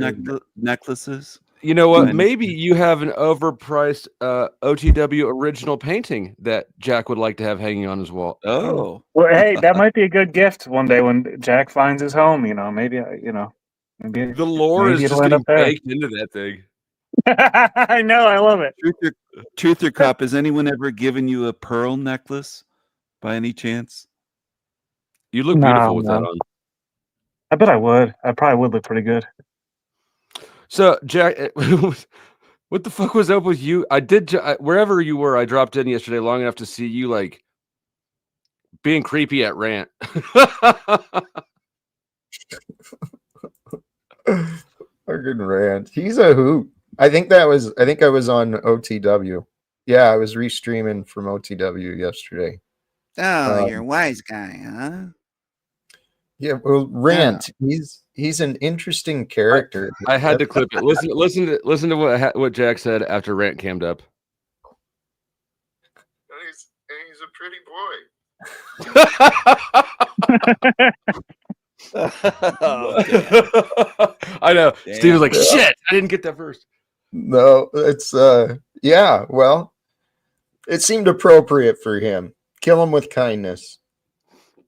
necklaces? You know what? Maybe you have an overpriced OTW original painting that Jack would like to have hanging on his wall. Oh, well, hey, that might be a good gift one day when Jack finds his home. Maybe maybe the lore is just getting baked into that thing. I know, I love it. Truth or Cop, has anyone ever given you a pearl necklace by any chance? You look beautiful with that on. I bet I would. I probably would look pretty good. So, Jack, what the fuck was up with you? Wherever you were, I dropped in yesterday long enough to see you being creepy at Rant. Fucking Rant. He's a hoot. I think I was on OTW. Yeah, I was restreaming from OTW yesterday. Oh, you're a wise guy, huh? Yeah, well, Rant. Yeah. He's an interesting character. I had to clip it. Listen to what Jack said after Rant cammed up. He's a pretty boy. Oh, I know. Steve was like, Yeah. shit, I didn't get that first. No, it's yeah, well, it seemed appropriate for him. Kill him with kindness.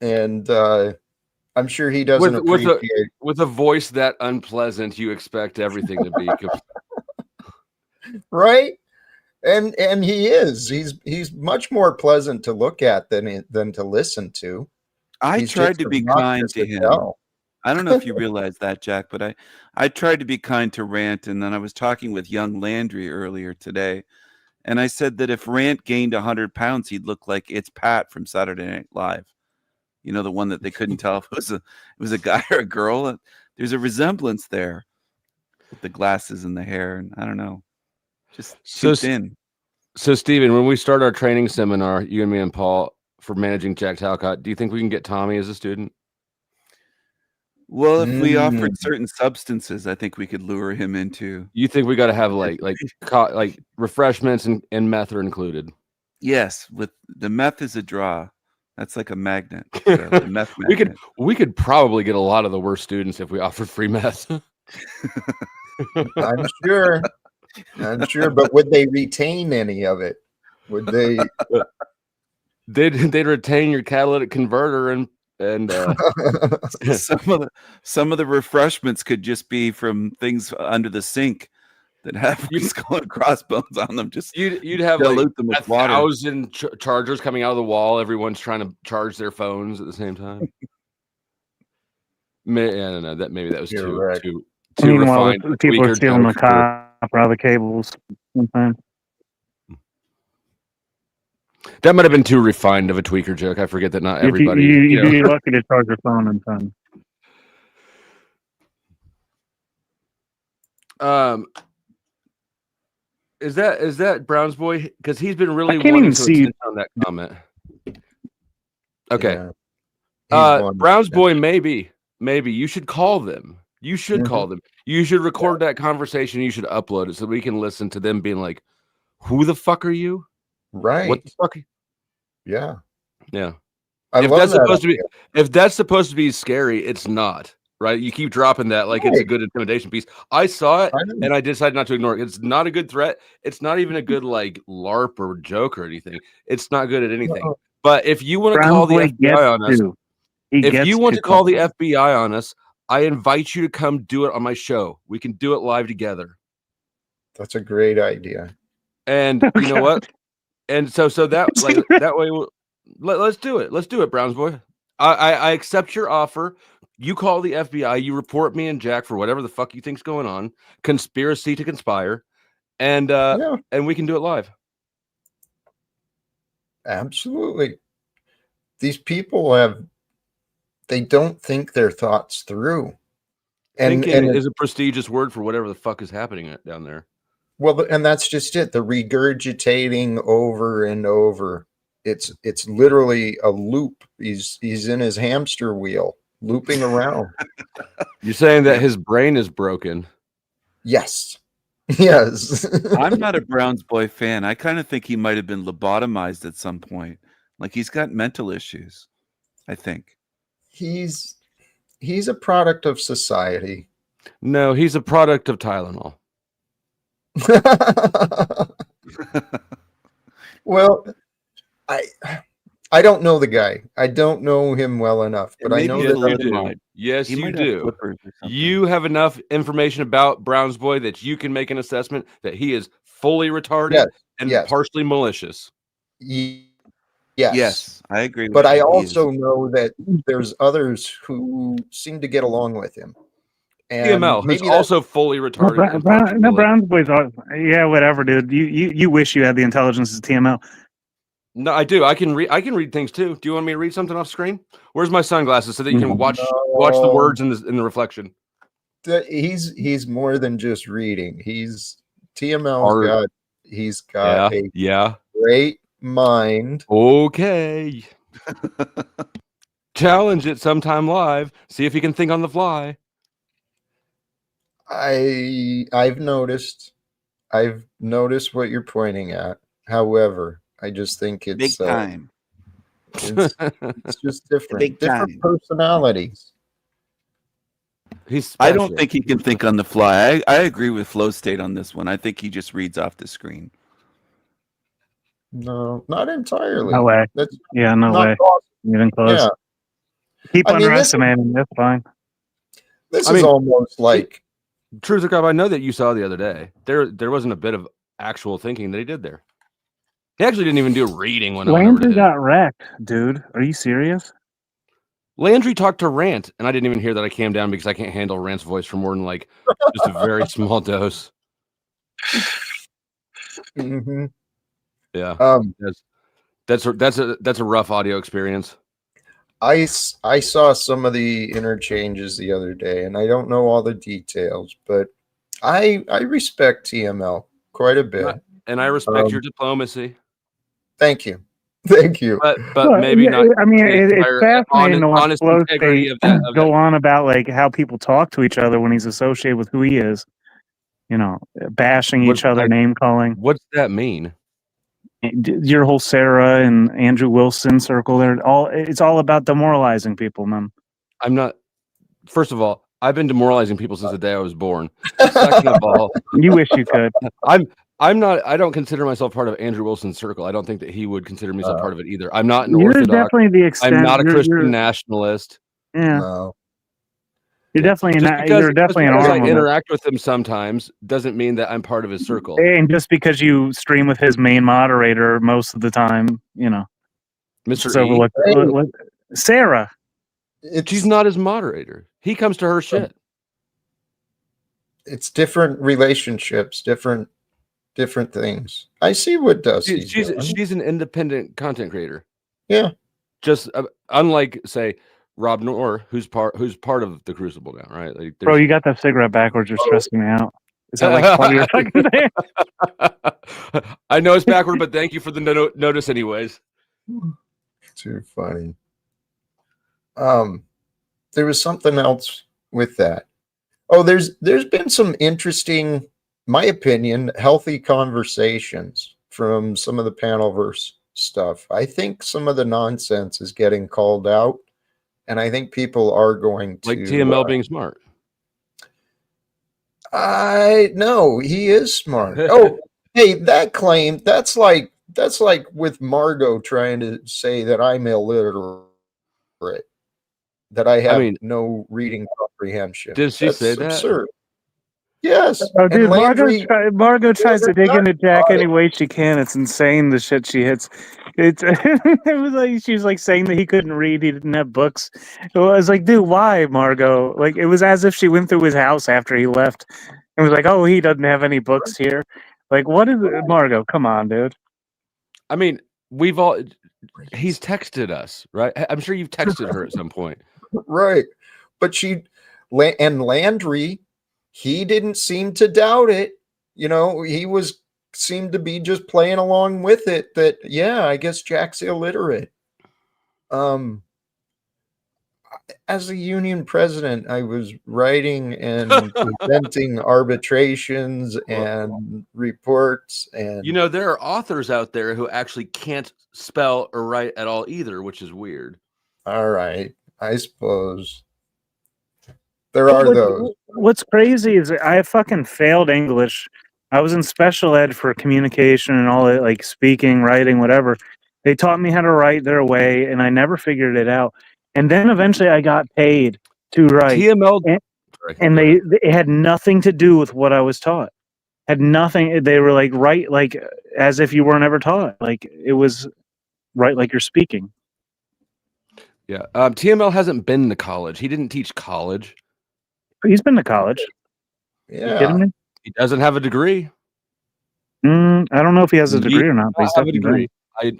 And I'm sure he doesn't appreciate With a voice that unpleasant, you expect everything to be right? And he is. He's much more pleasant to look at than to listen to. I He's tried just to be kind obnoxious to as him. hell. I don't know if you realize that, Jack, but I tried to be kind to Rant, and then I was talking with young Landry earlier today, and I said that if Rant gained 100 pounds, he'd look like It's Pat from Saturday Night Live. You know, the one that they couldn't tell if it was a guy or a girl. There's a resemblance there with the glasses and the hair, and I don't know, just too thin. So, Steven, when we start our training seminar, you and me and Paul, for managing Jack Talcott, do you think we can get Tommy as a student? Well, if we offered certain substances, I think we could lure him into. You think we got to have like refreshments and meth are included? Yes, with the meth is a draw. That's like a magnet. The meth magnet. We could probably get a lot of the worst students if we offered free meth. I'm sure. But would they retain any of it? Would they? They'd retain your catalytic converter and some of the refreshments could just be from things under the sink that have skull and crossbones on them. Just you'd have dilute like them with 1,000 chargers coming out of the wall. Everyone's trying to charge their phones at the same time. I don't know. Maybe that was too Meanwhile, refined. People are stealing the copper out of the cables. Sometimes. That might have been too refined of a tweaker joke. I forget that not everybody. You're lucky to charge your phone in time. Is that Brown's boy? Because he's been really I can't even see on that comment. Okay. Yeah. Brown's boy, maybe you should call them. You should call them. You should record that conversation. You should upload it so we can listen to them being like, "Who the fuck are you? Right? What the fuck?" Yeah. Yeah. If that's supposed to be scary, it's not. Right? You keep dropping that like it's a good intimidation piece. I saw it and I decided not to ignore it. It's not a good threat. It's not even a good like LARP or joke or anything. It's not good at anything. No. But if you want to call the FBI on us, if you want to call the FBI on us, I invite you to come do it on my show. We can do it live together. That's a great idea. And you know what? And so that like that way, let's do it. Let's do it, Browns boy. I accept your offer. You call the FBI. You report me and Jack for whatever the fuck you think's going on. Conspiracy to conspire, and we can do it live. Absolutely. These people they don't think their thoughts through. And is a prestigious word for whatever the fuck is happening down there. Well, and that's just it. The regurgitating over and over. It's literally a loop. He's in his hamster wheel, looping around. You're saying that his brain is broken? Yes. Yes. I'm not a Browns boy fan. I kind of think he might have been lobotomized at some point. Like he's got mental issues, I think. He's a product of society. No, he's a product of Tylenol. Well, I don't know the guy. I don't know him well enough, but I know that you do. Yes, you do. You have enough information about Brown's boy that you can make an assessment that he is fully retarded and partially malicious. Yes, I agree. But I also know that there's others who seem to get along with him. And TML, who's also fully retarded. Brown's boys are, whatever, dude. You wish you had the intelligence as TML. No, I do. I can read things too. Do you want me to read something off screen? Where's my sunglasses so that you can watch the words in the reflection? He's more than just reading. He's got a great mind. Okay. Challenge it sometime live. See if you can think on the fly. I've noticed what you're pointing at. However, I just think it's big time. It's just different. big Different time. personalities. He's I special. don't think he can think on the fly. I agree with Flow State on this one. I think he just reads off the screen. No, not entirely. No way. That's Yeah, no not way. possible. Even close. Yeah. Keep I mean, underestimating. That's fine. This I is mean, almost like Truth or God, I know that you saw the other day. There wasn't a bit of actual thinking that he did there. He actually didn't even do reading when I went over to Landry his. got wrecked, dude. Are you serious? Landry talked to Rant, and I didn't even hear that. I came down because I can't handle Rant's voice for more than like just a very small dose. mhm. Yeah, um that's a rough audio experience. I saw some of the interchanges the other day, and I don't know all the details, but I respect TML quite a bit. And I respect your diplomacy, Thank you. Thank you. but Well, maybe yeah, not. I mean, the it's entire fascinating to watch honest Flow integrity State of that. go on about like how people talk to each other when he's associated with who he is. You know, bashing each other, name calling. What's that mean? Your whole Sarah and Andrew Wilson circle. It's all about demoralizing people, man. I'm not. First of all, I've been demoralizing people since the day I was born. Second of all, You wish you could. I'm not. I don't consider myself part of Andrew Wilson's circle. I don't think that he would consider himself part of it either. I'm not an You're Orthodox. definitely the extent. I'm not a Christian you're, nationalist. Yeah, No. you're Yeah. definitely Just not. because, You're definitely an I arm. interact with him sometimes doesn't mean that I'm part of his circle. And just because you stream with his main moderator most of the time, you know, Mr. just E, overlook Sarah. she's not his moderator. He comes to her shit. It's different relationships, different things. I see what Dusty's doing. She's an independent content creator. Yeah. Just unlike say Rob Noor, who's part of the Crucible now, right? Like, Bro, you got that cigarette backwards. You're stressing me out. Is that like part of your fucking thing? I know it's backward, but thank you for the notice, anyways. Too funny. There was something else with that. Oh, there's been some interesting, my opinion, healthy conversations from some of the Panelverse stuff. I think some of the nonsense is getting called out, and I think people are going to like TML being smart. I know he is smart. Oh, hey, that claim, that's like with Margot trying to say that I'm illiterate, that I have no reading comprehension. Did she say that? Absurd. Yes. Oh, dude, Landry, Margot tries to dig into Jack any way she can. It's insane the shit she hits. It's it was like she was like saying that he couldn't read, he didn't have books. I was like, dude, why, Margot? Like it was as if she went through his house after he left and was like, oh, he doesn't have any books here. Like, what is it, Margot? Come on, dude. I mean, he's texted us, right? I'm sure you've texted her at some point. Right. But Landry, he didn't seem to doubt it. You know, he seemed to be just playing along with it that, yeah, I guess Jack's illiterate. As a union president, I was writing and presenting arbitrations and reports. And, you know, there are authors out there who actually can't spell or write at all either, which is weird. All right. I suppose there are those. What's crazy is I fucking failed English. I was in special ed for communication and all that, like speaking, writing, whatever. They taught me how to write their way, and I never figured it out. And then eventually I got paid to write. TML, and it had nothing to do with what I was taught. Had nothing. They were like, write like as if you weren't ever taught. Like it was write like you're speaking. Yeah. TML hasn't been to college. He didn't teach college. He's been to college. Yeah. You kidding me? He doesn't have a degree. I don't know if he has a degree or not. But he's have a degree.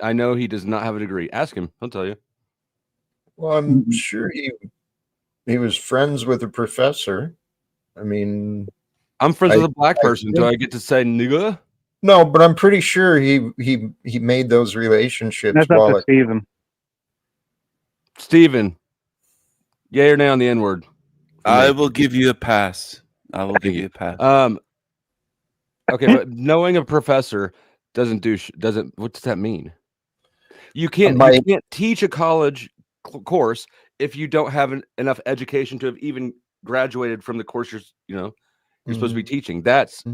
I know he does not have a degree. Ask him. He'll tell you. Well, I'm sure he was friends with a professor. I mean, I'm friends with a black person. Do I get to say nigga? No, but I'm pretty sure he made those relationships. That's up to Steven. Steven, yay or nay on the N-word? I will give you a pass. I will give you a pass. Okay, but knowing a professor doesn't. What does that mean? You can't My- teach a college course if you don't have enough education to have even graduated from the course you're supposed to be teaching. That's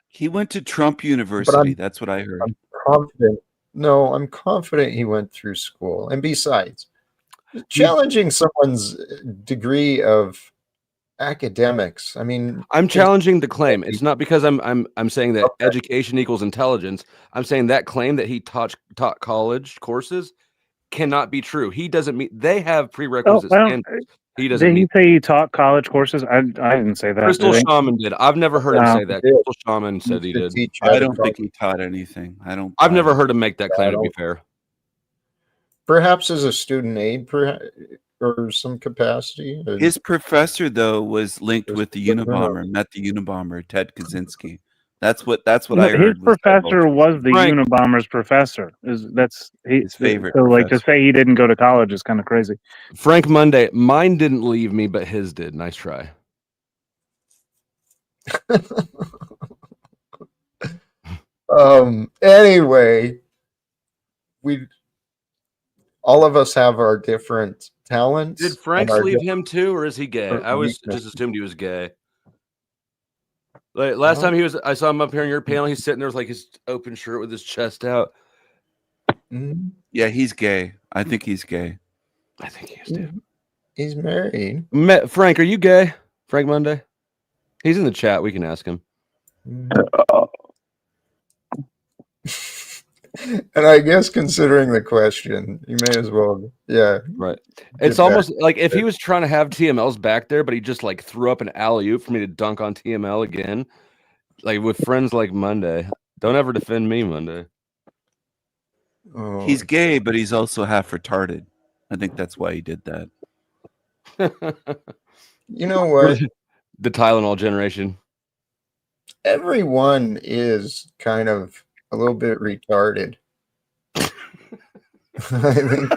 He went to Trump University. That's what I heard. I'm confident. No, I'm confident he went through school. And besides, challenging someone's degree of academics. I mean, I'm challenging the claim. It's not because I'm saying that education equals intelligence. I'm saying that claim that he taught college courses cannot be true. He doesn't meet. They have prerequisites, and he doesn't Did he meet. say he taught college courses? I didn't say that. Crystal did he? Shaman did. I've never heard him say that. did. Crystal Shaman said he did. I don't think he taught anything. I've never heard him make that claim, to be fair. Perhaps as a student aide, or some capacity. His professor, though, was linked with the Unabomber, met the Unabomber, Ted Kaczynski. That's what I heard. His professor was the Unabomber's professor. His favorite. So, like, to say he didn't go to college is kind of crazy. Frank Monday, mine didn't leave me, but his did. Nice try. Anyway, all of us have our different talents. Did Frank leave him too, or is he gay? I was just assumed he was gay. Like last time I saw him up here in your panel. He's sitting there with like his open shirt with his chest out. Yeah, he's gay. I think he's gay. I think he is too. He's married. Frank, are you gay? Frank Monday? He's in the chat. We can ask him. And I guess considering the question, you may as well, yeah. Right. It's almost like if he was trying to have TMLs back there, but he just like threw up an alley-oop for me to dunk on TML again. Like with friends like Monday. Don't ever defend me, Monday. He's gay, but he's also half retarded. I think that's why he did that. You know what? The Tylenol generation. Everyone is kind of a little bit retarded. I think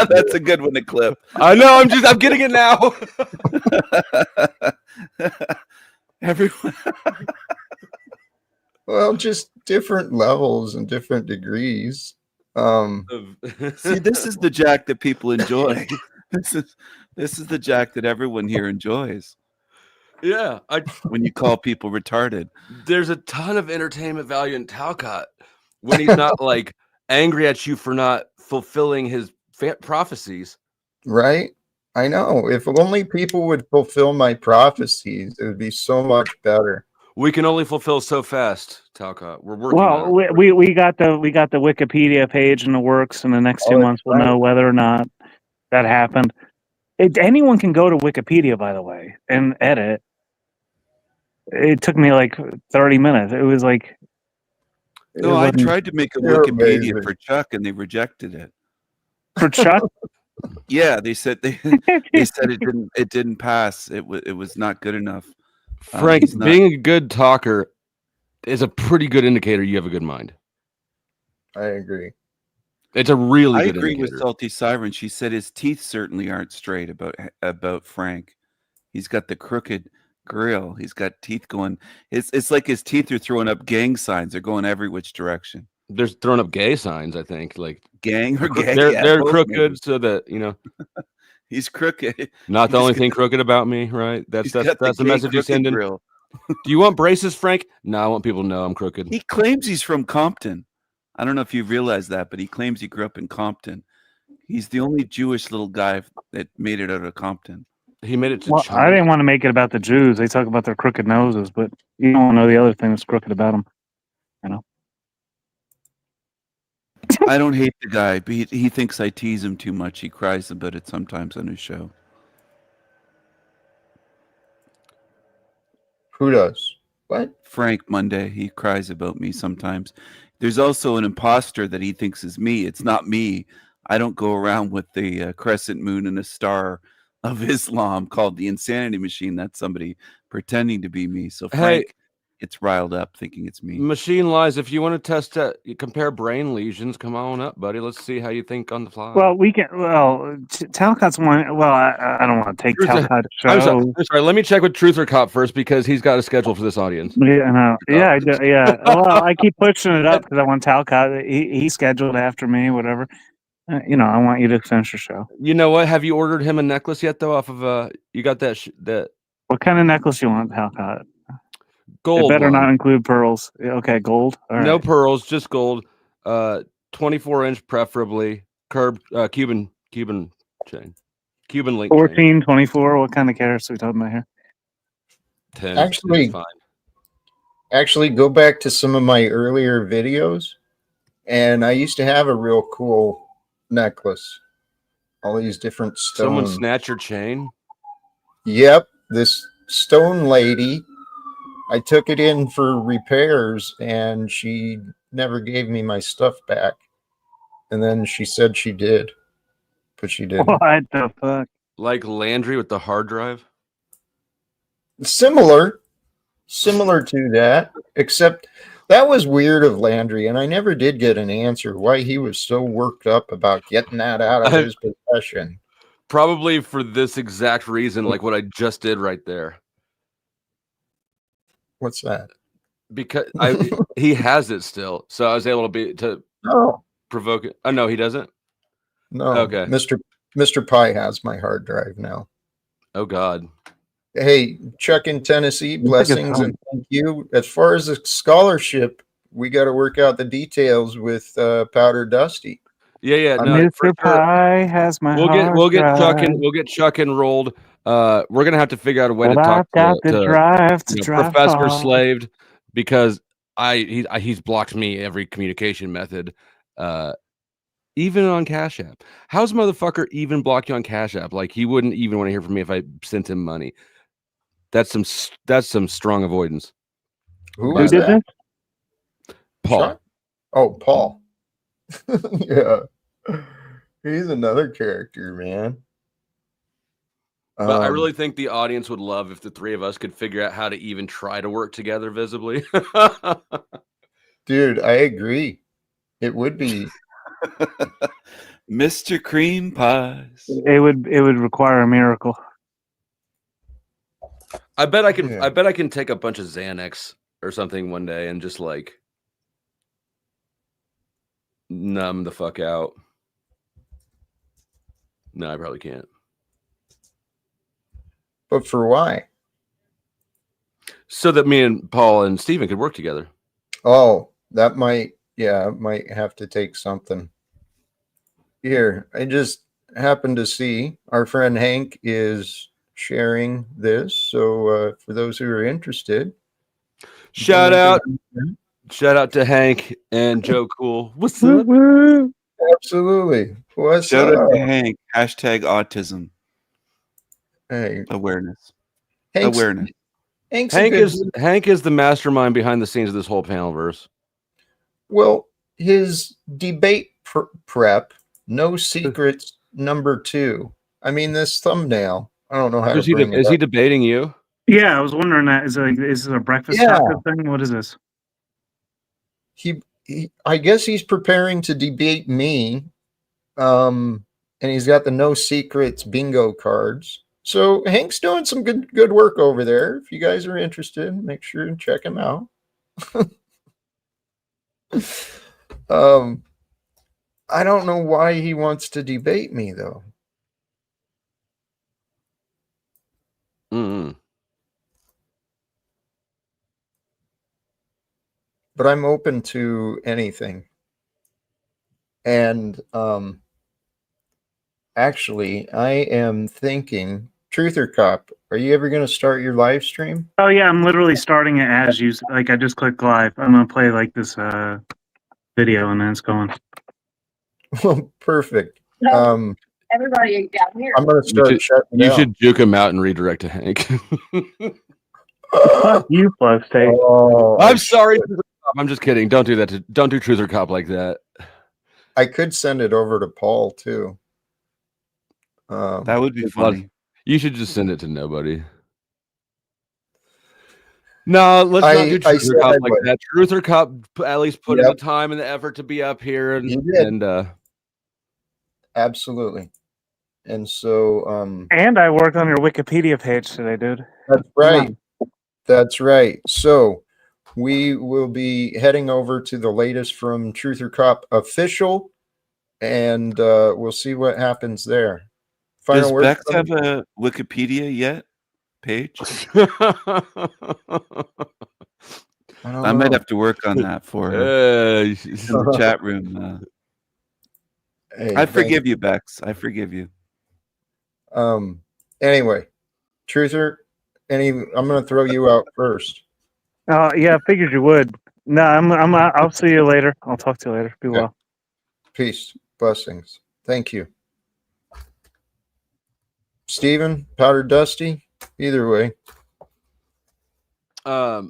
that's a good one to clip. I know. I'm getting it now. Everyone. Well, just different levels and different degrees. See, this is the Jack that people enjoy. This is the Jack that everyone here enjoys. Yeah, when you call people retarded, there's a ton of entertainment value in Talcott when he's not like angry at you for not fulfilling his prophecies. Right? I know. If only people would fulfill my prophecies, it would be so much better. We can only fulfill so fast, Talcott. We're working. Well, we got the Wikipedia page in the works. In the next 2 months, we'll know whether or not that happened. Anyone can go to Wikipedia, by the way, and edit. It took me like 30 minutes. It was like. No, I tried to make a Wikipedia for Chuck, and they rejected it. For Chuck? Yeah, they said they said it didn't pass. It was not good enough. Frank, being a good talker is a pretty good indicator you have a good mind. I agree. It's a really good indicator. I agree indicator. with Salty Siren. She said his teeth certainly aren't straight about Frank. He's got the crooked grill. He's got teeth going. It's like his teeth are throwing up gang signs. They're going every which direction. They're throwing up gay signs, I think. Like gang or gay. They're crooked, so that he's crooked. Not the only thing crooked about me, right? That's the message you send in. Do you want braces, Frank? No, I want people to know I'm crooked. He claims he's from Compton. I don't know if you realize that, but he claims he grew up in Compton. He's the only Jewish little guy that made it out of Compton. He made it to China. I didn't want to make it about the Jews. They talk about their crooked noses, but you don't want to know the other thing that's crooked about them. You know? I don't hate the guy, but he thinks I tease him too much. He cries about it sometimes on his show. Who does? What? Frank Monday. He cries about me sometimes. There's also an imposter that he thinks is me. It's not me. I don't go around with the crescent moon and a star of Islam called the Insanity Machine. That's somebody pretending to be me. So Frank gets riled up thinking it's me. Machine Lies, if you want to test compare brain lesions, come on up, buddy. Let's see how you think on the fly. Well, we can. Well, Talcott's one. Well, I don't want to take Talcott's show. I'm sorry. Let me check with Truth or Cop first because he's got a schedule for this audience. Yeah, no. Yeah, I do, yeah. Well, I keep pushing it up because I want Talcott. He's scheduled after me, whatever. I want you to finish your show. You know what? Have you ordered him a necklace yet, though? Off of you got that What kind of necklace you want, Talcott? It gold better one? not include pearls. Okay, gold. All No right. pearls, just gold. 24-inch, preferably. Cuban chain. Cuban link chain. 14, 24. What kind of carats are we talking about here? 10. Actually- 10 is fine. Actually, go back to some of my earlier videos, and I used to have a real cool necklace. All these different Someone stones. snatch your chain? Yep, this stone lady. I took it in for repairs, and she never gave me my stuff back. And then she said she did, but she didn't. What the fuck? Like Landry with the hard drive? Similar to that, except that was weird of Landry, and I never did get an answer why he was so worked up about getting that out of his possession. Probably for this exact reason, like what I just did right there. What's that? Because he has it still, so I was able to No, provoke it. Oh no, he doesn't. no. Okay. Mr. Pie has my hard drive now. Oh God. Hey, Chuck in Tennessee, Looks like it's blessings home. and thank you. As far as the scholarship, we got to work out the details with Powder Dusty. Yeah. No, Mr. for sure. Pie has my We'll hard get drive, Chuck enrolled. We're gonna have to figure out a way but to talk I've got the to drive to drive Professor far. Slaved because he's blocked me every communication method, even on Cash App. How's motherfucker even block you on Cash App? Like he wouldn't even want to hear from me if I sent him money. That's some strong avoidance. Who Who is did that? this? Paul. Chuck? Oh, Paul. Yeah. He's another character, man. But I really think the audience would love if the three of us could figure out how to even try to work together visibly. Dude, I agree. It would be. Mr. Cream Pies. It would require a miracle. I bet I can. Yeah. I bet I can take a bunch of Xanax or something one day and just like numb the fuck out. No, I probably can't. But for why? So that me and Paul and Steven could work together. Oh, that might have to take something. Here, I just happened to see our friend Hank is sharing this. So for those who are interested, Shout out to Hank and Joe Cool. What's Woo, up? woo. Absolutely. What's Shout up? out to Hank. Hashtag autism Hey, awareness. Hank's, Awareness. Hank's a Hank good is the mastermind behind the scenes of this whole panel verse. Well, his debate prep, no secrets, #2. I mean, this thumbnail. I don't know how to bring it Is up. he debating you? Yeah, I was wondering that. Is this a breakfast Yeah. taco thing? What is this? He, I guess he's preparing to debate me. And he's got the no secrets bingo cards. So Hank's doing some good work over there. If you guys are interested, make sure and check him out. I don't know why he wants to debate me though. Mm-hmm. But I'm open to anything. And actually, I am thinking, Truth or Cop, are you ever going to start your live stream? Oh yeah, I'm literally starting it as you. Like I just clicked live. I'm gonna play like this video and then it's going. Well, perfect. Everybody down here. I'm going to start shutting You down. should juke him out and redirect to Hank. Fuck you, Flow State. Oh, I'm sorry. I'm just kidding. Don't do that. Don't do Truth or Cop like that. I could send it over to Paul too. That would be funny. You should just send it to nobody. No, let's not do Truth or Cop like that. Truth or Cop at least put in the time and the effort to be up here, and absolutely. And so, and I worked on your Wikipedia page today, dude. That's right. That's right. So we will be heading over to the latest from Truth or Cop official and we'll see what happens there. Final Does word Bex from- have a Wikipedia yet page? I don't I might know. have to work on that for her in the chat room. Hey, I thank forgive you, Bex. I forgive you. Anyway, Truther, I'm going to throw you out first. Yeah, I figured you would. No, I'll see you later. I'll talk to you later. Be Okay. well. Peace, blessings. Thank you, Stephen. Powder Dusty. Either way. Yeah,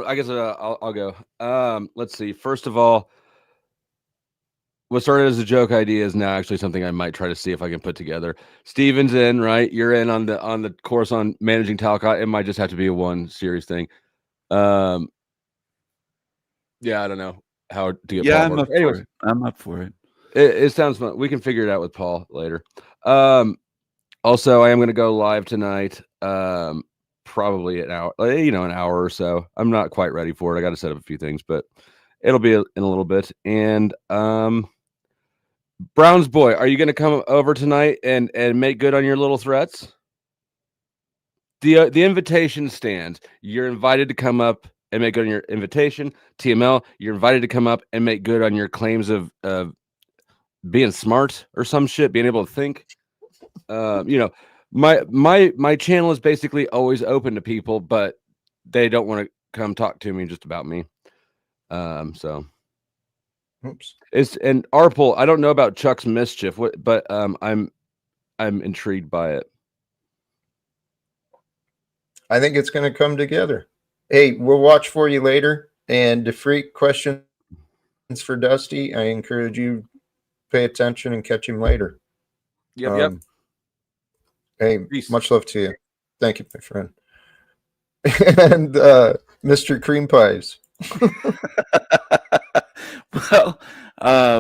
I guess I'll go. Let's see. First of all, what started as a joke idea is now actually something I might try to see if I can put together. Steven's in, right? You're in on the course on managing Talcott. It might just have to be a one series thing. Yeah, I don't know how to get. Yeah, Paul I'm up for it. I'm up for it. It sounds fun. We can figure it out with Paul later. Also, I am going to go live tonight. Probably an hour, an hour or so. I'm not quite ready for it. I got to set up a few things, but it'll be in a little bit. And Brown's boy, are you going to come over tonight and make good on your little threats? The invitation stands. You're invited to come up and make good on your invitation. TML, you're invited to come up and make good on your claims of being smart or some shit, being able to think. My channel is basically always open to people, but they don't want to come talk to me just about me. So Oops. and Arpel, I don't know about Chuck's mischief, but I'm intrigued by it. I think it's going to come together. Hey, we'll watch for you later. And to freak questions for Dusty, I encourage you pay attention and catch him later. Yep. Hey, Peace. Much love to you. Thank you, my friend. And Mr. Cream Pies. Well,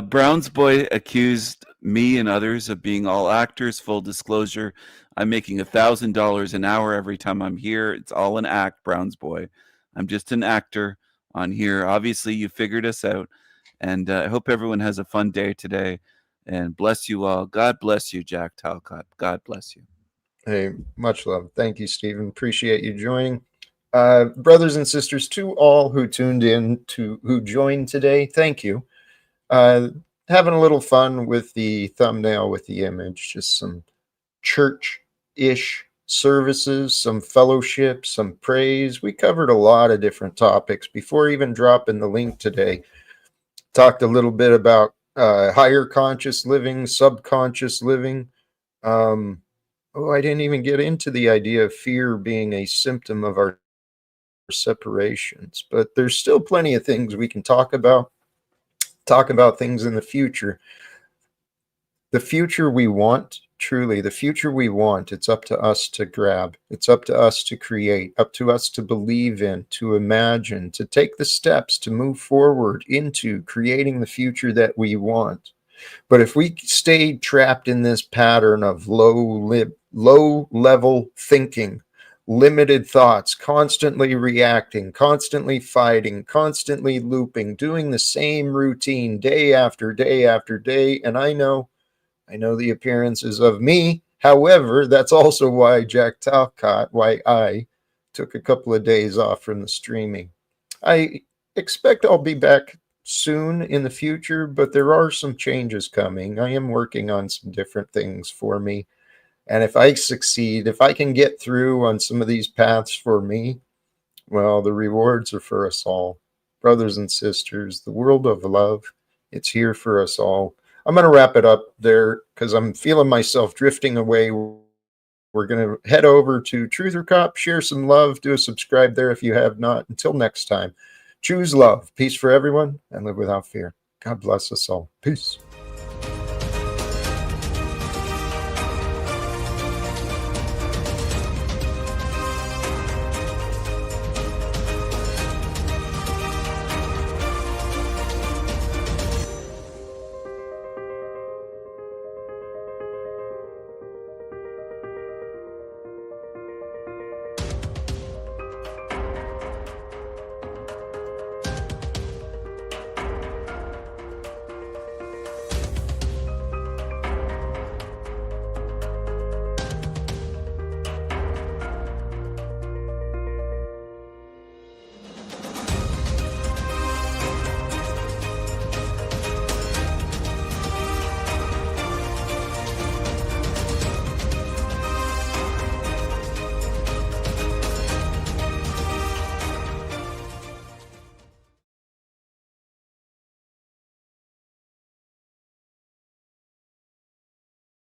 Brown's boy accused me and others of being all actors. Full disclosure, I'm making $1,000 an hour every time I'm here. It's all an act, Brown's boy. I'm just an actor on here. Obviously, you figured us out. And I hope everyone has a fun day today. And bless you all. God bless you, Jack Talcott. God bless you. Hey, much love. Thank you, Stephen. Appreciate you joining. Brothers and sisters, to all who tuned in, who joined today, thank you. Having a little fun with the thumbnail, with the image, just some church-ish services, some fellowship, some praise. We covered a lot of different topics before even dropping the link today. Talked a little bit about higher conscious living, subconscious living. I didn't even get into the idea of fear being a symptom of our separations, but there's still plenty of things we can talk about things in the future. The future we want, truly, the future we want, it's up to us to grab. It's up to us to create, up to us to believe in, to imagine, to take the steps to move forward into creating the future that we want. But if we stay trapped in this pattern of low level thinking, limited thoughts, constantly reacting, constantly fighting, constantly looping, doing the same routine day after day after day, and I know the appearances of me. However, that's also why why I took a couple of days off from the streaming. I expect I'll be back soon in the future, but there are some changes coming. I am working on some different things for me. And if I succeed, if I can get through on some of these paths for me, well, the rewards are for us all. Brothers and sisters, the world of love, it's here for us all. I'm going to wrap it up there because I'm feeling myself drifting away. We're going to head over to Truth or Cop, share some love, do a subscribe there if you have not. Until next time, choose love, peace for everyone, and live without fear. God bless us all. Peace.